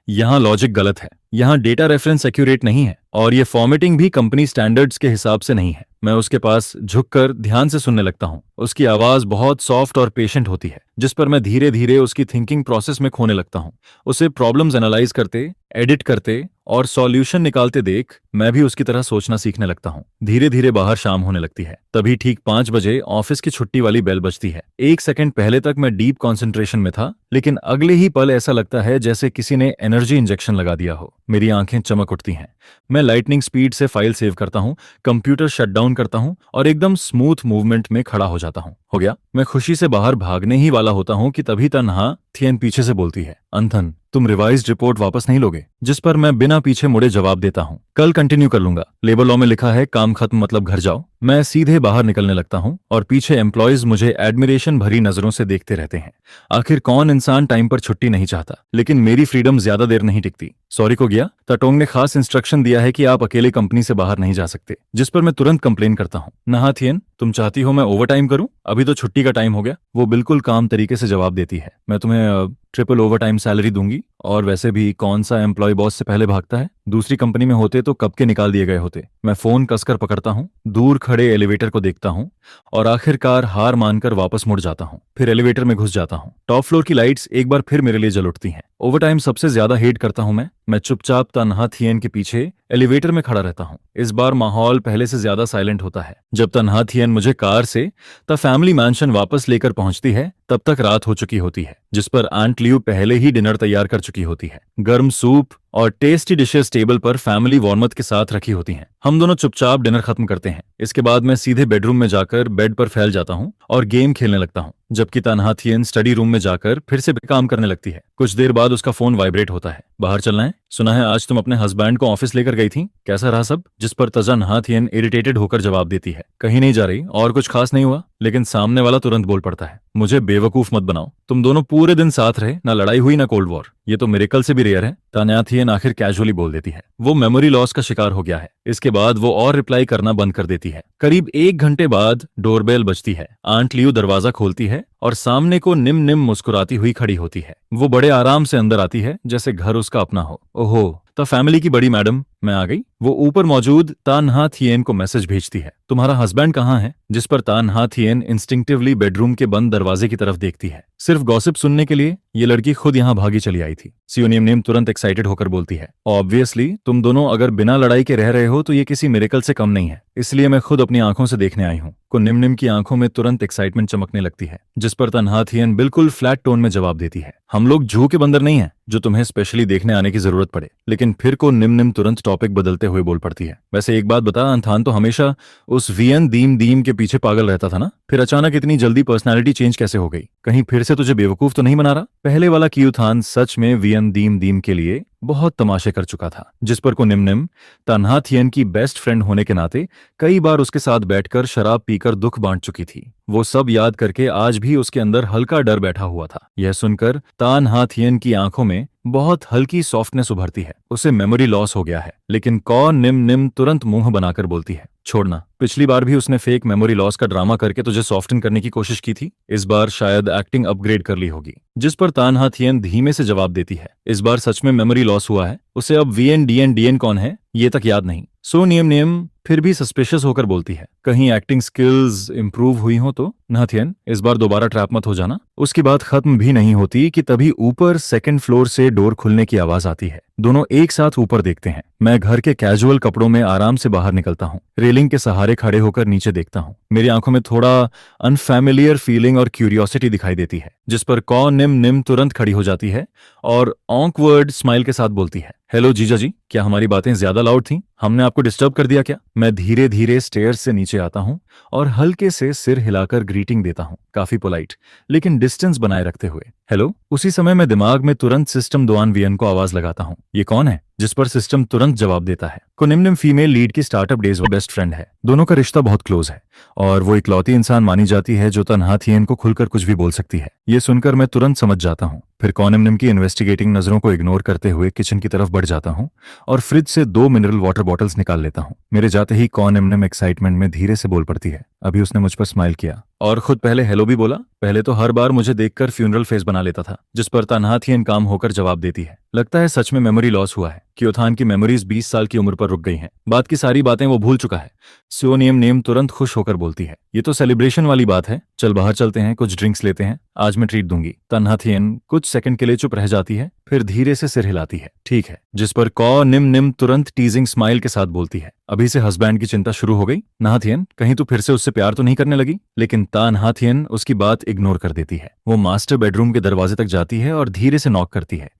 यहाँ लॉजिक गलत है, यहाँ डेटा रेफरेंस एक्यूरेट नहीं है और ये फॉर्मेटिंग भी कंपनी स्टैंडर्ड्स के हिसाब से नहीं है। मैं उसके पास झुककर ध्यान से सुनने लगता हूँ। उसकी आवाज बहुत सॉफ्ट और पेशेंट होती है, जिस पर मैं धीरे धीरे उसकी थिंकिंग प्रोसेस में खोने लगता हूँ। उसे प्रॉब्लम्स एनालाइज करते, एडिट करते और सॉल्यूशन निकालते देख मैं भी उसकी तरह सोचना सीखने लगता हूँ। धीरे धीरे बाहर शाम होने लगती है, तभी ठीक 5 बजे ऑफिस की छुट्टी वाली बेल बजती है। 1 सेकंड पहले तक मैं डीप कंसंट्रेशन में था, लेकिन अगले ही पल ऐसा लगता है जैसे किसी ने एनर्जी इंजेक्शन लगा दिया हो। मेरी आंखें चमक उठती हैं। मैं लाइटनिंग स्पीड से फाइल सेव करता हूँ, कंप्यूटर शट डाउन करता हूँ और एकदम स्मूथ मूवमेंट में खड़ा हो जाता हूँ। हो गया। मैं खुशी से बाहर भागने ही वाला होता हूँ कि तभी तन्हा थियन पीछे से बोलती है, अंथन तुम रिवाइज्ड रिपोर्ट वापस नहीं लोगे? जिस पर मैं बिना पीछे मुड़े जवाब देता हूँ, कल कंटिन्यू कर लूंगा, लेबर लॉ में लिखा है काम खत्म मतलब घर जाओ। मैं सीधे बाहर निकलने लगता हूँ और पीछे एम्प्लॉयज मुझे एडमिरेशन भरी नजरों से देखते रहते हैं। आखिर कौन इंसान टाइम पर छुट्टी नहीं चाहता, लेकिन मेरी फ्रीडम ज्यादा देर नहीं टिकती। सॉरी को गया, तटोंग ने खास इंस्ट्रक्शन दिया है कि आप अकेले कंपनी से बाहर नहीं जा सकते, जिस पर मैं तुरंत कंप्लेन करता हूँ। नहाथियन, तुम चाहती हो मैं ओवर टाइम करूं? अभी तो छुट्टी का टाइम हो गया। वो बिल्कुल काम तरीके से जवाब देती है, मैं तुम्हें ट्रिपल ओवर टाइम सैलरी दूंगी। और वैसे भी कौन सा एम्प्लॉय बॉस से पहले भागता है? दूसरी कंपनी में होते तो कब के निकाल दिए गए होते। मैं फोन कसकर पकड़ता हूँ, दूर खड़े एलिवेटर को देखता हूँ और आखिरकार हार मानकर वापस मुड़ जाता हूँ। फिर एलिवेटर में घुस जाता हूँ। टॉप फ्लोर की लाइट्स एक बार फिर मेरे लिए जल उठती हैं। ओवर टाइम सबसे ज्यादा हेट करता हूँ मैं चुपचाप तन्हा थियन के पीछे एलिवेटर में खड़ा रहता हूँ। इस बार माहौल पहले से ज्यादा साइलेंट होता है। जब तन्हा थियन मुझे कार से द फैमिली मैंशन वापस लेकर पहुंचती है, तब तक रात हो चुकी होती है, जिस पर आंट लियू पहले ही डिनर तैयार कर चुकी होती है। गर्म सूप और टेस्टी डिशेस टेबल पर फैमिली वार्मथ के साथ रखी होती हैं। हम दोनों चुपचाप डिनर खत्म करते हैं। इसके बाद मैं सीधे बेडरूम में जाकर बेड पर फैल जाता हूँ और गेम खेलने लगता हूँ, जबकि तन्हा थियन स्टडी रूम में जाकर फिर से काम करने लगती है। कुछ देर बाद उसका फोन वाइब्रेट होता है। बाहर चलना है? सुना है आज तुम अपने हस्बैंड को ऑफिस लेकर गई थी, कैसा रहा सब? जिस पर तन्हा थियन इरिटेटेड होकर जवाब देती है, कहीं नहीं जा रही और कुछ खास नहीं हुआ। लेकिन सामने वाला तुरंत बोल पड़ता है, मुझे बेवकूफ मत बनाओ, तुम दोनों पूरे दिन साथ रहे, ना लड़ाई हुई ना कोल्ड वॉर, ये तो मिरेकल से भी रेयर है। तन्हा थियन आखिर कैजुअली बोल देती है, वो मेमोरी लॉस का शिकार हो गया है। इसके बाद वो और रिप्लाई करना बंद कर देती है। करीब 1 घंटे बाद डोरबेल बजती है। आंट लियू दरवाजा खोलती है और सामने को निम निम मुस्कुराती हुई खड़ी होती है। वो बड़े आराम से अंदर आती है, जैसे घर उसका अपना हो। ओहो, तो फैमिली की बड़ी मैडम, मैं आ गई। वो ऊपर मौजूद तन्हा थियन को मैसेज भेजती है, तुम्हारा हस्बैंड कहाँ है? जिस पर तन्हा थियन इंस्टिंक्टिवली बेडरूम के बंद दरवाजे की तरफ देखती है। सिर्फ गॉसिप सुनने के लिए ये लड़की खुद यहाँ भागी चली आई थी। सियोनियम नेम तुरंत एक्साइटेड होकर बोलती है, ऑब्वियसली तुम दोनों अगर बिना लड़ाई के रह रहे हो तो ये किसी मिरेकल से कम नहीं है, इसलिए मैं खुद अपनी आंखों से देखने आई हूँ। को निम निम की आंखों में तुरंत एक्साइटमेंट चमकने लगती है, जिस पर तन्हा थियन बिल्कुल फ्लैट टोन में जवाब देती है, हम लोग जू के बंदर नहीं है जो तुम्हें स्पेशली देखने आने की जरूरत पड़े। लेकिन फिर को निम निम तुरंत टॉपिक बदलते हुए बोल पड़ती है, वैसे एक बात बता, अंथान तो हमेशा उस वियन दीम दीम के पीछे पागल रहता था ना, फिर अचानक इतनी जल्दी पर्सनालिटी चेंज कैसे हो गई? कहीं फिर से तुझे बेवकूफ तो नहीं बना रहा? पहले वाला क्यूथान सच में वियन दीम दीम के लिए बहुत तमाशे कर चुका था। जिस पर को निम निम तन्हा थियन की बेस्ट फ्रेंड होने के नाते कई बार उसके साथ बैठकर शराब पीकर दुख बांट चुकी थी। वो सब याद करके आज भी उसके अंदर हल्का डर बैठा हुआ था। यह सुनकर तन्हा थियन की आंखों में बहुत हल्की सॉफ्टनेस उभरती है। उसे मेमोरी लॉस हो गया है। लेकिन कौ निम निम तुरंत मुंह बनाकर बोलती है, छोड़ना, पिछली बार भी उसने फेक मेमोरी लॉस का ड्रामा करके तुझे सॉफ्टन करने की कोशिश की थी, इस बार शायद एक्टिंग अपग्रेड कर ली होगी। जिस पर तन्हा थियन धीमे से जवाब देती है, इस बार सच में मेमोरी लॉस हुआ है, उसे अब वीएन डीएन डीएन कौन है ये तक याद नहीं। सो नियम नियम फिर भी सस्पिशियस होकर बोलती है, कहीं एक्टिंग स्किल्स इंप्रूव हुई हो तो? नाथियन, इस बार दोबारा ट्रैप मत हो जाना। उसकी बात खत्म भी नहीं होती कि तभी ऊपर सेकंड फ्लोर से डोर खुलने की आवाज आती है। दोनों एक साथ ऊपर देखते हैं। मैं घर के कैजुअल कपड़ों में आराम से बाहर निकलता हूँ। रेलिंग के सहारे खड़े होकर नीचे देखता हूँ। मेरी आंखों में थोड़ा अनफैमिलियर फीलिंग और क्यूरियोसिटी दिखाई देती है, जिस पर कौ निम निम तुरंत खड़ी हो जाती है और ऑकवर्ड स्माइल के साथ बोलती है, हेलो जीजा जी, क्या हमारी बातें ज्यादा लाउड थीं? हमने आपको डिस्टर्ब कर दिया क्या? मैं धीरे धीरे स्टेयर्स से नीचे आता हूँ और हल्के से सिर हिलाकर ग्रीटिंग देता हूँ, काफी पोलाइट लेकिन डिस्टेंस बनाए रखते हुए। हेलो। उसी समय मैं दिमाग में तुरंत सिस्टम दोआन वियन को आवाज लगाता हूँ, ये कौन है? जिस पर सिस्टम तुरंत जवाब देता है, कोनिमनिम फीमेल लीड की स्टार्टअप डेज वो बेस्ट फ्रेंड है। दोनों का रिश्ता बहुत क्लोज है और वो इकलौती इंसान मानी जाती है जो तन्हा थियन को खुलकर कुछ भी बोल सकती है। ये सुनकर मैं तुरंत समझ जाता हूँ। फिर कोनिमनिम की इन्वेस्टिगेटिंग नजरों को इग्नोर करते हुए किचन की तरफ बढ़ जाता हूँ और फ्रिज से 2 मिनरल वाटर बॉटल्स निकाल लेता हूँ। मेरे जाते ही कोनिमनिम एक्साइटमेंट में धीरे से बोल पड़ती है। अभी उसने मुझ पर स्माइल किया और खुद पहले हेलो भी बोला। पहले तो हर बार मुझे देखकर फ्यूनरल फेस बना लेता था, जिस पर तन्हा थियन काम होकर जवाब देती है, लगता है सच में मेमोरी लॉस हुआ है। क्योथान की मेमोरीज 20 साल की उम्र पर रुक गई हैं। बात की सारी बातें वो भूल चुका है। सियोनियम नेम तुरंत खुश होकर बोलती है, ये तो सेलिब्रेशन वाली बात है, चल बाहर चलते हैं, कुछ ड्रिंक्स लेते हैं, आज मैं ट्रीट दूंगी। तन्हा थियन कुछ सेकंड के लिए चुप रह जाती है, फिर धीरे से सिर हिलाती है, ठीक है। जिस पर कौ निम निम तुरंत टीजिंग स्माइल के साथ बोलती है, अभी से हस्बैंड की चिंता शुरू हो गई? नाथियन, कहीं तू फिर से उससे प्यार तो नहीं करने लगी? लेकिन तन्हाथियन उसकी बात इग्नोर कर देती है। वो मास्टर बेडरूम के दरवाजे तक जाती है और धीरे से नॉक करती है।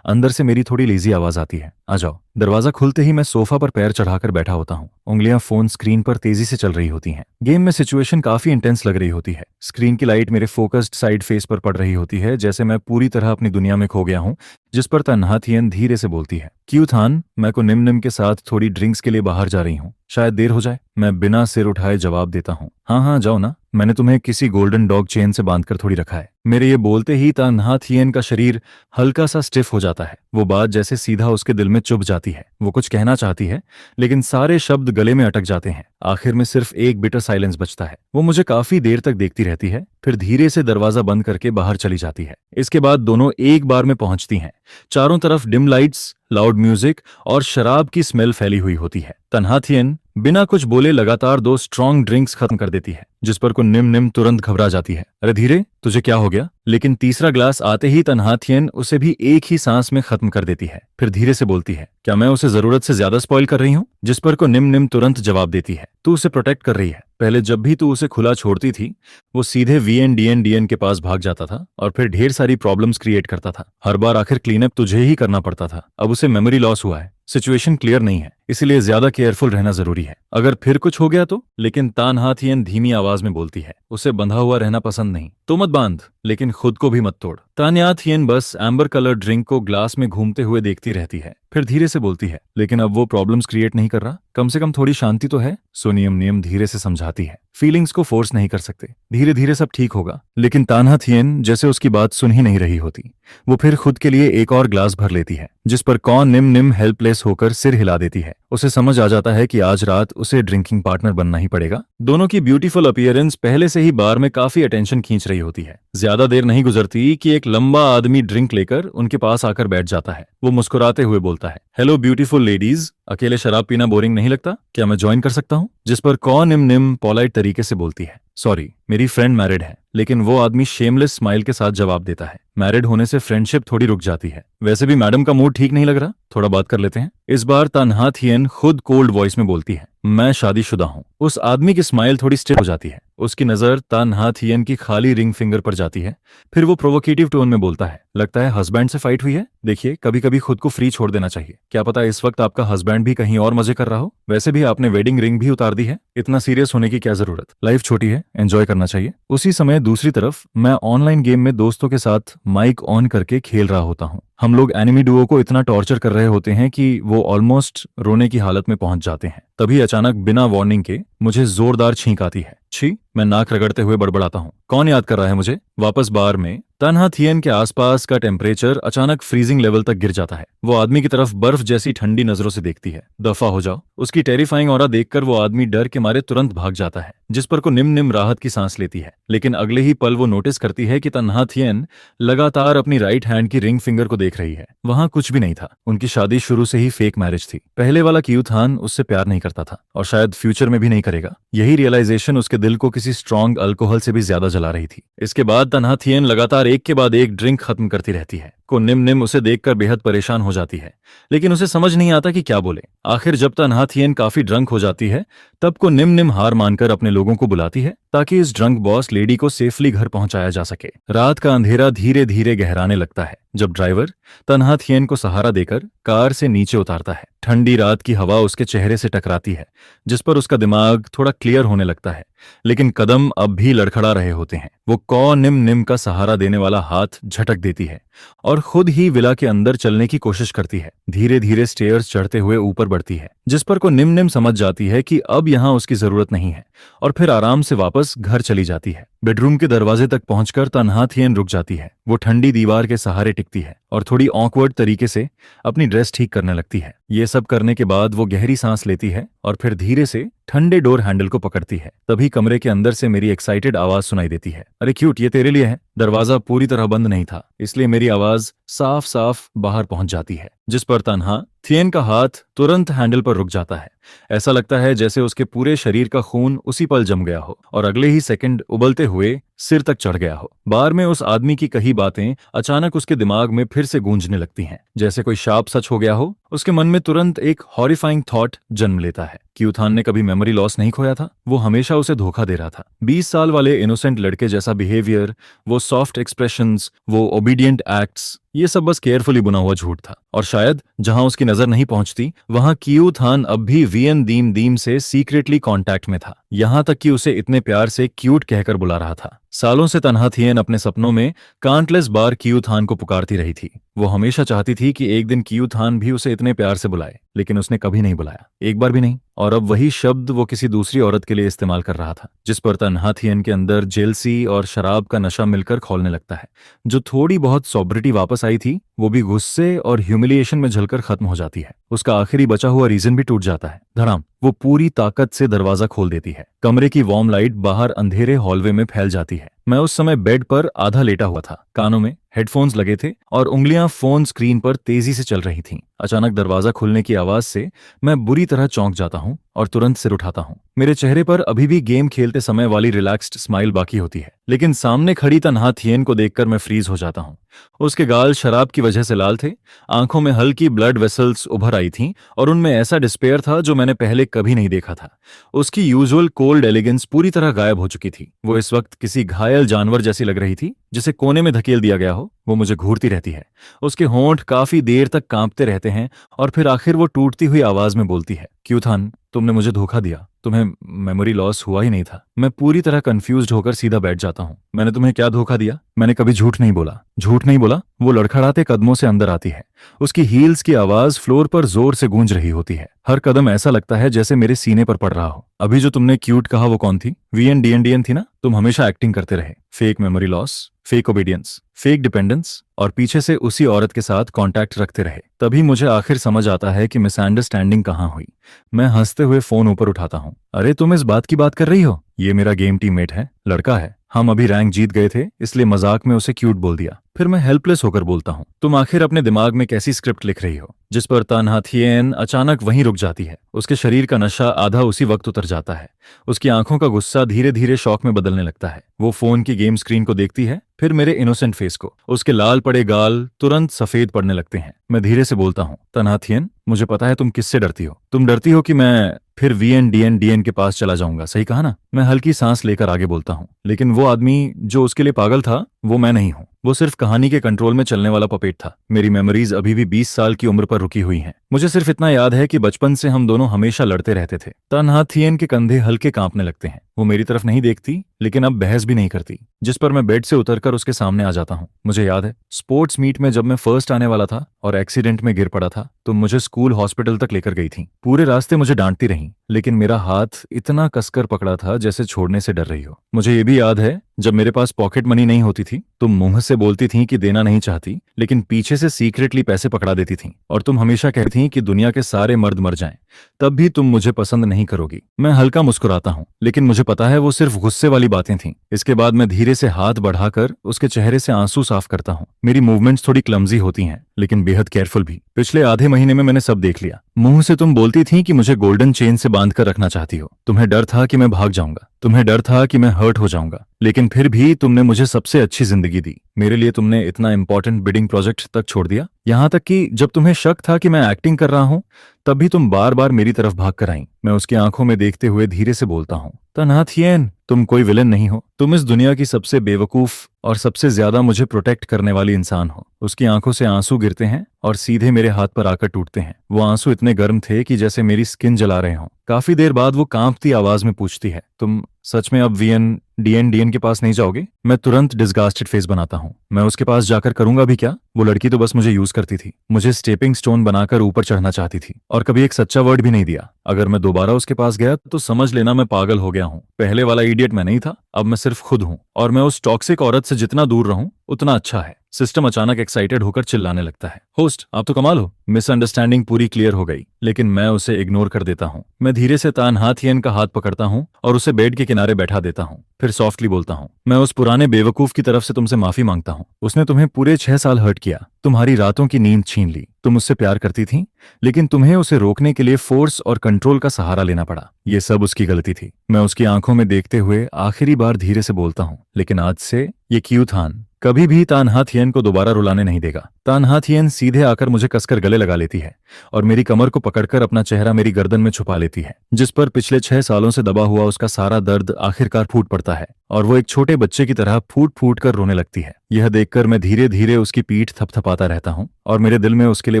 अंदर से मेरी थोड़ी लेजी आवाज आती है, आ जाओ। दरवाजा खुलते ही मैं सोफा पर पैर चढ़ाकर बैठा होता हूँ। उंगलियां फोन स्क्रीन पर तेजी से चल रही होती हैं। गेम में सिचुएशन काफी इंटेंस लग रही होती है। स्क्रीन की लाइट मेरे फोकस्ड साइड फेस पर पड़ रही होती है, जैसे मैं पूरी तरह अपनी दुनिया में खो गया हूँ। जिस पर तन्हाथियन धीरे से बोलती है, क्यूथान, मैं को निम निम के साथ थोड़ी ड्रिंक्स के लिए बाहर जा रही हूँ, शायद देर हो जाए। मैं बिना सिर उठाए जवाब देता हूँ, हाँ हाँ जाओ ना, मैंने तुम्हें किसी गोल्डन डॉग चेन से बांधकर थोड़ी रखा है। मेरे ये बोलते ही तन्हा थियन का शरीर हल्का सा स्टिफ हो जाता है। वो बात जैसे सीधा उसके दिल में चुभ जाती है। वो कुछ कहना चाहती है लेकिन सारे शब्द गले में अटक जाते हैं। आखिर में सिर्फ एक बिटर साइलेंस बचता है। वो मुझे काफी देर तक देखती रहती है, फिर धीरे से दरवाजा बंद करके बाहर चली जाती है। इसके बाद दोनों एक बार में पहुंचती हैं। चारों तरफ डिम लाइट्स, लाउड म्यूजिक और शराब की स्मेल फैली हुई होती है। तन्हा थियन बिना कुछ बोले लगातार 2 स्ट्रॉन्ग ड्रिंक्स खत्म कर देती है, जिस पर को निम निम तुरंत घबरा जाती है। अरे धीरे, तुझे क्या हो गया? लेकिन तीसरा ग्लास आते ही तन्हा थियन उसे भी एक ही सांस में खत्म कर देती है। फिर धीरे से बोलती है, क्या मैं उसे जरूरत से ज्यादा स्पॉइल कर रही हूँ? जिस पर को निम निम तुरंत जवाब देती है, तू उसे प्रोटेक्ट कर रही है। पहले जब भी तू उसे खुला छोड़ती थी, वो सीधे VNDN के पास भाग जाता था और फिर ढेर सारी प्रॉब्लम्स क्रिएट करता था। हर बार आखिर क्लीनअप तुझे ही करना पड़ता था। अब उसे मेमोरी लॉस हुआ है, सिचुएशन क्लियर नहीं है, इसीलिए ज्यादा केयरफुल रहना जरूरी है। अगर फिर कुछ हो गया तो? लेकिन तन्हा थियन धीमी आवाज में बोलती है, उसे बंधा हुआ रहना पसंद नहीं तो मत बांध, लेकिन खुद को भी मत तोड़। तन्हा थियन बस एम्बर कलर ड्रिंक को ग्लास में घूमते हुए देखती रहती है, फिर धीरे से बोलती है, लेकिन अब वो प्रॉब्लम्स क्रिएट नहीं कर रहा, कम से कम थोड़ी शांति तो है। सोनियम नियम धीरे से समझाती है, फीलिंग्स को फोर्स नहीं कर सकते, धीरे धीरे सब ठीक होगा। लेकिन तन्हा थियन जैसे उसकी बात सुन ही नहीं रही होती। वो फिर खुद के लिए एक और ग्लास भर लेती है, जिस पर कौन निम निम हेल्पलेस होकर सिर हिला देती है। उसे समझ आ जाता है कि आज रात उसे ड्रिंकिंग पार्टनर बनना ही पड़ेगा। दोनों की ब्यूटीफुल अपीयरेंस पहले से ही बार में काफी अटेंशन खींच रही होती है। ज्यादा देर नहीं गुजरती कि एक लंबा आदमी ड्रिंक लेकर उनके पास आकर बैठ जाता है। वो मुस्कुराते हुए बोलता है, हेलो ब्यूटीफुल लेडीज, अकेले शराब पीना बोरिंग नहीं लगता? क्या मैं ज्वाइन कर सकता हूँ? जिस पर कौन निम निम पोलाइट तरीके से बोलती है, सॉरी मेरी फ्रेंड मैरिड है। लेकिन वो आदमी शेमलेस स्माइल के साथ जवाब देता है, मैरिड होने से फ्रेंडशिप थोड़ी रुक जाती है। वैसे भी मैडम का मूड ठीक नहीं लग रहा, थोड़ा बात कर लेते हैं। इस बार तन्हा थियन खुद कोल्ड वॉइस में बोलती है, मैं शादीशुदा हूँ। उस आदमी की स्माइल थोड़ी स्टिफ हो जाती है। उसकी नजर तन्हा थियन की खाली रिंग फिंगर पर जाती है। फिर वो प्रोवोकेटिव टोन में बोलता है, लगता है हस्बैंड से फाइट हुई है? देखिए, कभी कभी खुद को फ्री छोड़ देना चाहिए। क्या पता इस वक्त आपका हस्बैंड भी कहीं और मजे कर रहा हो। वैसे भी आपने वेडिंग रिंग भी उतार दी है, इतना सीरियस होने की क्या जरूरत? लाइफ छोटी है, एंजॉय करना चाहिए। उसी समय दूसरी तरफ मैं ऑनलाइन गेम में दोस्तों के साथ माइक ऑन करके खेल रहा होता हूँ। हम लोग एनिमी डुओ को इतना टॉर्चर कर रहे होते हैं कि वो ऑलमोस्ट रोने की हालत में पहुंच जाते हैं। तभी अचानक बिना वार्निंग के मुझे जोरदार छींक आती है। छी, मैं नाक रगड़ते हुए बड़बड़ाता हूँ, कौन याद कर रहा है मुझे? वापस बार में तन्हा थियन के आसपास का टेम्परेचर अचानक फ्रीजिंग लेवल तक गिर जाता है। वो आदमी की तरफ बर्फ जैसी ठंडी नजरों से देखती है। दफा हो जाओ। उसकी टेरिफाइंग ऑरा देखकर वो आदमी डर के मारे तुरंत भाग जाता है, जिस पर को निम निम राहत की सांस लेती है। लेकिन अगले ही पल वो नोटिस करती है कि तन्हा थियन लगातार अपनी राइट हैंड की रिंग फिंगर को देख रही है। वहां कुछ भी नहीं था। उनकी शादी शुरू से ही फेक मैरिज थी। पहले वाला क्यूथान उससे प्यार नहीं करता था और शायद फ्यूचर में भी नहीं करेगा। यही रियलाइजेशन उसके दिल को किसी स्ट्रॉन्ग अल्कोहल से भी ज्यादा जला रही थी। इसके बाद तन्हा थियन लगातार एक के बाद एक ड्रिंक खत्म करती रहती है। को निम निम उसे देखकर बेहद परेशान हो जाती है, लेकिन उसे समझ नहीं आता कि क्या बोले। आखिर जब तन्हा थियन काफी ड्रंक हो जाती है, तब को निम निम हार मानकर अपने लोगों को बुलाती है ताकि इस ड्रंक बॉस लेडी को सेफली घर पहुंचाया जा सके। रात का अंधेरा धीरे धीरे गहराने लगता है जब ड्राइवर तन्हा थियन को सहारा देकर कार से नीचे उतारता है। ठंडी रात की हवा उसके चेहरे से टकराती है, जिस पर उसका दिमाग थोड़ा क्लियर होने लगता है। लेकिन कदम अब भी लड़खड़ा रहे होते हैं। वो कौ निम निम का सहारा देने वाला हाथ झटक देती है और खुद ही विला के अंदर चलने की कोशिश करती है। धीरे धीरे स्टेयर्स चढ़ते हुए ऊपर बढ़ती है, जिस पर को निम निम समझ जाती है कि अब यहाँ उसकी जरूरत नहीं है और फिर आराम से वापस घर चली जाती है। बेडरूम के दरवाजे तक पहुंचकर तन्हा थियन रुक जाती है। वो ठंडी दीवार के सहारे टिकती है और थोड़ी ऑकवर्ड तरीके से अपनी ड्रेस ठीक करने लगती है। ये सब करने के बाद वो गहरी सांस लेती है और फिर धीरे से ठंडे डोर हैंडल को पकड़ती है। तभी कमरे के अंदर से मेरी एक्साइटेड आवाज सुनाई देती है, अरे क्यूट, ये तेरे लिए है। दरवाजा पूरी तरह बंद नहीं था, इसलिए मेरी आवाज साफ साफ बाहर पहुंच जाती है, जिस पर तन्हा थियन का हाथ तुरंत हैंडल पर रुक जाता है। ऐसा लगता है जैसे उसके पूरे शरीर का खून उसी पल जम गया हो और अगले ही सेकंड उबलते हुए सिर तक चढ़ गया हो। बार में उस आदमी की कही बातें अचानक उसके दिमाग में फिर से गूंजने लगती हैं, जैसे कोई शाप सच हो गया हो। उसके मन में तुरंत एक हॉरिफाइंग थॉट जन्म लेता है। क्यूथान ने कभी मेमोरी लॉस नहीं खोया था, वो हमेशा उसे धोखा दे रहा था। 20 साल वाले इनोसेंट लड़के जैसा बिहेवियर, वो सॉफ्ट एक्सप्रेशंस, वो ओबीडियंट एक्ट्स, ये सब बस केयरफुली बुना हुआ झूठ था। और शायद जहां उसकी नजर नहीं पहुंचती, वहां क्यूथान अब भी वीएन दीम दीम से सीक्रेटली कांटेक्ट में था। यहां तक कि उसे इतने प्यार से क्यूट कहकर बुला रहा था। सालों से तन्हा थियन अपने सपनों में काउंटलेस बार क्यूथान को पुकारती रही थी। वो हमेशा चाहती थी कि एक दिन क्यूथान भी उसे इतने प्यार से बुलाए, लेकिन उसने कभी नहीं बुलाया, एक बार भी नहीं। और अब वही शब्द वो किसी दूसरी औरत के लिए इस्तेमाल कर रहा था, जिस पर तन्हा थियन के अंदर जेलसी और शराब का नशा मिलकर खौलने लगता है। जो थोड़ी बहुत सॉब्रिटी वापस आई थी वो भी गुस्से और ह्यूमिलिएशन में झलकर खत्म हो जाती है। उसका आखिरी बचा हुआ रीजन भी टूट जाता है। धड़ाम वो पूरी ताकत से दरवाजा खोल देती है। कमरे की वार्म लाइट बाहर अंधेरे हॉलवे में फैल जाती है। मैं उस समय बेड पर आधा लेटा हुआ था, कानों में हेडफोन्स लगे थे और उंगलियां फोन स्क्रीन पर तेजी से चल रही थीं। अचानक दरवाजा खुलने की आवाज से मैं बुरी तरह चौंक जाता हूं और तुरंत सिर उठाता हूं। मेरे चेहरे पर अभी भी गेम खेलते समय वाली रिलैक्स्ड स्माइल बाकी होती है, लेकिन सामने खड़ी तन्हा थियन को देखकर मैं फ्रीज हो जाता हूं। उसके गाल शराब की वजह से लाल थे, आंखों में हल्की ब्लड वेसल्स उभर आई थीं और उनमें ऐसा डिस्पेयर था जो मैंने पहले कभी नहीं देखा था। उसकी यूजुअल कोल्ड एलिगेंस पूरी तरह गायब हो चुकी थी। वो इस वक्त किसी घायल जानवर जैसी लग रही थी, जिसे कोने में धकेल दिया गया हो। वो मुझे घूरती रहती है। उसके होंठ काफी देर तक कांपते रहते हैं और फिर आखिर वो टूटती हुई आवाज में बोलती है, क्यूथन, तुमने मुझे धोखा दिया। तुम्हें मेमोरी लॉस हुआ ही नहीं था। मैं पूरी तरह कंफ्यूज्ड होकर सीधा बैठ जाता हूँ। मैंने तुम्हें क्या धोखा दिया? मैंने कभी झूठ नहीं बोला। झूठ नहीं बोला? वो लड़खड़ाते कदमों से अंदर आती है। उसकी हील्स की आवाज फ्लोर पर जोर से गूंज रही होती है। हर कदम ऐसा लगता है जैसे मेरे सीने पर पड़ रहा हो। अभी जो तुमने क्यूट कहा वो कौन थी? VNDNDN थी ना? तुम हमेशा एक्टिंग करते रहे। Fake memory loss, fake obedience, fake dependence और पीछे से उसी औरत के साथ कांटेक्ट रखते रहे। तभी मुझे आखिर समझ आता है कि मिसअंडरस्टैंडिंग कहाँ हुई। मैं हंसते हुए फोन ऊपर उठाता हूँ। अरे तुम इस बात की बात कर रही हो? ये मेरा गेम टीममेट है, लड़का है। हम अभी रैंक जीत गए थे, इसलिए मजाक में उसे क्यूट बोल दिया। फिर मैं हेल्पलेस होकर बोलता हूँ, तुम आखिर अपने दिमाग में कैसी स्क्रिप्ट लिख रही हो? जिस पर तन्हा थियन अचानक वहीं रुक जाती है। उसके शरीर का नशा आधा उसी वक्त उतर जाता है। उसकी आंखों का गुस्सा धीरे धीरे शौक में बदलने लगता है। वो फोन की गेम स्क्रीन को देखती है, फिर मेरे इनोसेंट फेस को। उसके लाल पड़े गाल तुरंत सफेद पड़ने लगते हैं। मैं धीरे से बोलता हूँ, तन्हा थियन, मुझे पता है तुम किससे डरती हो। तुम डरती हो कि मैं फिर VNDNDN के पास चला जाऊंगा, सही कहा ना? मैं हल्की सांस लेकर आगे बोलता हूँ, लेकिन वो आदमी जो उसके लिए पागल था वो मैं नहीं हूँ। वो सिर्फ कहानी के कंट्रोल में चलने वाला पपेट था। मेरी मेमोरीज अभी भी 20 साल की उम्र पर रुकी हुई हैं। मुझे सिर्फ इतना याद है कि बचपन से हम दोनों हमेशा लड़ते रहते थे। तन्हा थियन के कंधे हल्के कांपने लगते हैं। वो मेरी तरफ नहीं देखती, लेकिन अब बहस भी नहीं करती, जिस पर मैं बेड से उतरकर उसके सामने आ जाता हूँ। मुझे याद है स्पोर्ट्स मीट में जब मैं फर्स्ट आने वाला था और एक्सीडेंट में गिर पड़ा था, तो मुझे स्कूल हॉस्पिटल तक लेकर गई थी। पूरे रास्ते मुझे डांटती रही, लेकिन मेरा हाथ इतना कसकर पकड़ा था जैसे छोड़ने से डर रही हो। मुझे ये भी याद है जब मेरे पास पॉकेट मनी नहीं होती थी, तुम मुंह से बोलती थी कि देना नहीं चाहती, लेकिन पीछे से सीक्रेटली पैसे पकड़ा देती थी। और तुम हमेशा कहती थी कि दुनिया के सारे मर्द मर जाएं, तब भी तुम मुझे पसंद नहीं करोगी। मैं हल्का मुस्कुराता हूँ, लेकिन मुझे पता है वो सिर्फ गुस्से वाली बातें थीं। इसके बाद मैं धीरे से हाथ बढ़ाकर उसके चेहरे से आंसू साफ करता हूँ। मेरी मूवमेंट्स थोड़ी क्लमजी होती हैं, लेकिन बेहद केयरफुल भी। पिछले आधे महीने में मैंने सब देख लिया। मुंह से तुम बोलती थी कि मुझे गोल्डन चेन से बांध कर रखना चाहती हो। तुम्हें डर था कि मैं भाग जाऊंगा, तुम्हें डर था कि मैं हर्ट हो जाऊंगा, लेकिन फिर भी तुमने मुझे सबसे अच्छी जिंदगी दी। मेरे लिए तुमने इतना इंपॉर्टेंट बिडिंग प्रोजेक्ट तक छोड़ दिया। यहां तक कि जब तुम्हें शक था कि मैं एक्टिंग कर रहा हूं, तब भी तुम बार बार मेरी तरफ भाग कर आई। मैं उसकी आंखों में देखते हुए धीरे से बोलता हूं, तन्हा थियन, तुम कोई विलन नहीं हो। तुम इस दुनिया की सबसे बेवकूफ और सबसे ज्यादा मुझे प्रोटेक्ट करने वाली इंसान हो। उसकी आंखों से आंसू गिरते हैं और सीधे मेरे हाथ पर आकर टूटते हैं। वो आंसू इतने गर्म थे कि जैसे मेरी स्किन जला रहे हों। काफी देर बाद वो कांपती आवाज में पूछती है, तुम सच में अब VNDNDN के पास नहीं जाओगे? मैं तुरंत डिस्गास्टेड फेस बनाता हूँ। मैं उसके पास जाकर करूंगा भी क्या? वो लड़की तो बस मुझे यूज करती थी, मुझे स्टेपिंग स्टोन बनाकर ऊपर चढ़ना चाहती थी, और कभी एक सच्चा वर्ड भी नहीं दिया। अगर मैं दोबारा उसके पास गया तो समझ लेना मैं पागल हो गया हूँ। पहले वाला इडियट मैं नहीं था, अब मैं सिर्फ खुद हूँ, और मैं उस टॉक्सिक औरत से जितना दूर रहूं उतना अच्छा है। सिस्टम अचानक एक्साइटेड होकर चिल्लाने लगता है, होस्ट आप तो कमाल हो। मिसअंडरस्टैंडिंग पूरी क्लियर हो गई, लेकिन मैं उसे इग्नोर कर देता हूँ। मैं धीरे से तन्हा थियन का हाथ पकड़ता हूँ और उसे बेड के किनारे बैठा देता हूँ। फिर सॉफ्टली बोलता हूँ, मैं उस पुराने बेवकूफ की तरफ से तुमसे माफी मांगता हूँ। उसने तुम्हें पूरे 6 साल हर्ट किया, तुम्हारी रातों की नींद छीन ली। तुम उससे प्यार करती थी, लेकिन तुम्हें उसे रोकने के लिए फोर्स और कंट्रोल का सहारा लेना पड़ा। ये सब उसकी गलती थी। मैं उसकी आंखों में देखते हुए आखिरी बार धीरे से बोलता हूँ, लेकिन आज से ये क्यूथन कभी भी तन्हा थियन को दोबारा रुलाने नहीं देगा। तन्हा थियन सीधे आकर मुझे कसकर गले लगा लेती है और मेरी कमर को पकड़कर अपना चेहरा मेरी गर्दन में छुपा लेती है, जिस पर पिछले 6 सालों से दबा हुआ उसका सारा दर्द आखिरकार फूट पड़ता है और वो एक छोटे बच्चे की तरह फूट फूट कर रोने लगती है। यह देखकर मैं धीरे धीरे उसकी पीठ थपथपाता रहता हूँ और मेरे दिल में उसके लिए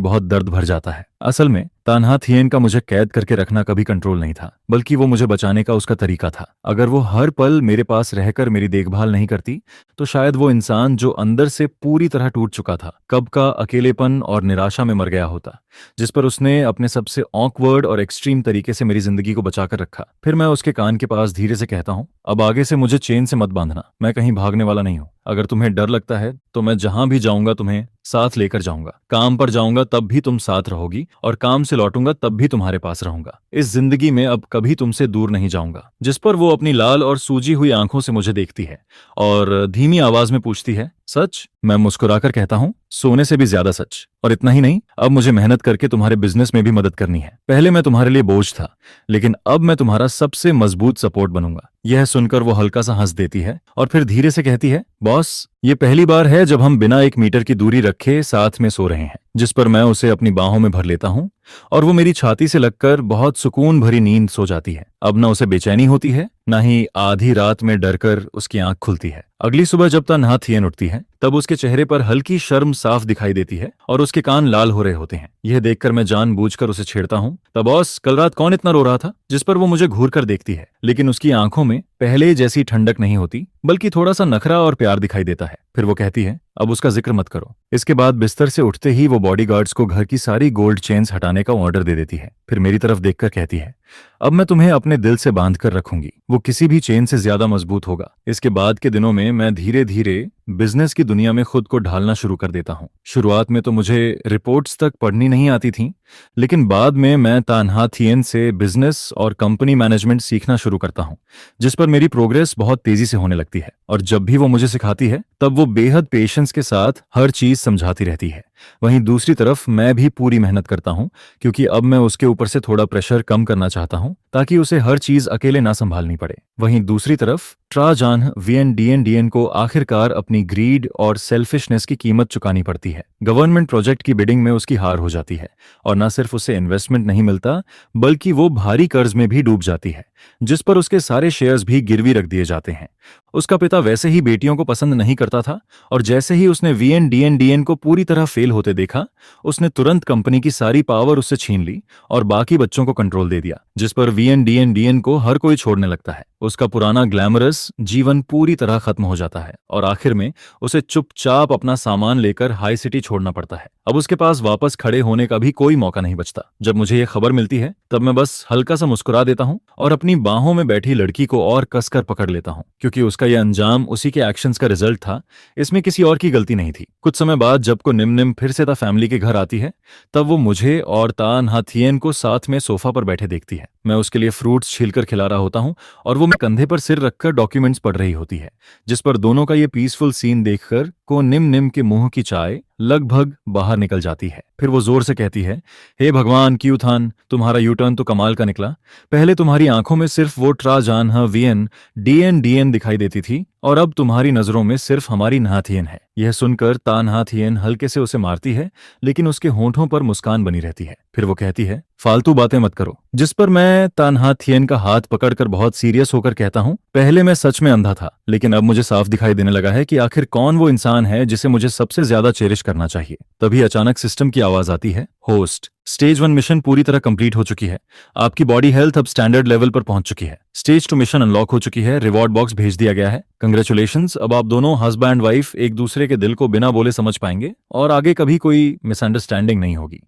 बहुत दर्द भर जाता है। असल में तानहा थिएन का मुझे कैद करके रखना कभी कंट्रोल नहीं था, बल्कि वो मुझे बचाने का उसका तरीका था। अगर वो हर पल मेरे पास रहकर मेरी देखभाल नहीं करती तो शायद वो इंसान जो अंदर से पूरी तरह टूट चुका था, कब का अकेलेपन और निराशा में मर गया होता, जिस पर उसने अपने सबसे ऑकवर्ड और एक्सट्रीम तरीके से मेरी जिंदगी को बचाकर रखा। फिर मैं उसके कान के पास धीरे से कहता हूँ, अब आगे से मुझे चेन से मत बांधना, मैं कहीं भागने वाला नहीं हूँ। अगर तुम्हें डर लगता है तो मैं जहां भी जाऊंगा तुम्हें साथ लेकर जाऊंगा। काम पर जाऊंगा तब भी तुम साथ रहोगी, और काम से लौटूंगा तब भी तुम्हारे पास रहूंगा। इस जिंदगी में अब कभी तुमसे दूर नहीं जाऊंगा। जिस पर वो अपनी लाल और सूजी हुई आंखों से मुझे देखती है और धीमी आवाज में पूछती है, सच? मैं मुस्कुराकर कहता हूँ, सोने से भी ज्यादा सच। और इतना ही नहीं, अब मुझे मेहनत करके तुम्हारे बिजनेस में भी मदद करनी है। पहले मैं तुम्हारे लिए बोझ था, लेकिन अब मैं तुम्हारा सबसे मजबूत सपोर्ट बनूंगा। यह सुनकर वो हल्का सा हंस देती है और फिर धीरे से कहती है, बॉस, ये पहली बार है जब हम बिना 1 मीटर की दूरी रखे साथ में सो रहे हैं। जिस पर मैं उसे अपनी बाहों में भर लेता हूँ और वो मेरी छाती से लगकर बहुत सुकून भरी नींद सो जाती है। अब न उसे बेचैनी होती है, न ही आधी रात में डरकर उसकी आंख खुलती है। अगली सुबह जब तानहा थिएन उठती है तब उसके चेहरे पर हल्की शर्म साफ दिखाई देती है और उसके कान लाल हो रहे होते हैं। यह देखकर मैं जानबूझकर उसे छेड़ता हूँ, तब बॉस, कल रात कौन इतना रो रहा था? जिस पर वो मुझे घूर कर देखती है, लेकिन उसकी आंखों में पहले जैसी ठंडक नहीं होती, बल्कि थोड़ा सा नखरा और प्यार दिखाई देता है। फिर वो कहती है, अब उसका जिक्र मत करो। इसके बाद बिस्तर से उठते ही वो बॉडीगार्ड्स को घर की सारी गोल्ड चेन्स हटाने का ऑर्डर दे देती है। फिर मेरी तरफ देखकर कहती है, अब मैं तुम्हें अपने दिल से बांध कर रखूंगी, वो किसी भी चेन से ज्यादा मजबूत होगा। इसके बाद के दिनों में मैं धीरे धीरे बिजनेस की दुनिया में खुद को ढालना शुरू कर देता हूँ। शुरुआत में तो मुझे रिपोर्ट्स तक पढ़नी नहीं आती थी, लेकिन बाद में मैं तानहा थिएन से बिजनेस और कंपनी मैनेजमेंट सीखना शुरू करता हूँ, जिस पर मेरी प्रोग्रेस बहुत तेजी से होने लगती है। और जब भी वो मुझे सिखाती है तब वो बेहद पेशेंस के साथ हर चीज समझाती रहती है। वहीं दूसरी तरफ मैं भी पूरी मेहनत करता हूँ, क्योंकि अब मैं उसके ऊपर से थोड़ा प्रेशर कम करना चाहता हूँ ताकि उसे हर चीज अकेले ना संभालनी पड़े। वहीं दूसरी तरफ ट्राजान वीएन को आखिरकार अपनी ग्रीड और सेल्फिशनेस की कीमत चुकानी पड़ती है। गवर्नमेंट प्रोजेक्ट की बिडिंग में उसकी हार हो जाती है और न सिर्फ उसे इन्वेस्टमेंट नहीं मिलता, बल्कि वो भारी कर्ज में भी डूब जाती है, जिस पर उसके सारे शेयर्स भी गिरवी रख दिए जाते हैं। उसका पिता वैसे ही बेटियों को पसंद नहीं करता था और जैसे ही उसने वीएन को पूरी तरह फेल होते देखा, उसने तुरंत कंपनी की सारी पावर उससे छीन ली और बाकी बच्चों को कंट्रोल दे दिया, जिस पर वीएन को हर कोई छोड़ने लगता है। उसका पुराना ग्लैमरस जीवन पूरी तरह खत्म हो जाता है और आखिर में उसे चुपचाप अपना सामान लेकर हाई सिटी छोड़ना पड़ता है। अब उसके पास वापस खड़े होने का भी कोई मौका नहीं बचता। जब मुझे यह खबर मिलती है तब मैं बस हल्का सा मुस्कुरा देता हूँ और अपनी बाहों में बैठी लड़की को और कसकर पकड़ लेता हूँ, क्योंकि उसका यह अंजाम उसी के एक्शंस का रिजल्ट था। इसमें किसी और की गलती नहीं थी। कुछ समय बाद जब को निम फिर से ता फैमिली के घर आती है, तब वो मुझे और तानहा थिएन को साथ में सोफा पर बैठे देखती है। मैं उसके लिए फ्रूट्स छीलकर खिला रहा होता हूँ और वो मेरे कंधे पर सिर रखकर डॉक्यूमेंट्स पढ़ रही होती है, जिस पर दोनों का ये पीसफुल सीन देखकर को निम के मुंह की चाय लगभग बाहर निकल जाती है। फिर वो जोर से कहती है, हे भगवान क्यूथान, तुम्हारा यू टर्न तो कमाल का निकला। पहले तुम्हारी आंखों में सिर्फ वो ट्राजान वीएन डीएन दिखाई देती थी और अब तुम्हारी नजरों में सिर्फ हमारी नहाथियन है। यह सुनकर तानहा थिएन हल्के से उसे मारती है, लेकिन उसके होंठों पर मुस्कान बनी रहती है। फिर वो कहती है, फालतू बातें मत करो। जिस पर मैं तानहा थिएन का हाथ पकड़कर बहुत सीरियस होकर कहता हूँ, पहले मैं सच में अंधा था, लेकिन अब मुझे साफ दिखाई देने लगा है कि आखिर कौन वो इंसान है जिसे मुझे सबसे ज्यादा चेरिश करना चाहिए। तभी अचानक सिस्टम की आवाज आती है, होस्ट, स्टेज 1 मिशन पूरी तरह कंप्लीट हो चुकी है। आपकी बॉडी हेल्थ अब स्टैंडर्ड लेवल पर पहुंच चुकी है। स्टेज 2 मिशन अनलॉक हो चुकी है। रिवॉर्ड बॉक्स भेज दिया गया है। कंग्रेचुलेशंस, अब आप दोनों हस्बैंड वाइफ एक दूसरे के दिल को बिना बोले समझ पाएंगे और आगे कभी कोई मिसअंडरस्टैंडिंग नहीं होगी।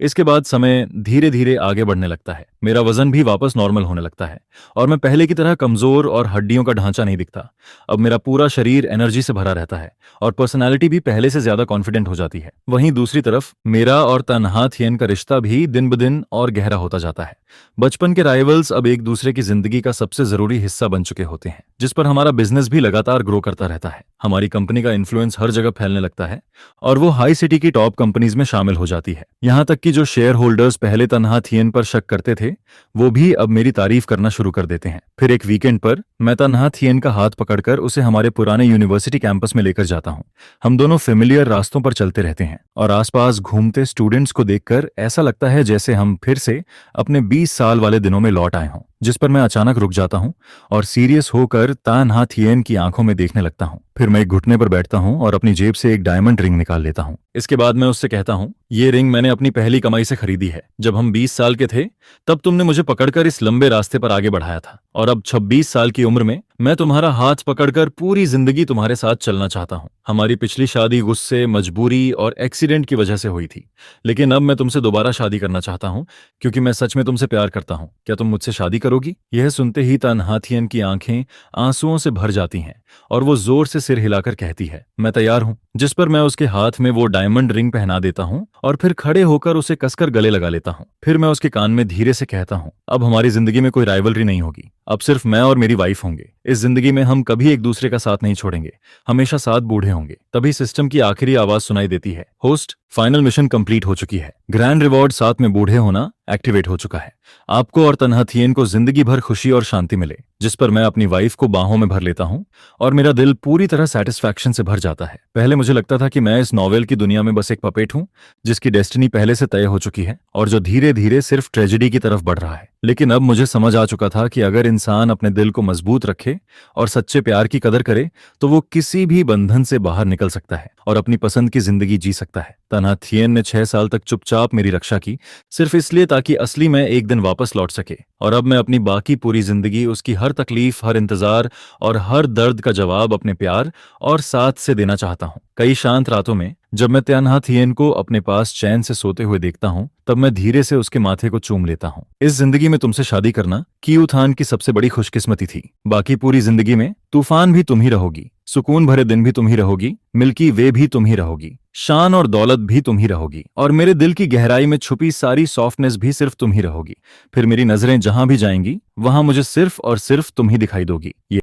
इसके बाद समय धीरे धीरे आगे बढ़ने लगता है। मेरा वजन भी वापस नॉर्मल होने लगता है और मैं पहले की तरह कमजोर और हड्डियों का ढांचा नहीं दिखता। अब मेरा पूरा शरीर एनर्जी से भरा रहता है और पर्सनैलिटी भी पहले से ज्यादा कॉन्फिडेंट हो जाती है। वहीं दूसरी तरफ मेरा और तानहा थिएन का रिश्ता भी दिन ब दिन और गहरा होता जाता है। बचपन के राइवल्स अब एक दूसरे की जिंदगी का सबसे जरूरी हिस्सा बन चुके होते हैं, जिस पर हमारा बिजनेस भी लगातार ग्रो करता रहता है। हमारी कंपनी का इन्फ्लुएंस हर जगह फैलने लगता है और वो हाई सिटी की टॉप कंपनीज में शामिल हो जाती है। यहाँ तक कि जो शेयर होल्डर्स पहले तानहा थिएन पर शक करते थे, वो भी अब मेरी तारीफ करना शुरू कर देते हैं। फिर एक वीकेंड पर मैं तानहा थिएन का हाथ पकड़कर उसे हमारे पुराने यूनिवर्सिटी कैंपस में लेकर जाता हूँ। हम दोनों फेमिलियर रास्तों पर चलते रहते हैं और आसपास घूमते स्टूडेंट्स को देखकर ऐसा लगता है जैसे हम फिर से अपने 20 साल वाले दिनों में लौट आए हों। जिस पर मैं अचानक रुक जाता हूँ और सीरियस होकर तानहा थिएन की आंखों में देखने लगता हूँ। फिर मैं एक घुटने पर बैठता हूँ और अपनी जेब से एक डायमंड रिंग निकाल लेता हूँ। इसके बाद मैं उससे कहता हूँ, ये रिंग मैंने अपनी पहली कमाई से खरीदी है। जब हम 20 साल के थे तब तुमने मुझे पकड़कर इस लंबे रास्ते पर आगे बढ़ाया था, और अब 26 साल की उम्र में मैं तुम्हारा हाथ पकड़कर पूरी जिंदगी तुम्हारे साथ चलना चाहता हूँ। हमारी पिछली शादी गुस्से, मजबूरी और एक्सीडेंट की वजह से हुई थी, लेकिन अब मैं तुमसे दोबारा शादी करना चाहता हूँ क्योंकि मैं सच में तुमसे प्यार करता हूँ। क्या तुम मुझसे शादी करोगी? यह सुनते ही तन्हाथियन की आंखें आंसुओं से भर जाती हैं और वो जोर से सिर हिलाकर कहती है, मैं तैयार हूं। जिस पर मैं उसके हाथ में वो डायमंड रिंग पहना देता हूं और फिर खड़े होकर उसे कसकर गले लगा लेता हूं। फिर मैं उसके कान में धीरे से कहता हूं, अब हमारी जिंदगी में कोई राइवलरी नहीं होगी, अब सिर्फ मैं और मेरी वाइफ होंगे। इस जिंदगी में हम कभी एक दूसरे का साथ नहीं छोड़ेंगे, हमेशा साथ बूढ़े होंगे। तभी सिस्टम की आखिरी आवाज सुनाई देती है, होस्ट, फाइनल मिशन कंप्लीट हो चुकी है। ग्रैंड रिवॉर्ड साथ में बूढ़े होना एक्टिवेट हो चुका है। आपको और तन्हाथियन को जिंदगी भर खुशी और शांति मिले। जिस पर मैं अपनी वाइफ को बाहों में भर लेता हूं और मेरा दिल पूरी तरह सेटिस्फैक्शन से भर जाता है। पहले मुझे लगता था कि मैं इस नॉवेल की दुनिया में बस एक पपेट हूं जिसकी डेस्टिनी पहले से तय हो चुकी है और जो धीरे धीरे सिर्फ ट्रेजेडी की तरफ बढ़ रहा है। लेकिन अब मुझे समझ आ चुका था कि अगर इंसान अपने दिल को मजबूत रखे और सच्चे प्यार की कदर करे तो वो किसी भी बंधन से बाहर निकल सकता है और अपनी पसंद की जिंदगी जी सकता है। तन्हाथियन ने 6 साल तक चुपचाप मेरी रक्षा की, सिर्फ इसलिए ताकि असली मैं एक दिन वापस लौट सके। और अब मैं अपनी बाकी पूरी जिंदगी उसकी हर तकलीफ, हर इंतजार और हर दर्द का जवाब अपने प्यार और साथ से देना चाहता हूँ। कई शांत रातों में जब मैं तन्हाथियन को अपने पास चैन से सोते हुए देखता हूँ तब मैं धीरे से उसके माथे को चूम लेता हूँ। इस जिंदगी में तुमसे शादी करना कियूथान की सबसे बड़ी खुशकिस्मती थी। बाकी पूरी जिंदगी में तूफान भी तुम ही रहोगी, सुकून भरे दिन भी तुम ही रहोगी, मिल्की वे भी तुम ही रहोगी, शान और दौलत भी तुम ही रहोगी, और मेरे दिल की गहराई में छुपी सारी सॉफ्टनेस भी सिर्फ तुम ही रहोगी। फिर मेरी नजरें जहां भी जाएंगी वहां मुझे सिर्फ और सिर्फ तुम ही दिखाई दोगी।